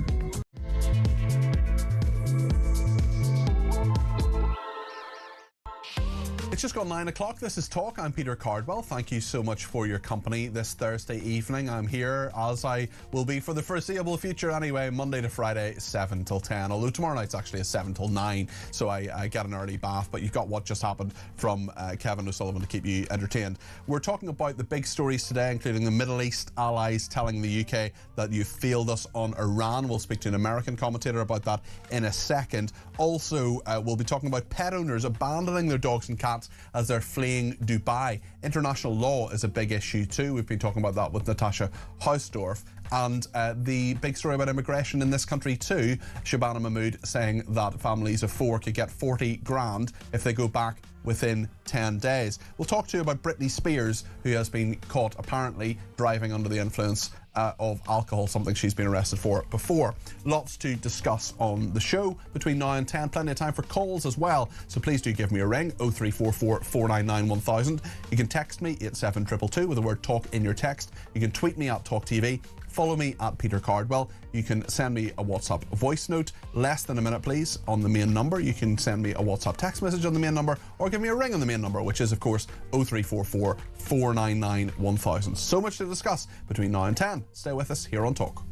It's just gone 9 o'clock. This is Talk. I'm Peter Cardwell. Thank you so much for your company this Thursday evening. I'm here, as I will be for the foreseeable future anyway, Monday to Friday, 7 till 10. Although tomorrow night's actually a 7 till 9, so I get an early bath. But you've got what just happened from Kevin O'Sullivan to keep you entertained. We're talking about the big stories today, including the Middle East allies telling the UK that you failed us on Iran. We'll speak to an American commentator about that in a second. Also, we'll be talking about pet owners abandoning their dogs and cats as they're fleeing Dubai. International law is a big issue too. We've been talking about that with Natasha Hausdorff. And the big story about immigration in this country too, Shabana Mahmood saying that families of 4 could get 40 grand if they go back within 10 days. We'll talk to you about Britney Spears, who has been caught apparently driving under the influence of alcohol, something she's been arrested for before. Lots to discuss on the show between now and 10. Plenty of time for calls as well, so please do give me a ring, 0344 499 1000. You can text me at 7222 with the word talk in your text. You can tweet me at talkTV. Follow me at Peter Cardwell. You can send me a WhatsApp voice note, less than a minute please, on the main number. You can send me a WhatsApp text message on the main number, or give me a ring on the main number, which is of course 0344 499 1000. So much to discuss between now and 10. Stay with us here on Talk.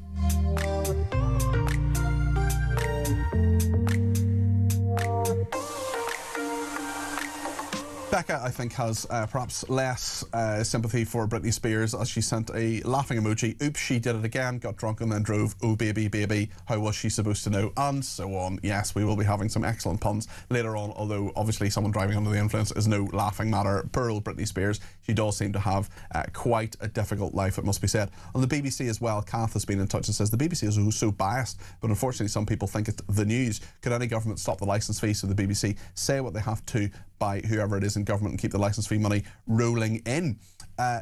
Becca, I think, has perhaps less sympathy for Britney Spears, as she sent a laughing emoji. Oops, she did it again, got drunk and then drove. Oh, baby, baby, how was she supposed to know? And so on. Yes, we will be having some excellent puns later on, although obviously someone driving under the influence is no laughing matter. Poor old Britney Spears. She does seem to have quite a difficult life, it must be said. On the BBC as well, Kath has been in touch and says the BBC is so biased, but unfortunately some people think it's the news. Could any government stop the licence fees so the BBC say what they have to by whoever it is in government and keep the licence fee money rolling in?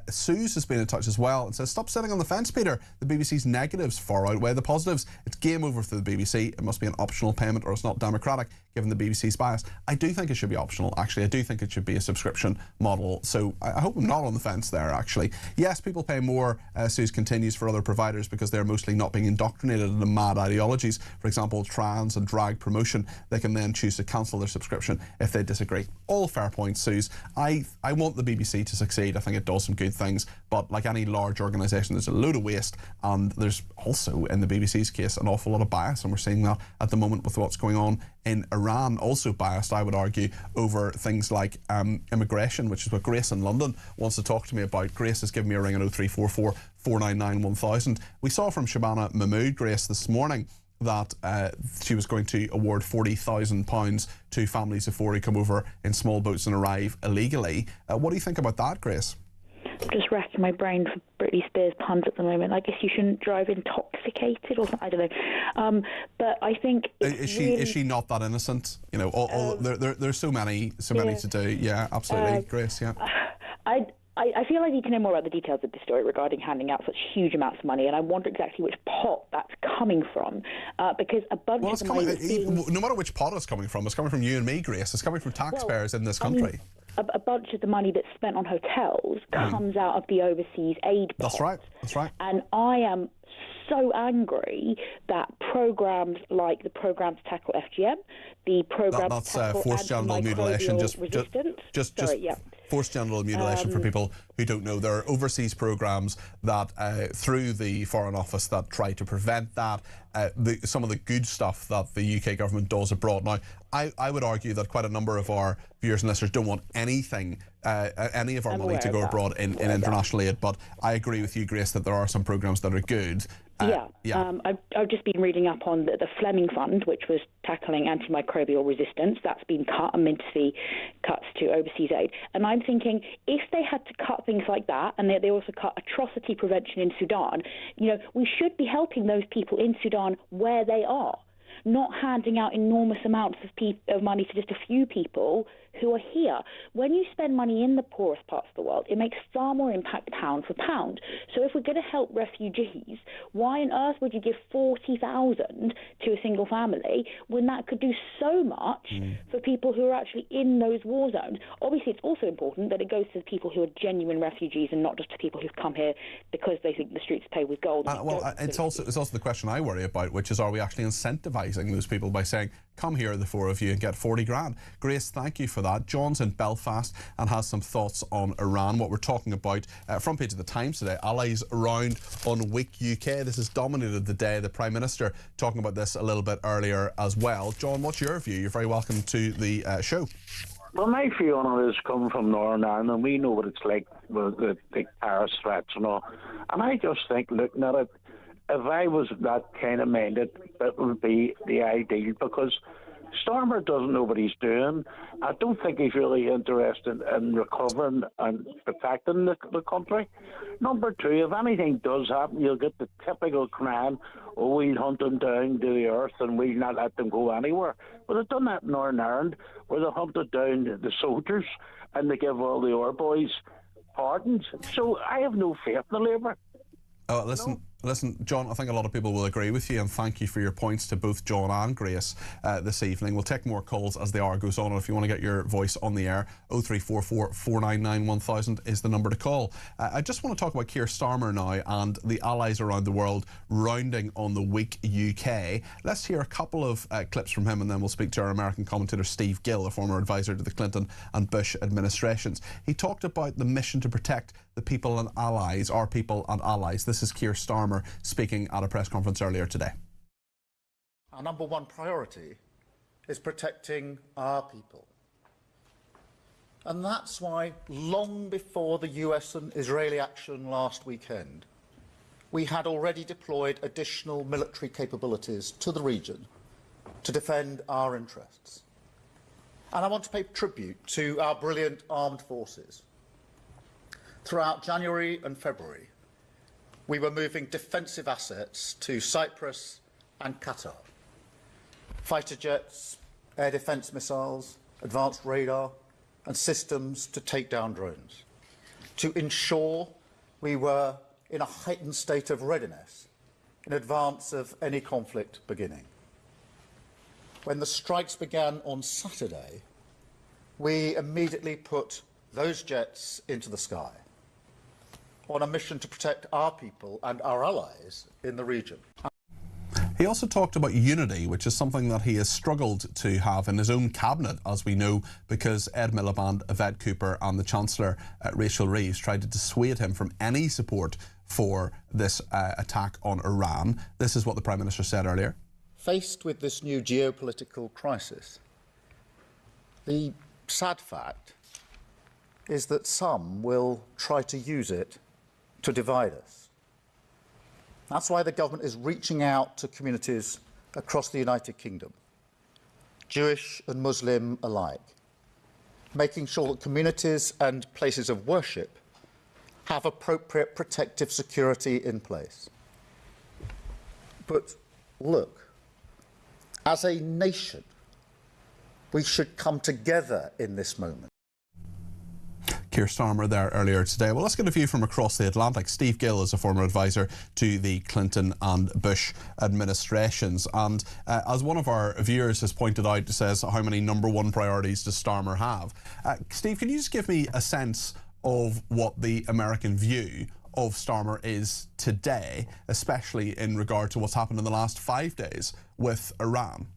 Suze has been in touch as well and says, stop sitting on the fence, Peter. The BBC's negatives far outweigh the positives. It's game over for the BBC. It must be an optional payment or it's not democratic given the BBC's bias. I do think it should be optional, actually. I do think it should be a subscription model. So I hope I'm not on the fence there, actually. Yes, people pay more, Suze continues, for other providers because they're mostly not being indoctrinated into mad ideologies. For example, trans and drag promotion. They can then choose to cancel their subscription if they disagree. All fair points, Suze. I want the BBC to succeed. I think it does some good things, but like any large organisation, there's a load of waste, and there's also, in the BBC's case, an awful lot of bias, and we're seeing that at the moment with what's going on in Iran. Also biased, I would argue, over things like immigration, which is what Grace in London wants to talk to me about. Grace has given me a ring on 0344 499 1000. We saw from Shabana Mahmood, Grace, this morning that she was going to award £40,000 to families of 4 who come over in small boats and arrive illegally. What do you think about that, Grace?
I'm just racking my brain for Britney Spears puns at the moment. I guess you shouldn't drive intoxicated or something. I don't know. But I think
is she not that innocent? You know, there's so many to do. Yeah, absolutely, Grace. Yeah.
I feel I need to know more about the details of the story regarding handing out such huge amounts of money, and I wonder exactly which pot that's coming from, because a bunch of the money
no matter which pot it's coming from you and me, Grace. It's coming from taxpayers in this country.
I mean, a bunch of the money that's spent on hotels comes out of the overseas aid pot.
That's right.
And I am so angry that programs like the program to tackle FGM, the program to tackle
forced genital mutilation, just forced genital mutilation for people who don't know. There are overseas programs that through the Foreign Office that try to prevent that. Some of the good stuff that the UK government does abroad. Now, I would argue that quite a number of our viewers and listeners don't want anything, any of our money to go abroad in international aid, but I agree with you, Grace, that there are some programs that are good.
I've just been reading up on the Fleming Fund, which was tackling antimicrobial resistance. That's been cut and meant to see cuts to overseas aid. And I'm thinking, if they had to cut things like that, and they also cut atrocity prevention in Sudan, we should be helping those people in Sudan where they are, not handing out enormous amounts of money to just a few people who are here. When you spend money in the poorest parts of the world, it makes far more impact pound for pound. So if we're going to help refugees, why on earth would you give 40,000 to a single family when that could do so much for people who are actually in those war zones? Obviously, it's also important that it goes to the people who are genuine refugees and not just to people who've come here because they think the streets paved with gold.
It's also the question I worry about, which is, are we actually incentivising those people by saying, come here, the four of you, and get 40 grand. Grace, thank you for that. John's in Belfast and has some thoughts on Iran, what we're talking about. Front page of the Times today, allies around on weak UK. This has dominated the day. The Prime Minister talking about this a little bit earlier as well. John, what's your view? You're very welcome to the show.
Well, my view on it is coming from Northern Ireland, and we know what it's like with the terrorist threats and all. And I just think, looking at it, if I was that kind of minded, it would be the ideal, because Starmer doesn't know what he's doing. I don't think he's really interested in recovering and protecting the country. Number two, if anything does happen, you'll get the typical crime, oh, we'll hunt them down to the earth and we'll not let them go anywhere. Well, they've done that in Northern Ireland, where they hunted down the soldiers and they give all the Ur boys pardons. So I have no faith in the Labour.
Oh, listen, John, I think a lot of people will agree with you, and thank you for your points to both John and Grace this evening. We'll take more calls as the hour goes on, and if you want to get your voice on the air, 0344 499 1000 is the number to call. I just want to talk about Keir Starmer now and the allies around the world rounding on the weak UK. Let's hear a couple of clips from him, and then we'll speak to our American commentator Steve Gill, a former advisor to the Clinton and Bush administrations. He talked about the mission to protect the people and allies, our people and allies. This is Keir Starmer speaking at a press conference earlier today.
Our number one priority is protecting our people. And that's why, long before the US and Israeli action last weekend, we had already deployed additional military capabilities to the region to defend our interests. And I want to pay tribute to our brilliant armed forces. Throughout January and February, we were moving defensive assets to Cyprus and Qatar. Fighter jets, air defence missiles, advanced radar and systems to take down drones, to ensure we were in a heightened state of readiness in advance of any conflict beginning. When the strikes began on Saturday, we immediately put those jets into the sky on a mission to protect our people and our allies in the region.
He also talked about unity, which is something that he has struggled to have in his own cabinet, as we know, because Ed Miliband, Yvette Cooper and the Chancellor, Rachel Reeves, tried to dissuade him from any support for this attack on Iran. This is what the Prime Minister said earlier.
Faced with this new geopolitical crisis, the sad fact is that some will try to use it to divide us. That's why the government is reaching out to communities across the United Kingdom, Jewish and Muslim alike, making sure that communities and places of worship have appropriate protective security in place. But look, as a nation, we should come together in this moment.
Keir Starmer there earlier today. Well, let's get a view from across the Atlantic. Steve Gill is a former advisor to the Clinton and Bush administrations. And as one of our viewers has pointed out, says, how many number one priorities does Starmer have? Steve, can you just give me a sense of what the American view of Starmer is today, especially in regard to what's happened in the last 5 days with Iran?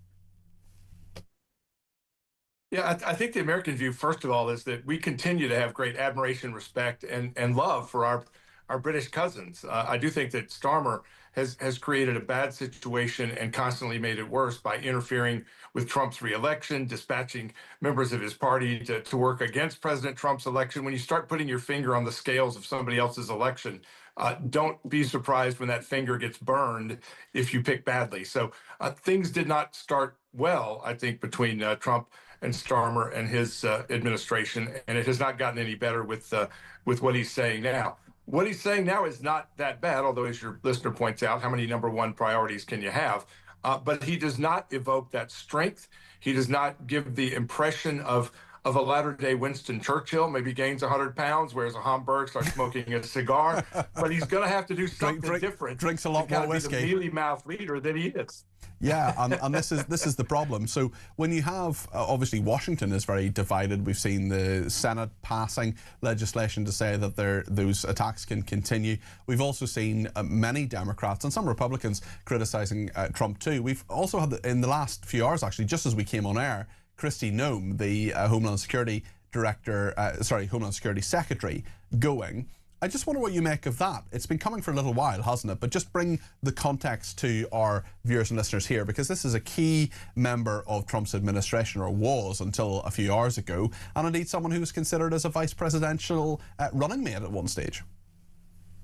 Yeah, I think the American view, first of all, is that we continue to have great admiration, respect, and love for our British cousins. I do think that Starmer has created a bad situation and constantly made it worse by interfering with Trump's re-election, dispatching members of his party to work against President Trump's election. When you start putting your finger on the scales of somebody else's election, don't be surprised when that finger gets burned if you pick badly. So things did not start well, I think, between Trump and Starmer and his administration, and it has not gotten any better with what he's saying now. What he's saying now is not that bad, although, as your listener points out, how many number one priorities can you have? But he does not evoke that strength. He does not give the impression of of a latter-day Winston Churchill, maybe gains 100 pounds, wears a Hamburg, starts smoking a cigar, but he's going to have to do something different.
Drinks a lot more whiskey.
Be the mealy-mouthed leader that he is.
Yeah, and this is the problem. So when you have, obviously Washington is very divided. We've seen the Senate passing legislation to say that those attacks can continue. We've also seen many Democrats and some Republicans criticising Trump too. We've also had, in the last few hours actually, just as we came on air, Kristi Noem, the Homeland Security Secretary, going. I just wonder what you make of that. It's been coming for a little while, hasn't it? But just bring the context to our viewers and listeners here, because this is a key member of Trump's administration, or was until a few hours ago, and indeed someone who was considered as a vice presidential running mate at one stage.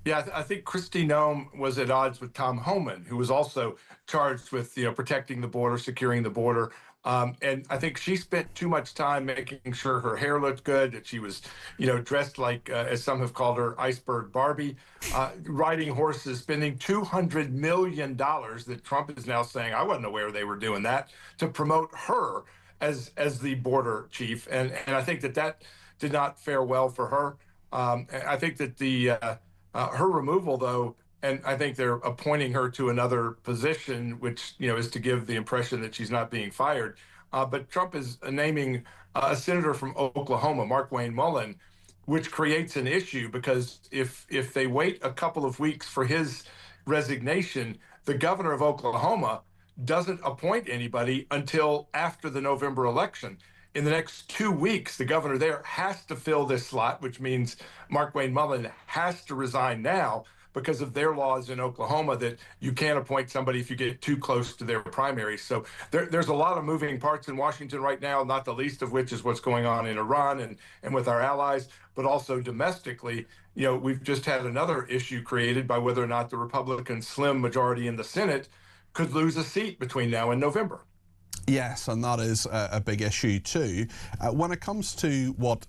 Yeah, I think Kristi Noem was at odds with Tom Homan, who was also charged with protecting the border, securing the border. And I think she spent too much time making sure her hair looked good, that she was, dressed like, as some have called her, Iceberg Barbie, riding horses, spending $200 million that Trump is now saying, I wasn't aware they were doing that, to promote her as the border chief. And I think that did not fare well for her. I think that her removal, though, and I think they're appointing her to another position, which, is to give the impression that she's not being fired. But Trump is naming a senator from Oklahoma, Markwayne Mullin, which creates an issue, because if they wait a couple of weeks for his resignation, the governor of Oklahoma doesn't appoint anybody until after the November election. In the next 2 weeks, the governor there has to fill this slot, which means Markwayne Mullin has to resign now, because of their laws in Oklahoma that you can't appoint somebody if you get too close to their primaries. So there's a lot of moving parts in Washington right now, not the least of which is what's going on in Iran and with our allies, but also domestically. We've just had another issue created by whether or not the Republican slim majority in the Senate could lose a seat between now and November.
Yes, and that is a big issue too. When it comes to what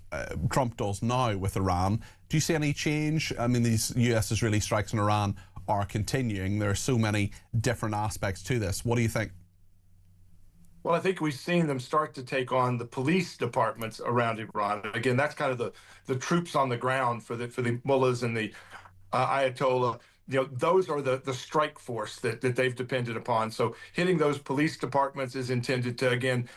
Trump does now with Iran, do you see any change? I mean, these US-Israeli strikes in Iran are continuing. There are so many different aspects to this. What do you think?
Well, I think we've seen them start to take on the police departments around Iran. Again, that's kind of the troops on the ground for the mullahs and the Ayatollah. Those are the strike force that they've depended upon. So hitting those police departments is intended to, again,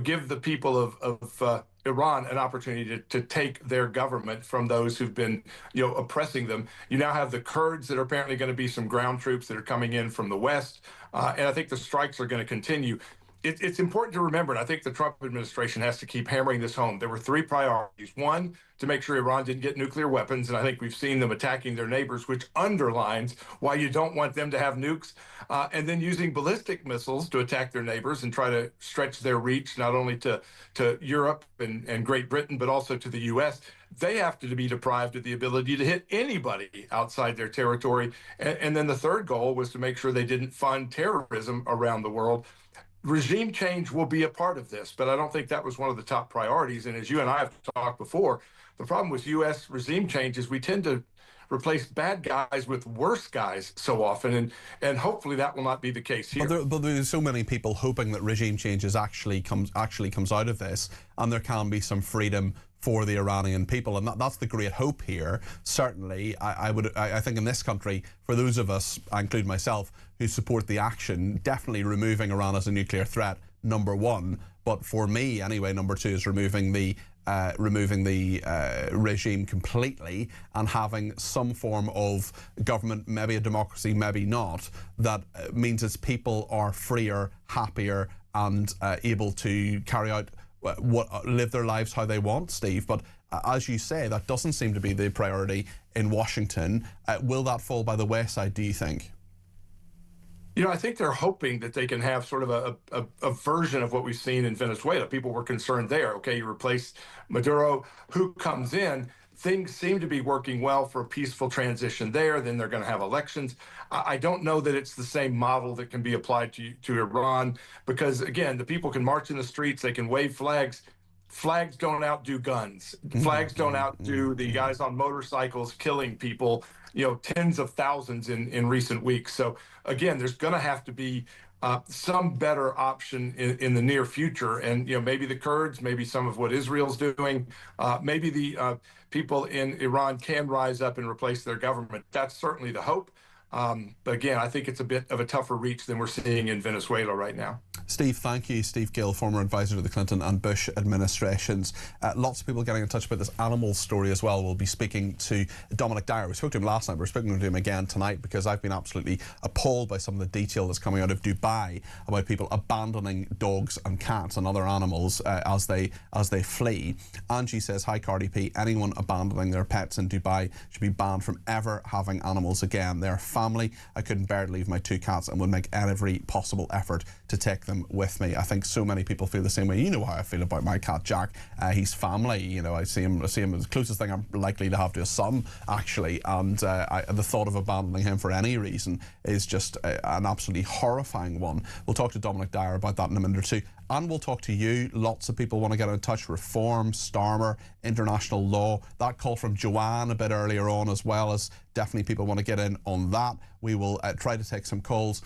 give the people of Iran an opportunity to take their government from those who've been, oppressing them. You now have the Kurds that are apparently going to be some ground troops that are coming in from the West. And I think the strikes are going to continue. It's important to remember, and I think the Trump administration has to keep hammering this home. There were 3 priorities. One, to make sure Iran didn't get nuclear weapons, and I think we've seen them attacking their neighbors, which underlines why you don't want them to have nukes. And then using ballistic missiles to attack their neighbors and try to stretch their reach, not only to Europe and Great Britain, but also to the U.S. They have to be deprived of the ability to hit anybody outside their territory. And then the third goal was to make sure they didn't fund terrorism around the world. Regime change will be a part of this, but I don't think that was one of the top priorities. And as you and I have talked before, the problem with U.S. regime change is we tend to replace bad guys with worse guys so often, and hopefully that will not be the case here.
But there's so many people hoping that regime changes actually comes out of this, and there can be some freedom for the Iranian people, and that's the great hope here. Certainly, I think in this country, for those of us, I include myself, who support the action, definitely removing Iran as a nuclear threat, number one. But for me, anyway, number two is removing the regime completely and having some form of government, maybe a democracy, maybe not, that means its people are freer, happier, and able to carry out live their lives how they want, Steve. But as you say, that doesn't seem to be the priority in Washington. Will that fall by the wayside, do you think?
I think they're hoping that they can have sort of a version of what we've seen in Venezuela. People were concerned there. Okay, you replace Maduro, who comes in? Things seem to be working well for a peaceful transition there. Then they're going to have elections. I don't know that it's the same model that can be applied to Iran, because, again, the people can march in the streets. They can wave flags. Flags don't outdo guns. Flags don't outdo the guys on motorcycles killing people, tens of thousands in recent weeks. So, again, there's going to have to be some better option in the near future. And, maybe the Kurds, maybe some of what Israel's doing, maybe the people in Iran can rise up and replace their government. That's certainly the hope. But again, I think it's a bit of a tougher reach than we're seeing in Venezuela right now.
Steve, thank you. Steve Gill, former advisor to the Clinton and Bush administrations. Lots of people getting in touch about this animal story as well. We'll be speaking to Dominic Dyer. We spoke to him last night. We're speaking to him again tonight because I've been absolutely appalled by some of the detail that's coming out of Dubai about people abandoning dogs and cats and other animals as they flee. Angie says, hi Cardi P, anyone abandoning their pets in Dubai should be banned from ever having animals again. They're family. I couldn't bear to leave my 2 cats and would make every possible effort to take them with me. I think so many people feel the same way. You know how I feel about my cat Jack. He's family. I see him as the closest thing I'm likely to have to a son, actually. And the thought of abandoning him for any reason is just an absolutely horrifying one. We'll talk to Dominic Dyer about that in a minute or two. And we'll talk to you. Lots of people want to get in touch. Reform, Starmer, international law. That call from Joanne a bit earlier on, as well as definitely people want to get in on that. We will try to take some calls.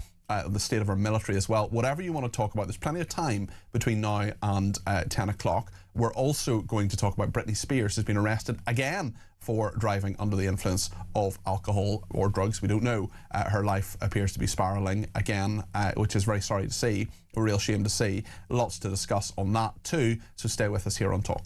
The state of our military as well. Whatever you want to talk about, there's plenty of time between now and 10 o'clock. We're also going to talk about Britney Spears, who's been arrested again for driving under the influence of alcohol or drugs. We don't know. Her life appears to be spiralling again, which is very sorry to see, a real shame to see. Lots to discuss on that too, so stay with us here on Talk.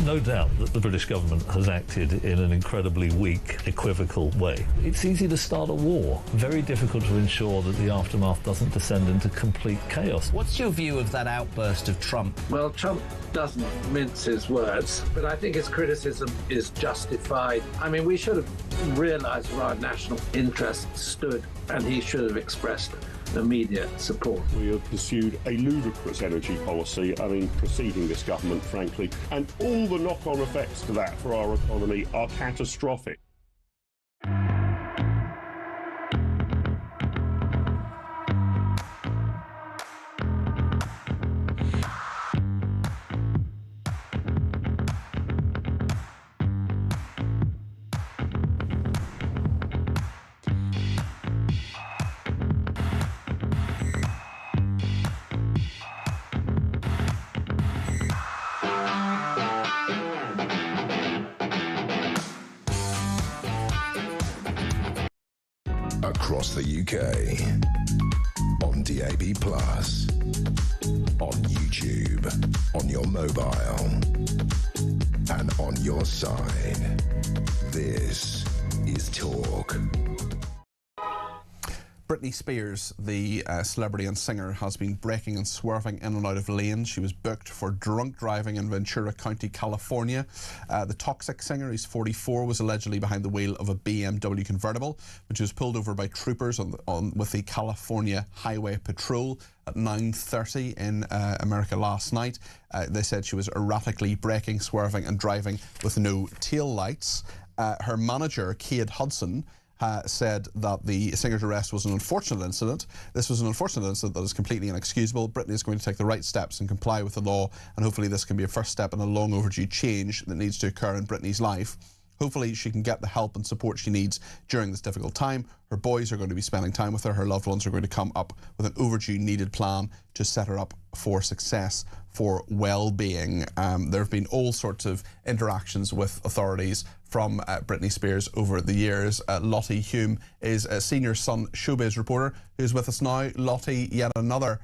No doubt that the British government has acted in an incredibly weak, equivocal way. It's easy to start a war, very difficult to ensure that the aftermath doesn't descend into complete chaos.
What's your view of that outburst of Trump?
Well, Trump doesn't mince his words, but I think his criticism is justified. I mean, we should have realised where our national interests stood, and he should have expressed immediate support.
We have pursued a ludicrous energy policy, preceding this government, frankly, and all the knock-on effects to that for our economy are catastrophic.
Across the UK, on DAB+, on YouTube, on your mobile, and on your side. This is Talk.
Britney Spears, the celebrity and singer, has been braking and swerving in and out of lanes. She was booked for drunk driving in Ventura County, California. The toxic singer, who's 44, was allegedly behind the wheel of a BMW convertible when she was pulled over by troopers with the California Highway Patrol at 9:30 in America last night. They said she was erratically braking, swerving and driving with no tail lights. Her manager, Kate Hudson, said that the singer's arrest was an unfortunate incident. This was an unfortunate incident that is completely inexcusable. Britney is going to take the right steps and comply with the law, and hopefully this can be a first step in a long overdue change that needs to occur in Britney's life. Hopefully she can get the help and support she needs during this difficult time. Her boys are going to be spending time with her. Her loved ones are going to come up with an overdue needed plan to set her up for success, for well-being. There have been all sorts of interactions with authorities from Britney Spears over the years. Lottie Hume is a senior Sun showbiz reporter who's with us now. Lottie, yet another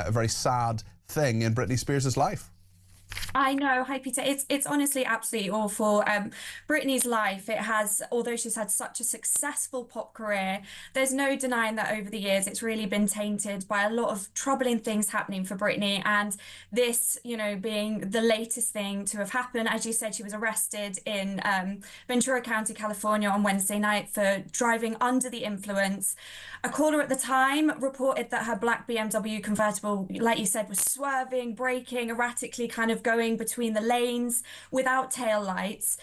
very sad thing in Britney Spears' life.
I know. Hi, Peter. It's honestly absolutely awful. Britney's life, it has, although she's had such a successful pop career, there's no denying that over the years it's really been tainted by a lot of troubling things happening for Britney. And this, you know, being the latest thing to have happened. As you said, she was arrested in Ventura County, California on Wednesday night for driving under the influence. A caller at the time reported that her black BMW convertible, like you said, was swerving, braking, erratically kind of going between the lanes without tail lights.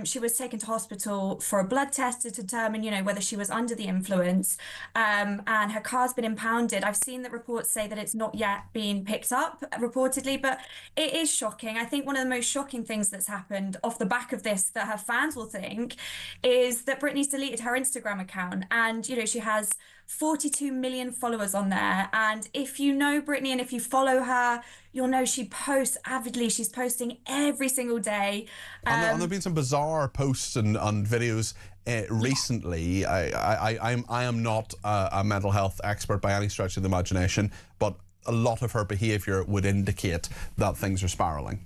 She was taken to hospital for a blood test to determine, you know, whether she was under the influence. And her car's been impounded. I've seen that reports say that it's not yet been picked up, reportedly, but it is shocking. I think one of the most shocking things that's happened off the back of this that her fans will think is that Britney's deleted her Instagram account. And, you know, she has 42 million followers on there. And if you know Britney and if you follow her, you'll know she posts avidly. She's posting every single day.
And there have been some bizarre posts and videos recently. I am not a mental health expert by any stretch of the imagination, but a lot of her behaviour would indicate that things are spiralling.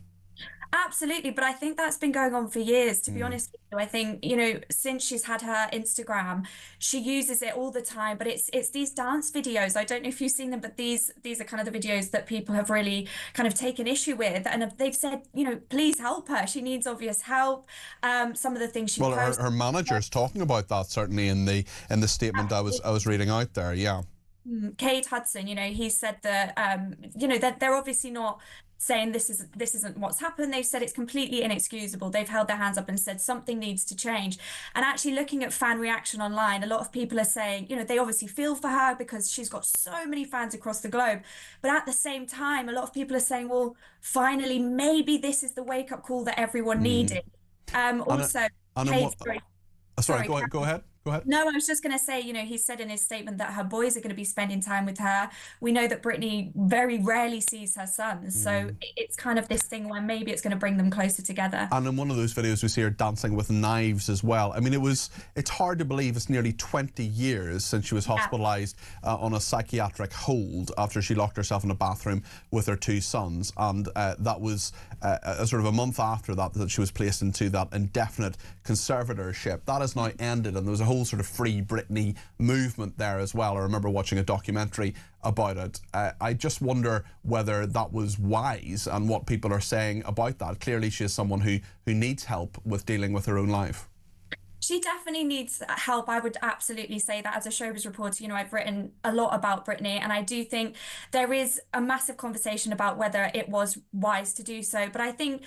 Absolutely, but I think that's been going on for years, to be honest with you. I think, you know, since she's had her Instagram, she uses it all the time, but it's these dance videos. I don't know if you've seen them, but these are kind of the videos that people have really kind of taken issue with, and they've said, you know, please help her. She needs obvious help. Some of the things she posts.
Her manager's talking about that certainly in the statement I was reading out there. Yeah.
Kate Hudson, you know, he said that, you know, that they're obviously not saying this isn't what's happened. They've said it's completely inexcusable. They've held their hands up and said something needs to change. And actually looking at fan reaction online, a lot of people are saying, you know, they obviously feel for her because she's got so many fans across the globe. But at the same time, a lot of people are saying, well, finally, maybe this is the wake-up call that everyone needed. Also,
sorry, go ahead. Go ahead.
No, I was just going to say, you know, he said in his statement that her boys are going to be spending time with her. We know that Britney very rarely sees her sons. So it's kind of this thing where maybe it's going to bring them closer together.
And in one of those videos, we see her dancing with knives as well. I mean, it's hard to believe it's nearly 20 years since she was hospitalised on a psychiatric hold after she locked herself in a bathroom with her two sons. And that was sort of a month after that she was placed into that indefinite conservatorship. That has now ended, and there was a whole sort of Free Britney movement there as well. I remember watching a documentary about it. I just wonder whether that was wise and what people are saying about that. Clearly she is someone who needs help with dealing with her own life.
She definitely needs help. I would absolutely say that. As a showbiz reporter, you know, I've written a lot about Britney, and I do think there is a massive conversation about whether it was wise to do so. But I think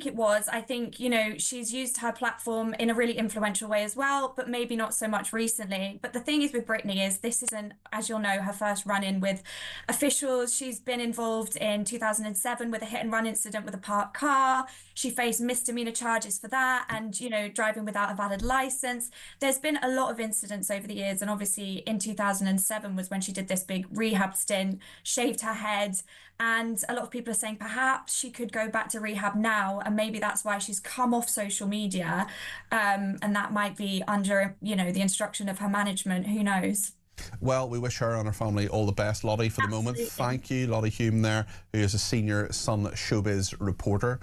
it was. I think, you know, she's used her platform in a really influential way as well, but maybe not so much recently. But the thing is with Britney is this isn't, as you'll know, her first run-in with officials. She's been involved in 2007 with a hit-and-run incident with a parked car. She faced misdemeanor charges for that, and, you know, driving without a valid license. There's been a lot of incidents over the years, and obviously in 2007 was when she did this big rehab stint, shaved her head, and a lot of people are saying perhaps she could go back to rehab now, and maybe that's why she's come off social media, and that might be under, you know, the instruction of her management. Who knows?
Well, we wish her and her family all the best, Lottie, for the moment. Thank you, Lottie Hume there, who is a senior Sun showbiz reporter.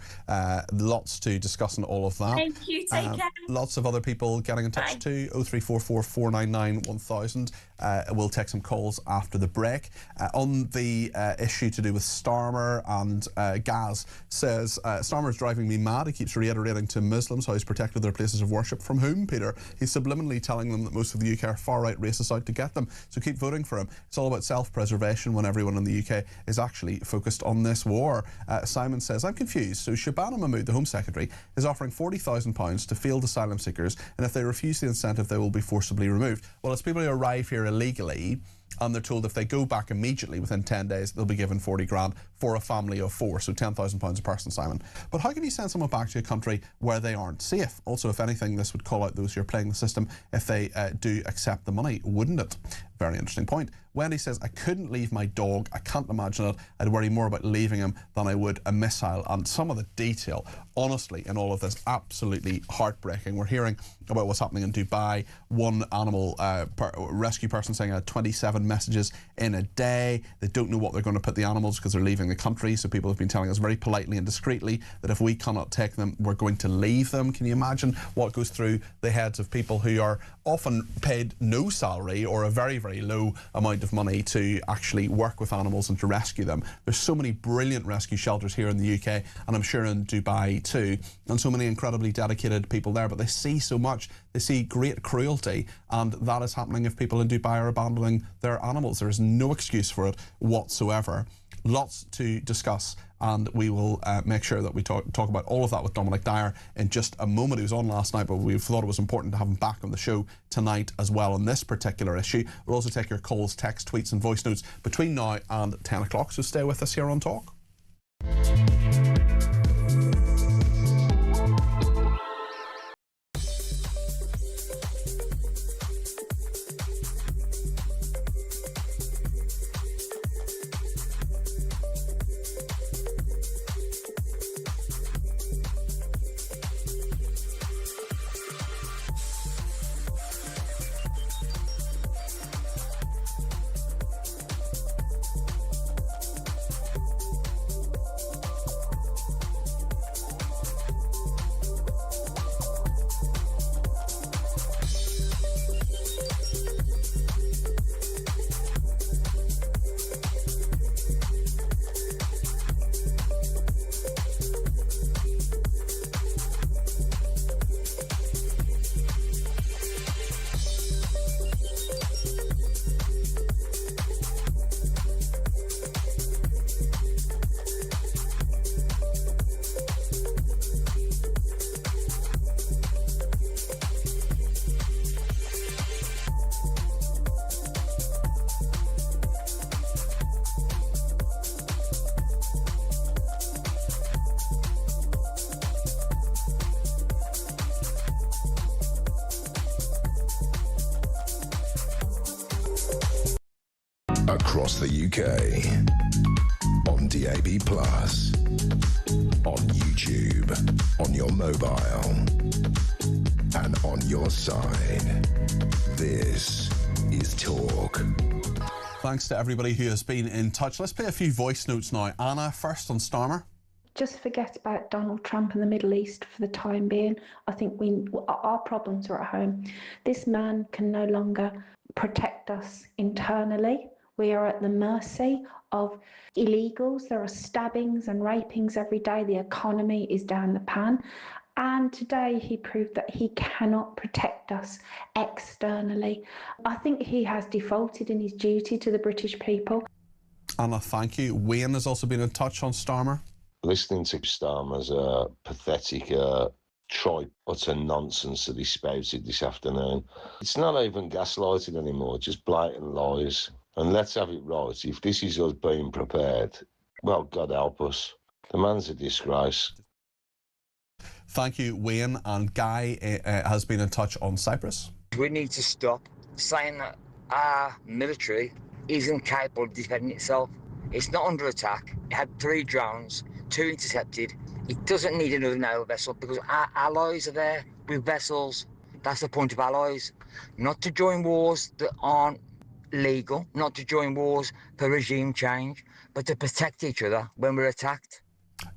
Lots to discuss on all of that.
Thank you, take care.
Lots of other people getting in touch too. 0344 499 1000. We'll take some calls after the break. On the issue to do with Starmer and Gaz, says, Starmer's driving me mad. He keeps reiterating to Muslims how he's protected their places of worship. From whom, Peter? He's subliminally telling them that most of the UK are far-right racists out to get them. So keep voting for him. It's all about self-preservation when everyone in the UK is actually focused on this war. Simon says, I'm confused. So Shabana Mahmood, the Home Secretary, is offering £40,000 to field asylum seekers, and if they refuse the incentive, they will be forcibly removed. Well, it's people who arrive here illegally, and they're told if they go back immediately within 10 days, they'll be given 40 grand for a family of 4, so £10,000 a person, Simon. But how can you send someone back to a country where they aren't safe? Also, if anything, this would call out those who are playing the system if they do accept the money, wouldn't it? Very interesting point. Wendy says, I couldn't leave my dog. I can't imagine it. I'd worry more about leaving him than I would a missile. And some of the detail, honestly, in all of this, absolutely heartbreaking. We're hearing about what's happening in Dubai. One animal rescue person saying 27 messages in a day. They don't know what they're going to put the animals because they're leaving the country. So people have been telling us very politely and discreetly that if we cannot take them, we're going to leave them. Can you imagine what goes through the heads of people who are often paid no salary or a very, very low amount of money to actually work with animals and to rescue them? There's so many brilliant rescue shelters here in the UK, and I'm sure in Dubai too, and so many incredibly dedicated people there, but they see so much. They see great cruelty, and that is happening if people in Dubai are abandoning their animals. There is no excuse for it whatsoever. Lots to discuss, and we will make sure that we talk about all of that with Dominic Dyer in just a moment. He was on last night, but we thought it was important to have him back on the show tonight as well on this particular issue. We'll also take your calls, text, tweets and voice notes between now and 10 o'clock, so stay with us here on Talk.
Across the UK, on DAB+, on YouTube, on your mobile, and on your side. This is Talk.
Thanks to everybody who has been in touch. Let's play a few voice notes now. Anna, first on Starmer.
Just forget about Donald Trump and the Middle East for the time being. I think our problems are at home. This man can no longer protect us internally. We are at the mercy of illegals. There are stabbings and rapings every day. The economy is down the pan. And today he proved that he cannot protect us externally. I think he has defaulted in his duty to the British people.
Anna, thank you. Wayne has also been in touch on Starmer.
Listening to Starmer's pathetic tripe, utter nonsense that he spouted this afternoon. It's not even gaslighting anymore, just blatant lies. And let's have it right. If this is us being prepared, well, God help us. The man's a disgrace.
Thank you, Wayne. And Guy has been in touch on Cyprus.
We need to stop saying that our military isn't capable of defending itself. It's not under attack. It had 3 drones, 2 intercepted. It doesn't need another naval vessel because our allies are there with vessels. That's the point of allies. Not to join wars that aren't legal, not to join wars for regime change, but to protect each other when we're attacked.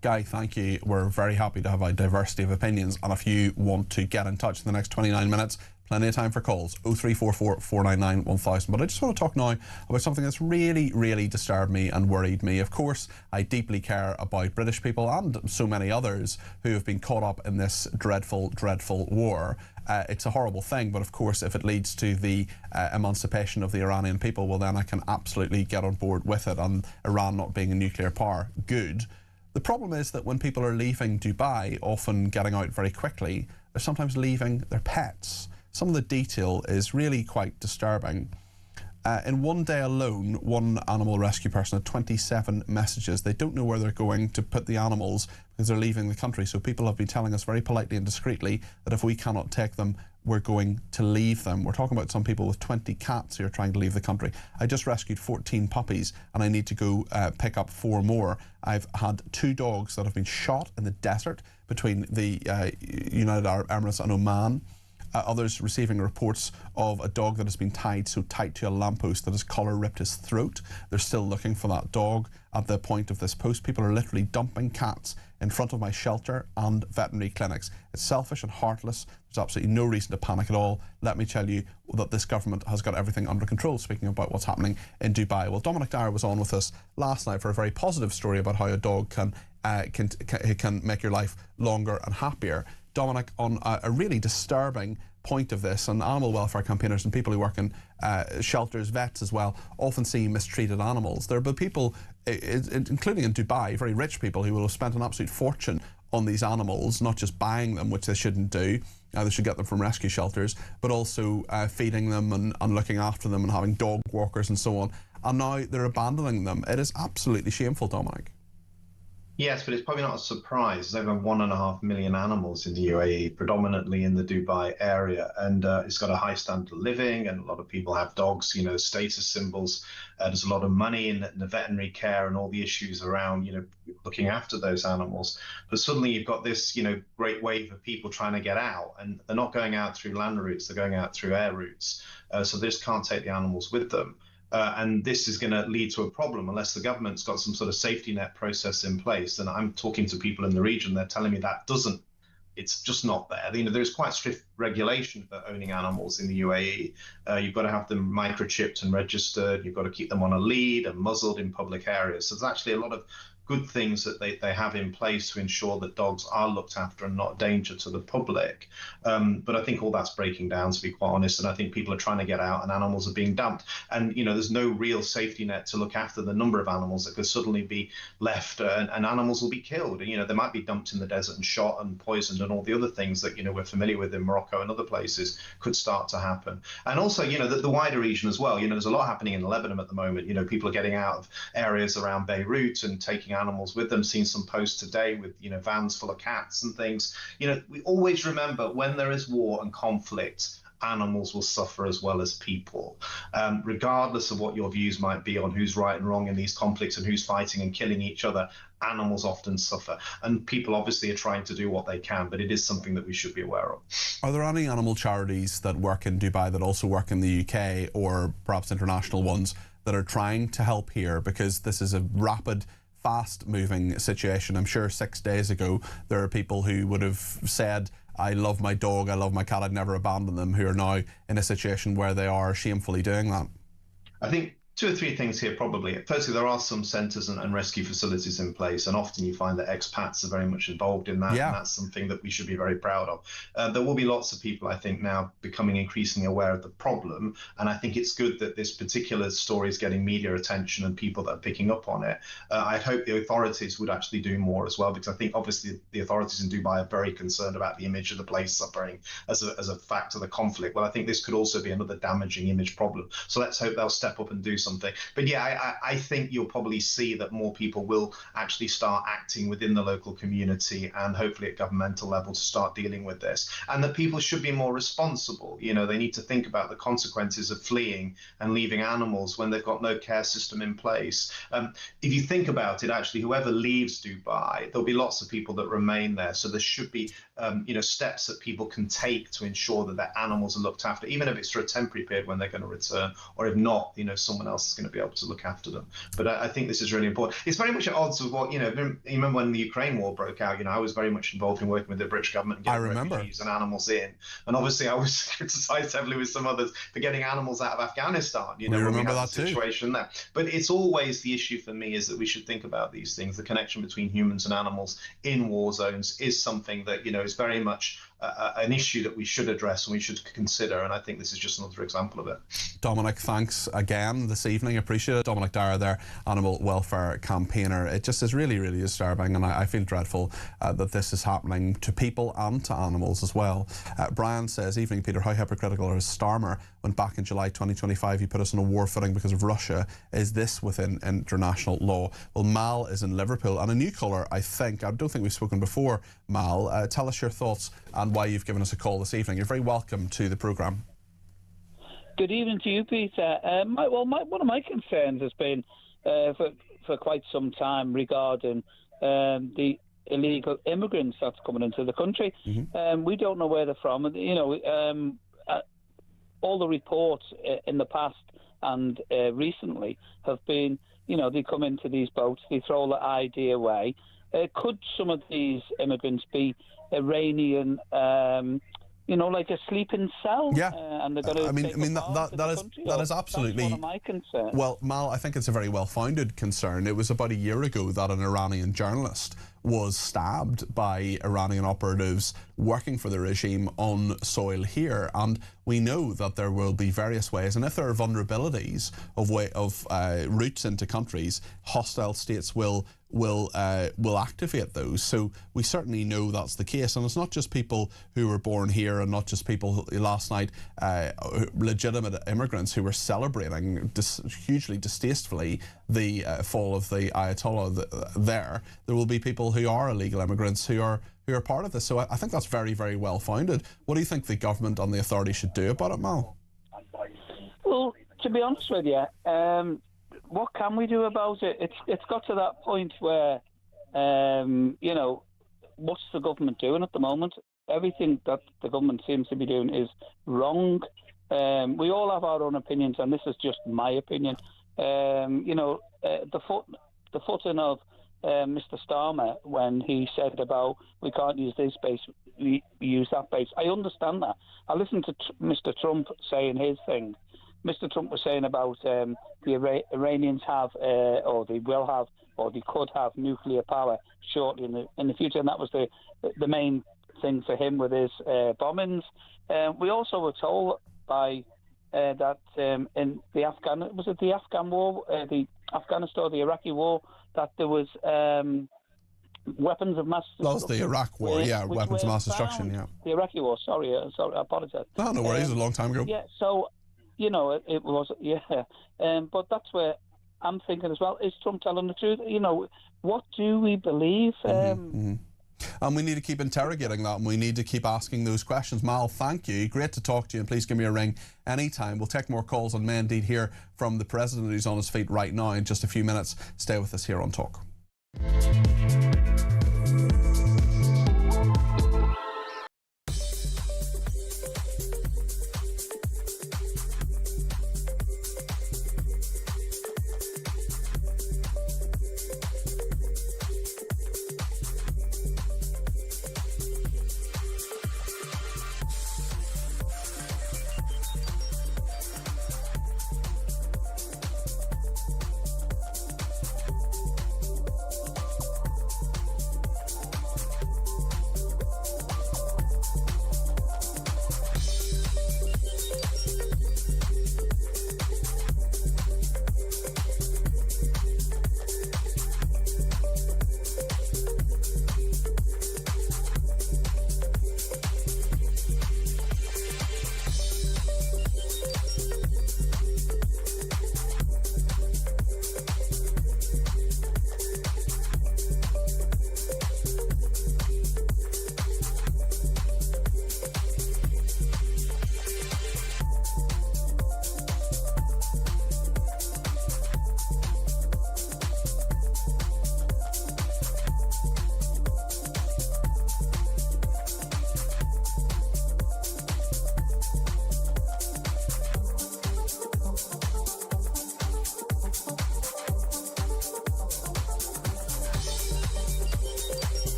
Guy, thank you. We're very happy to have a diversity of opinions, and if you want to get in touch in the next 29 minutes, Plenty of time for calls, 0344 499 1000. But I just want to talk now about something that's really, really disturbed me and worried me. Of course, I deeply care about British people and so many others who have been caught up in this dreadful, dreadful war. It's a horrible thing, but of course, if it leads to the emancipation of the Iranian people, well, then I can absolutely get on board with it. And Iran not being a nuclear power, good. The problem is that when people are leaving Dubai, often getting out very quickly, they're sometimes leaving their pets. Some of the detail is really quite disturbing. In one day alone, one animal rescue person had 27 messages. They don't know where they're going to put the animals because they're leaving the country. So people have been telling us very politely and discreetly that if we cannot take them, we're going to leave them. We're talking about some people with 20 cats who are trying to leave the country. I just rescued 14 puppies and I need to go pick up 4 more. I've had 2 dogs that have been shot in the desert between the United Arab Emirates and Oman. Others receiving reports of a dog that has been tied so tight to a lamppost that his collar ripped his throat. They're still looking for that dog. At the point of this post, people are literally dumping cats in front of my shelter and veterinary clinics. It's selfish and heartless. There's absolutely no reason to panic at all. Let me tell you that this government has got everything under control, speaking about what's happening in Dubai. Well, Dominic Dyer was on with us last night for a very positive story about how a dog can make your life longer and happier. Dominic, on a really disturbing point of this, and animal welfare campaigners and people who work in shelters, vets as well, often see mistreated animals. There are people, including in Dubai, very rich people who will have spent an absolute fortune on these animals, not just buying them, which they shouldn't do. They should get them from rescue shelters, but also feeding them and looking after them and having dog walkers and so on. And now they're abandoning them. It is absolutely shameful, Dominic.
Yes, but it's probably not a surprise. There's over 1.5 million animals in the UAE, predominantly in the Dubai area, and it's got a high standard of living, and a lot of people have dogs, you know, status symbols. There's a lot of money in the veterinary care and all the issues around, you know, looking after those animals. But suddenly you've got this, you know, great wave of people trying to get out, and they're not going out through land routes, they're going out through air routes. So they just can't take the animals with them. And this is going to lead to a problem unless the government's got some sort of safety net process in place. And I'm talking to people in the region, they're telling me that it's just not there. You know, there's quite strict regulation for owning animals in the UAE. You've got to have them microchipped and registered. You've got to keep them on a lead and muzzled in public areas. So there's actually a lot of good things that they have in place to ensure that dogs are looked after and not a danger to the public. But I think all that's breaking down, to be quite honest, and I think people are trying to get out and animals are being dumped. And, you know, there's no real safety net to look after the number of animals that could suddenly be left and animals will be killed. And, you know, they might be dumped in the desert and shot and poisoned and all the other things that, you know, we're familiar with in Morocco and other places could start to happen. And also, you know, the wider region as well. You know, there's a lot happening in Lebanon at the moment. You know, people are getting out of areas around Beirut and taking animals with them. Seen some posts today with, you know, vans full of cats and things. You know, we always remember when there is war and conflict, animals will suffer as well as people. Regardless of what your views might be on who's right and wrong in these conflicts and who's fighting and killing each other, animals often suffer. And people obviously are trying to do what they can, but it is something that we should be aware of.
Are there any animal charities that work in Dubai that also work in the UK or perhaps international ones that are trying to help here? Because this is a rapid, fast-moving situation. I'm sure 6 days ago there are people who would have said, I love my dog, I love my cat, I'd never abandon them, who are now in a situation where they are shamefully doing that.
I think 2 or 3 things here probably. Firstly, there are some centres and rescue facilities in place, and often you find that expats are very much involved in that, and that's something that we should be very proud of. There will be lots of people, I think, now becoming increasingly aware of the problem, and I think it's good that this particular story is getting media attention and people that are picking up on it. I hope the authorities would actually do more as well, because I think obviously the authorities in Dubai are very concerned about the image of the place suffering as a fact of the conflict. Well, I think this could also be another damaging image problem. So let's hope they'll step up and do something. But yeah, I think you'll probably see that more people will actually start acting within the local community and hopefully at governmental level to start dealing with this, and that people should be more responsible. You know, they need to think about the consequences of fleeing and leaving animals when they've got no care system in place. If you think about it, actually, whoever leaves Dubai, there'll be lots of people that remain there. So there should be, you know, steps that people can take to ensure that their animals are looked after, even if it's for a temporary period when they're going to return, or if not, you know, someone else else is going to be able to look after them. But I think this is really important. It's very much at odds with what, you remember when the Ukraine war broke out, I was very much involved in working with the British government and getting refugees and animals in. And obviously I was criticised heavily with some others for getting animals out of Afghanistan, when we had the situation there. But it's always the issue for me is that we should think about these things. The connection between humans and animals in war zones is something that, is very much an issue that we should address and we should consider, and I think this is just another example of it.
Dominic, thanks again this evening. Appreciate it. Dominic Dara there, animal welfare campaigner. It just is really, really disturbing, and I feel dreadful that this is happening to people and to animals as well. Brian says, evening Peter, how hypocritical is Starmer when back in July 2025 he put us on a war footing because of Russia? Is this within international law? Well, Mal is in Liverpool, and a new caller, I don't think we've spoken before. Mal, tell us your thoughts and why you've given us a call this evening. You're very welcome to the programme.
Good evening to you, Peter. One of my concerns has been for quite some time regarding the illegal immigrants that's coming into the country. Mm-hmm. We don't know where they're from. All the reports in the past and recently have been, they come into these boats, they throw the ID away. Could some of these immigrants be Iranian, like a sleeping cell?
Yeah.
And they're going to
that is absolutely
one of my concerns.
Well, Mal, I think it's a very well-founded concern. It was about a year ago that an Iranian journalist was stabbed by Iranian operatives working for the regime on soil here, and we know that there will be various ways, and if there are vulnerabilities of routes into countries, hostile states will activate those. So we certainly know that's the case, and it's not just people who were born here and not just people last night, legitimate immigrants who were celebrating hugely distastefully the fall of the Ayatollah there. There will be people who are illegal immigrants who are part of this. So I think that's very, very well founded. What do you think the government and the authorities should do about it, Mal?
Well, to be honest with you, what can we do about it? It's got to that point where, what's the government doing at the moment? Everything that the government seems to be doing is wrong. We all have our own opinions, and this is just my opinion. The footing of Mr. Starmer when he said about we can't use this base, we use that base. I understand that. I listened to Mr. Trump saying his thing. Mr. Trump was saying about the Iranians have, or they will have, or they could have nuclear power shortly in the future, and that was the main thing for him with his bombings. We also were told by that in the Afghan war, the Afghanistan or the Iraqi war, that there was weapons of mass destruction.
That was the Iraq war, weapons of mass destruction, yeah.
The Iraqi war, sorry, I apologise.
No worries, it was a long time ago.
Yeah, so, it was, but that's where I'm thinking as well, is Trump telling the truth? What do we believe?
And we need to keep interrogating that, and we need to keep asking those questions. Mal, thank you. Great to talk to you, and please give me a ring anytime. We'll take more calls on May Indeed here from the President, who's on his feet right now in just a few minutes. Stay with us here on Talk.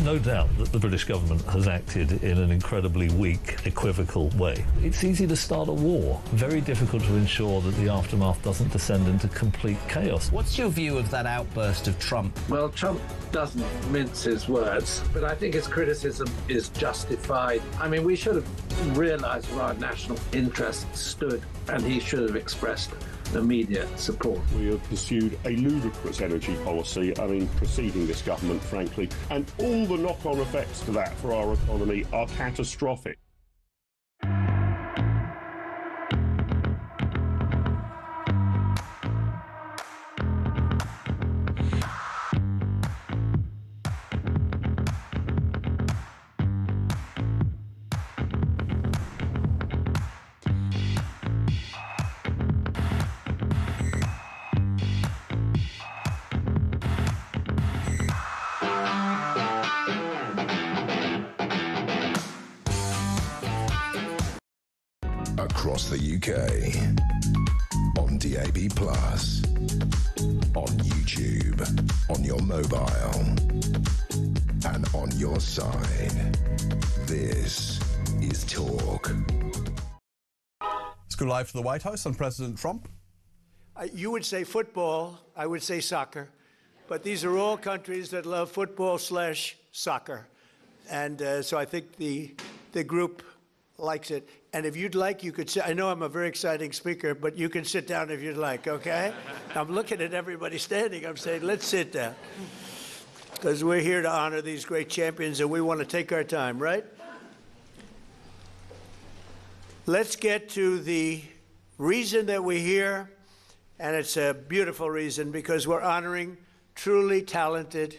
no doubt that the British government has acted in an incredibly weak, equivocal way. It's easy to start a war, very difficult to ensure that the aftermath doesn't descend into complete chaos.
What's your view of that outburst of Trump?
Well, Trump doesn't mince his words, but I think his criticism is justified. I mean, we should have realised where our national interests stood, and he should have expressed immediate support.
We have pursued a ludicrous energy policy, preceding this government, frankly, and all the knock-on effects to that for our economy are catastrophic.
Across the UK, on DAB+, on YouTube, on your mobile, and on your side. This is Talk.
Let's go live to the White House on President Trump.
You would say football, I would say soccer, but these are all countries that love football/soccer. And so I think the group likes it. And if you'd like, you could sit. I know I'm a very exciting speaker, but you can sit down if you'd like, okay? I'm looking at everybody standing. I'm saying, let's sit down. Because we're here to honor these great champions, and we want to take our time, right? Let's get to the reason that we're here, and it's a beautiful reason, because we're honoring truly talented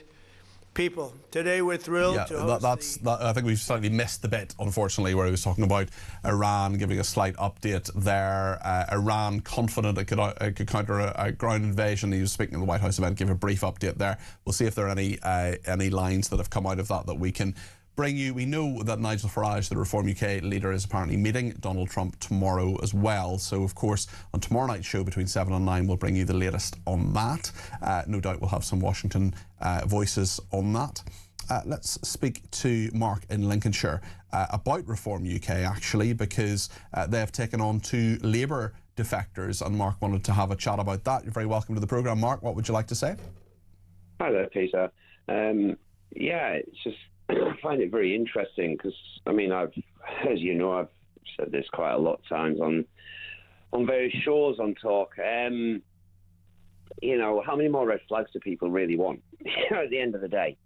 people. Today we're thrilled to host
I think we've slightly missed the bit, unfortunately, where he was talking about Iran, giving a slight update there. Iran confident it could counter a ground invasion. He was speaking at the White House event, give a brief update there. We'll see if there are any lines that have come out of that we can bring you. We know that Nigel Farage, the Reform UK leader, is apparently meeting Donald Trump tomorrow as well. So, of course, on tomorrow night's show between 7 and 9, we'll bring you the latest on that. No doubt we'll have some Washington voices on that. Let's speak to Mark in Lincolnshire about Reform UK, actually, because they have taken on 2 Labour defectors, and Mark wanted to have a chat about that. You're very welcome to the programme, Mark. What would you like to say?
Hi there, Peter. It's just I find it very interesting because, as you know, I've said this quite a lot of times on various shows on Talk. How many more red flags do people really want at the end of the day?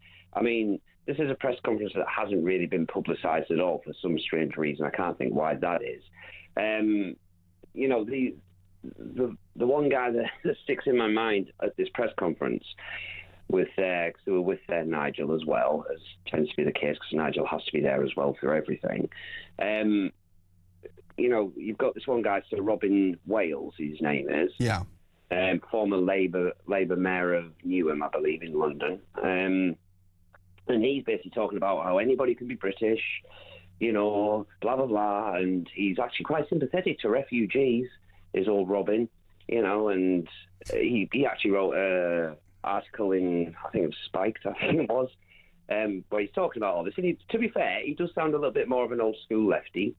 This is a press conference that hasn't really been publicised at all for some strange reason. I can't think why that is. The one guy that sticks in my mind at this press conference because they were with Nigel as well, as tends to be the case because Nigel has to be there as well through everything. You've got this one guy, Sir Robin Wales, his name is.
Yeah.
Former Labour mayor of Newham, I believe, in London. And he's basically talking about how anybody can be British, blah, blah, blah. And he's actually quite sympathetic to refugees, is old Robin, and he actually wrote a article in, I think it was Spiked, it was, where he's talking about all this. And to be fair, he does sound a little bit more of an old school lefty,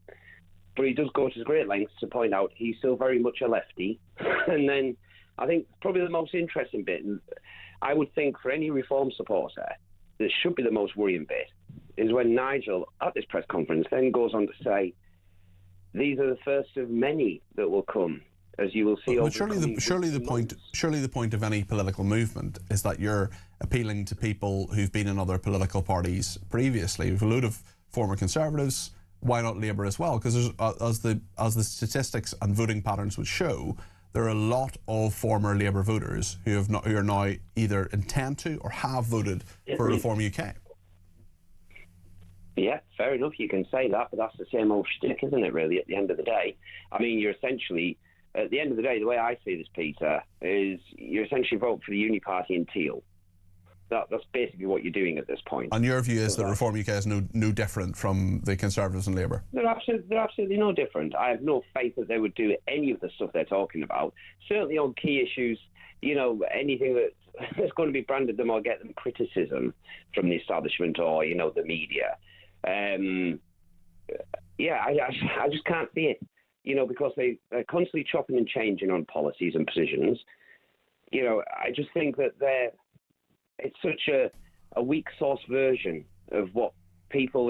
but he does go to great lengths to point out he's still very much a lefty. And then I think probably the most interesting bit, and I would think for any Reform supporter, that should be the most worrying bit, is when Nigel, at this press conference, then goes on to say, these are the first of many that will come, as you will see.
But surely the point of any political movement is that you're appealing to people who've been in other political parties previously. We've a load of former Conservatives. Why not Labour as well? Because as the statistics and voting patterns would show, there are a lot of former Labour voters who are now either intend to or have voted for Reform UK.
Yeah, fair enough. You can say that, but that's the same old shtick, isn't it? Really, at the end of the day, you're essentially. At the end of the day, the way I see this, Peter, is you essentially vote for the Uni Party in teal. That's basically what you're doing at this point.
And your view is that Reform UK is no different from the Conservatives and Labour?
They're absolutely no different. I have no faith that they would do any of the stuff they're talking about. Certainly on key issues, anything that's going to be branded them or get them criticism from the establishment or, the media. I just can't see it, because they're constantly chopping and changing on policies and positions. I just think that it's such a weak source version of what people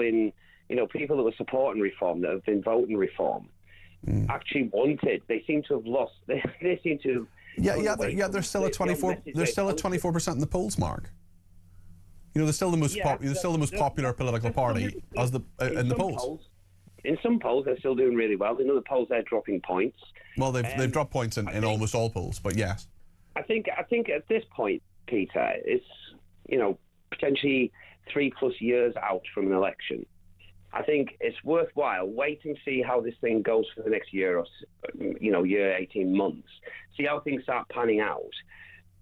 people that were supporting reform, that have been voting reform, actually wanted. They seem to have lost. They seem to.
They're still at 24. They're still at 24% in the polls, Mark. They're still the most popular political party in the polls.
In some polls, they're still doing really well. In other polls, they're dropping points.
Well, they've dropped points in almost all polls, but yes.
I think at this point, Peter, it's potentially 3+ years out from an election. I think it's worthwhile waiting to see how this thing goes for the next year or year 18 months. See how things start panning out.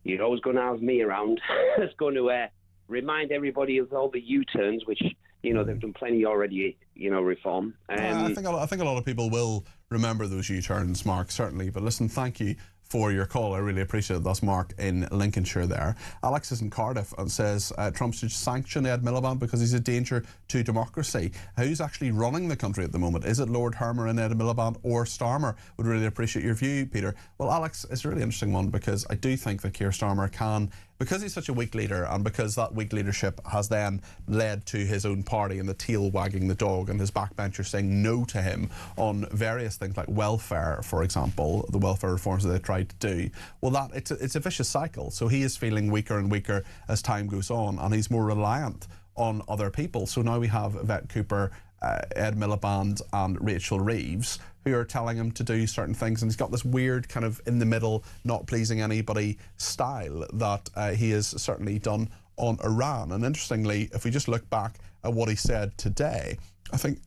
You're always going to have me around. It's going to remind everybody of all the U-turns, which they've done plenty already. Reform.
I think a lot of people will remember those U-turns, Mark, certainly. But listen, thank you for your call. I really appreciate it. That's Mark in Lincolnshire there. Alex is in Cardiff and says Trump should sanction Ed Miliband because he's a danger to democracy. Who's actually running the country at the moment? Is it Lord Hermer and Ed Miliband or Starmer? Would really appreciate your view, Peter. Well, Alex, it's a really interesting one because I do think that Keir Starmer can, because he's such a weak leader and because that weak leadership has then led to his own party and the tail wagging the dog and his backbenchers saying no to him on various things like welfare, for example, the welfare reforms that they tried to do. Well, it's a vicious cycle. So he is feeling weaker and weaker as time goes on, and he's more reliant on other people. So now we have Yvette Cooper, Ed Miliband and Rachel Reeves who are telling him to do certain things, and he's got this weird kind of in the middle, not pleasing anybody style that he has certainly done on Iran. And interestingly, if we just look back at what he said today, I think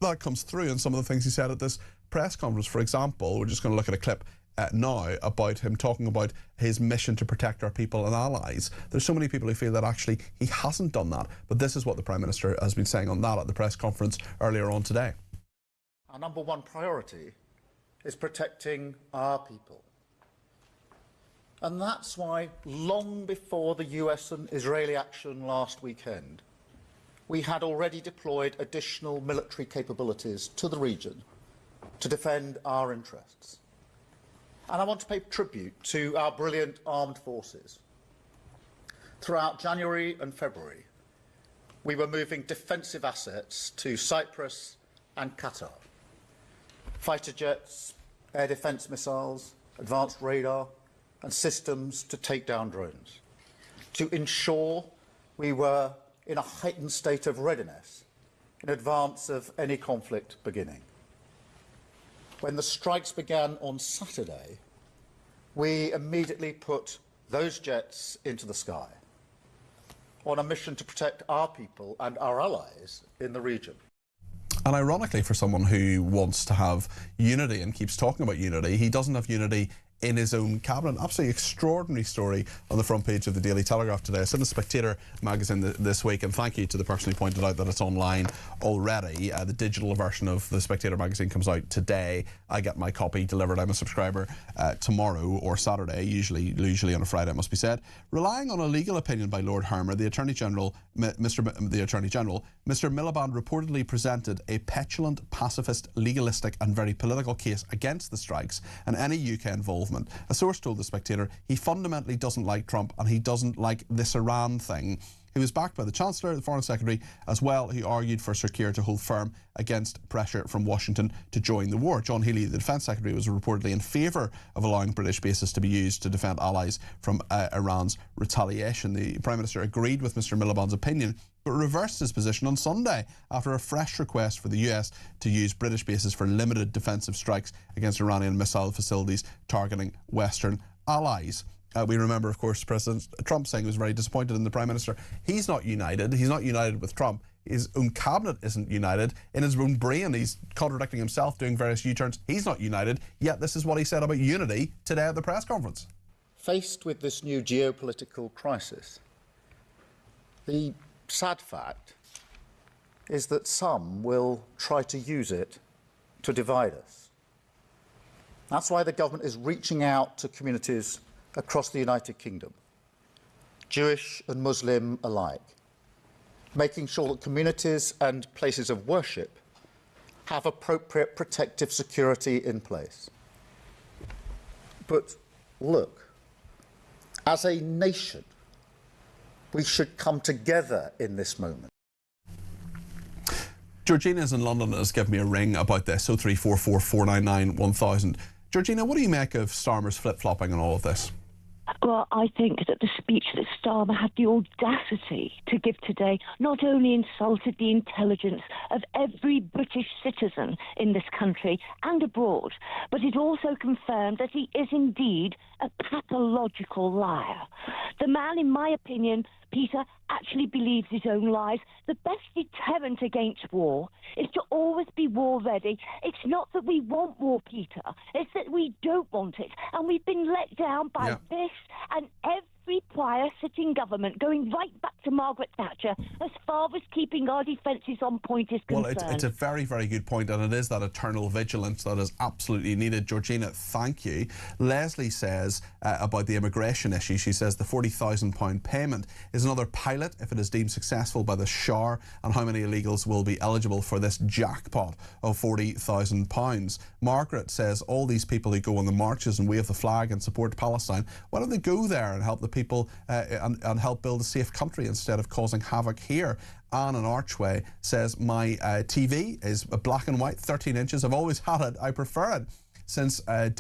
that comes through in some of the things he said at this press conference. For example, we're just going to look at a clip now about him talking about his mission to protect our people and allies. There's so many people who feel that actually he hasn't done that, but this is what the Prime Minister has been saying on that at the press conference earlier on today.
Our number one priority is protecting our people. And that's why, long before the US and Israeli action last weekend, we had already deployed additional military capabilities to the region to defend our interests. And I want to pay tribute to our brilliant armed forces. Throughout January and February, we were moving defensive assets to Cyprus and Qatar. Fighter jets, air defence missiles, advanced radar and systems to take down drones, to ensure we were in a heightened state of readiness in advance of any conflict beginning. When the strikes began on Saturday, we immediately put those jets into the sky on a mission to protect our people and our allies in the region.
And ironically, for someone who wants to have unity and keeps talking about unity, he doesn't have unity in his own cabinet. Absolutely extraordinary story on the front page of the Daily Telegraph today. It's in the Spectator magazine this week, and thank you to the person who pointed out that it's online already. The digital version of the Spectator magazine comes out today. I get my copy delivered. I'm a subscriber tomorrow or Saturday, usually on a Friday, it must be said. Relying on a legal opinion by Lord Hermer, the Attorney General, Mr. Miliband reportedly presented a petulant, pacifist, legalistic and very political case against the strikes and any UK involvement. A source told The Spectator he fundamentally doesn't like Trump and he doesn't like this Iran thing. He was backed by the Chancellor, the Foreign Secretary, as well, who argued for Sir Keir to hold firm against pressure from Washington to join the war. John Healey, the Defence Secretary, was reportedly in favour of allowing British bases to be used to defend allies from Iran's retaliation. The Prime Minister agreed with Mr Miliband's opinion, but reversed his position on Sunday after a fresh request for the US to use British bases for limited defensive strikes against Iranian missile facilities targeting Western allies. We remember, of course, President Trump saying he was very disappointed in the Prime Minister. He's not united. He's not united with Trump. His own cabinet isn't united. In his own brain, he's contradicting himself, doing various U-turns. He's not united. Yet this is what he said about unity today at the press conference.
Faced with this new geopolitical crisis, The sad fact is that some will try to use it to divide us. That's why the government is reaching out to communities across the United Kingdom, Jewish and Muslim alike, making sure that communities and places of worship have appropriate protective security in place. But look, as a nation, we should come together in this moment.
Georgina's in London has given me a ring about this, 0344 499 1000. Georgina, what do you make of Starmer's flip-flopping and all of this?
Well, I think that the speech that Starmer had the audacity to give today not only insulted the intelligence of every British citizen in this country and abroad, but it also confirmed that he is indeed a pathological liar. The man, in my opinion, Peter, actually believes his own lies. The best deterrent against war is to always be war ready. It's not that we want war, Peter. It's that we don't want it. And we've been let down by this and every prior sitting government, going right back to Margaret Thatcher, as far as keeping our defences on point is concerned.
Well, it's a very, very good point, and it is that eternal vigilance that is absolutely needed. Georgina, thank you. Leslie says about the immigration issue, she says the £40,000 payment is another pilot if it is deemed successful by the Shah, and how many illegals will be eligible for this jackpot of £40,000. Margaret says all these people who go on the marches and wave the flag and support Palestine, why don't they go there and help the people and help build a safe country instead of causing havoc here? Anne in Archway says my TV is black and white, 13 inches. I've always had it. I prefer it. Since I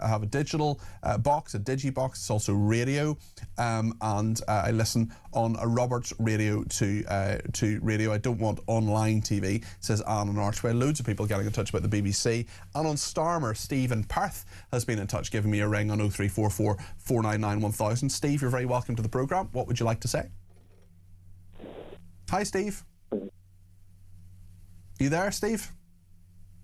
have a digital box, a digibox, it's also radio, and I listen on a Roberts radio to radio. I don't want online TV, says Anne in Archway. Loads of people getting in touch about the BBC. And on Starmer, Steve in Perth has been in touch, giving me a ring on 0344 499 1000. Steve, you're very welcome to the programme. What would you like to say? Hi, Steve. You there, Steve?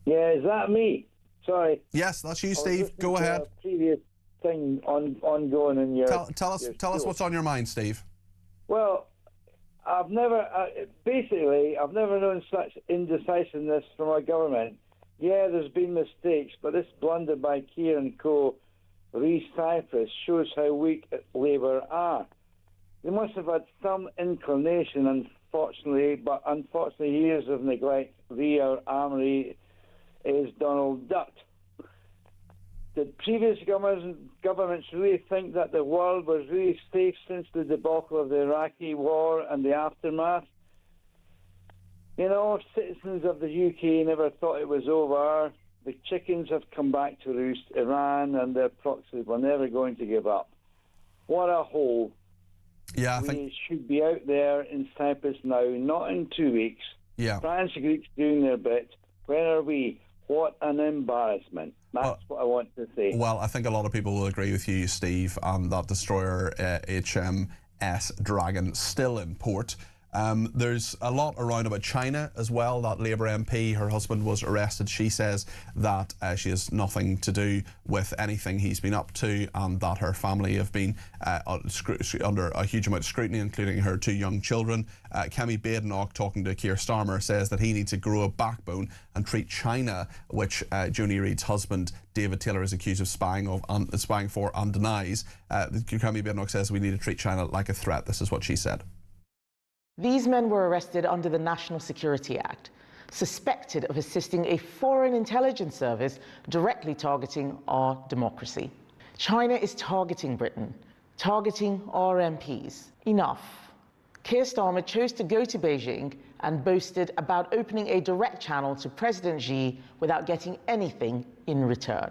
Yeah, is that me? Sorry.
Yes, that's you, Steve. Go ahead.
Previous thing ongoing in your.
Tell us what's on your mind, Steve.
Well, I've never known such indecisiveness from our government. Yeah, there's been mistakes, but this blunder by Keir and Co. re-Cyprus shows how weak Labour are. They must have had some inclination, unfortunately, but unfortunately years of neglect. Our armoury is Donald Duck. Did previous governments really think that the world was really safe since the debacle of the Iraqi war and the aftermath? You know, citizens of the UK never thought it was over. The chickens have come back to roost. Iran and their proxies were never going to give up. What a hole.
Yeah,
we should be out there in Cyprus now, not in 2 weeks.
Yeah.
France and Greeks doing their bit. Where are we? What an embarrassment. That's what I want to say.
Well, I think a lot of people will agree with you, Steve, and that destroyer HMS Dragon still in port. There's a lot around about China as well. That Labour MP, her husband was arrested. She says that she has nothing to do with anything he's been up to, and that her family have been under a huge amount of scrutiny, including her 2 young children. Kemi Badenoch, talking to Keir Starmer, says that he needs to grow a backbone and treat China, which Joni Reid's husband David Taylor is accused of spying for and denies. Kemi Badenoch says we need to treat China like a threat. This is what she said.
These men were arrested under the National Security Act, suspected of assisting a foreign intelligence service directly targeting our democracy. China is targeting Britain, targeting our MPs. Enough. Keir Starmer chose to go to Beijing and boasted about opening a direct channel to President Xi without getting anything in return.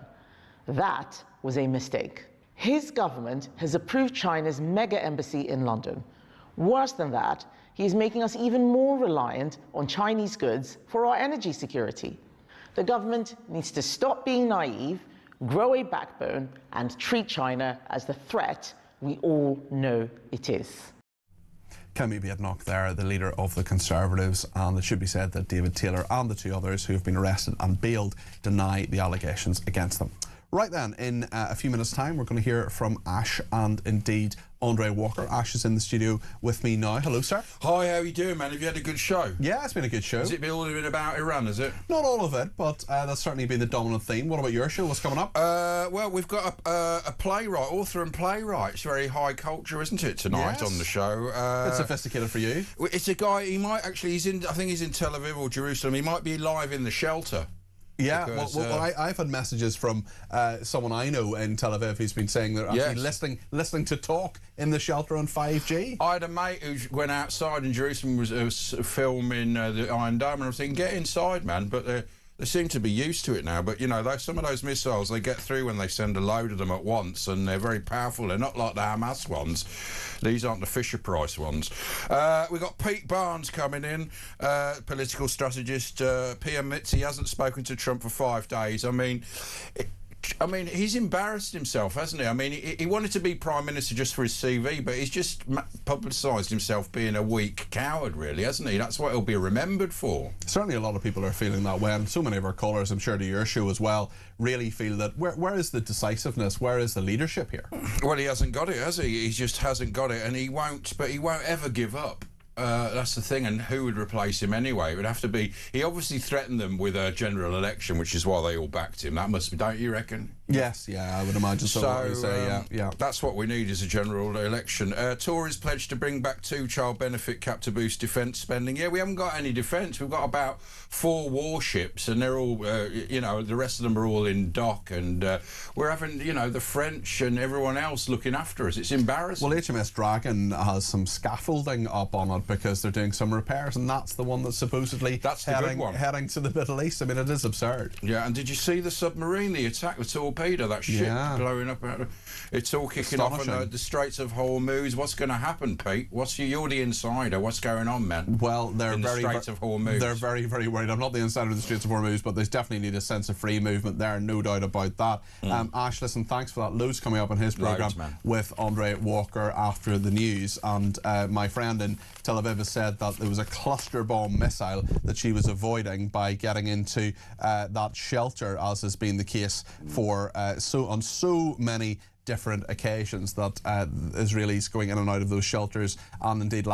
That was a mistake. His government has approved China's mega embassy in London. Worse than that, he is making us even more reliant on Chinese goods for our energy security. The government needs to stop being naive, grow a backbone, and treat China as the threat we all know it is.
Kemi Badenoch there, the leader of the Conservatives, and it should be said that David Taylor and the 2 others who have been arrested and bailed deny the allegations against them. Right then, in a few minutes' time, we're going to hear from Ash and indeed Andre Walker. Ash is in the studio with me now. Hello, sir.
Hi, how are you doing, man? Have you had a good show?
Yeah, it's been a good show.
Has it been all been about Iran, is it?
Not all of it, but that's certainly been the dominant theme. What about your show? What's coming up?
Well, we've got a playwright, author and playwright. It's very high culture, isn't it, tonight on the show?
It's sophisticated for you.
It's a guy, he might actually, I think he's in Tel Aviv or Jerusalem. He might be live in the shelter.
Yeah,
because,
I've had messages from someone I know in Tel Aviv who's been saying they're actually listening to talk in the shelter on 5G.
I had a mate who went outside in Jerusalem, was filming the Iron Dome, and I was thinking, get inside, man, but they seem to be used to it now. But, you know, some of those missiles, they get through when they send a load of them at once, and they're very powerful. They're not like the Hamas ones. These aren't the Fisher-Price ones. We've got Pete Barnes coming in, political strategist. P admits he hasn't spoken to Trump for 5 days. I mean, he's embarrassed himself, hasn't he? I mean, he wanted to be Prime Minister just for his CV, but he's just publicised himself being a weak coward, really, hasn't he? That's what he'll be remembered for.
Certainly a lot of people are feeling that way, and so many of our callers, I'm sure to your show as well, really feel that where is the decisiveness, where is the leadership here?
Well, he hasn't got it, has he? He just hasn't got it, and he won't ever give up. That's the thing, and who would replace him anyway? It would have to be... He obviously threatened them with a general election, which is why they all backed him. That must be, don't you reckon?
Yes, yeah, I would imagine so. Yeah.
That's what we need, is a general election. Tories pledged to bring back 2 child benefit cap to boost defence spending. Yeah, we haven't got any defence. We've got about 4 warships, and they're all, the rest of them are all in dock, and we're having, the French and everyone else looking after us. It's embarrassing.
Well, HMS Dragon has some scaffolding up on it because they're doing some repairs, and that's the one that's supposedly heading to the Middle East. I mean, it is absurd.
Yeah, and did you see the submarine, the attack, the torpedo, that ship blowing up? It's all kicking off in the Straits of Hormuz. What's going to happen, Pete? You're the insider. What's going on, man?
Well, they're
the Straits of Hormuz.
They're very, very worried. I'm not the insider of the Straits of Hormuz, but they definitely need a sense of free movement there, no doubt about that. Ash, listen, thanks for that. Loads coming up in his programme with Andre Walker after the news. And my friend in Tel Aviv has said that there was a cluster bomb missile that she was avoiding by getting into that shelter, as has been the case for on so many different occasions, that Israelis going in and out of those shelters, and indeed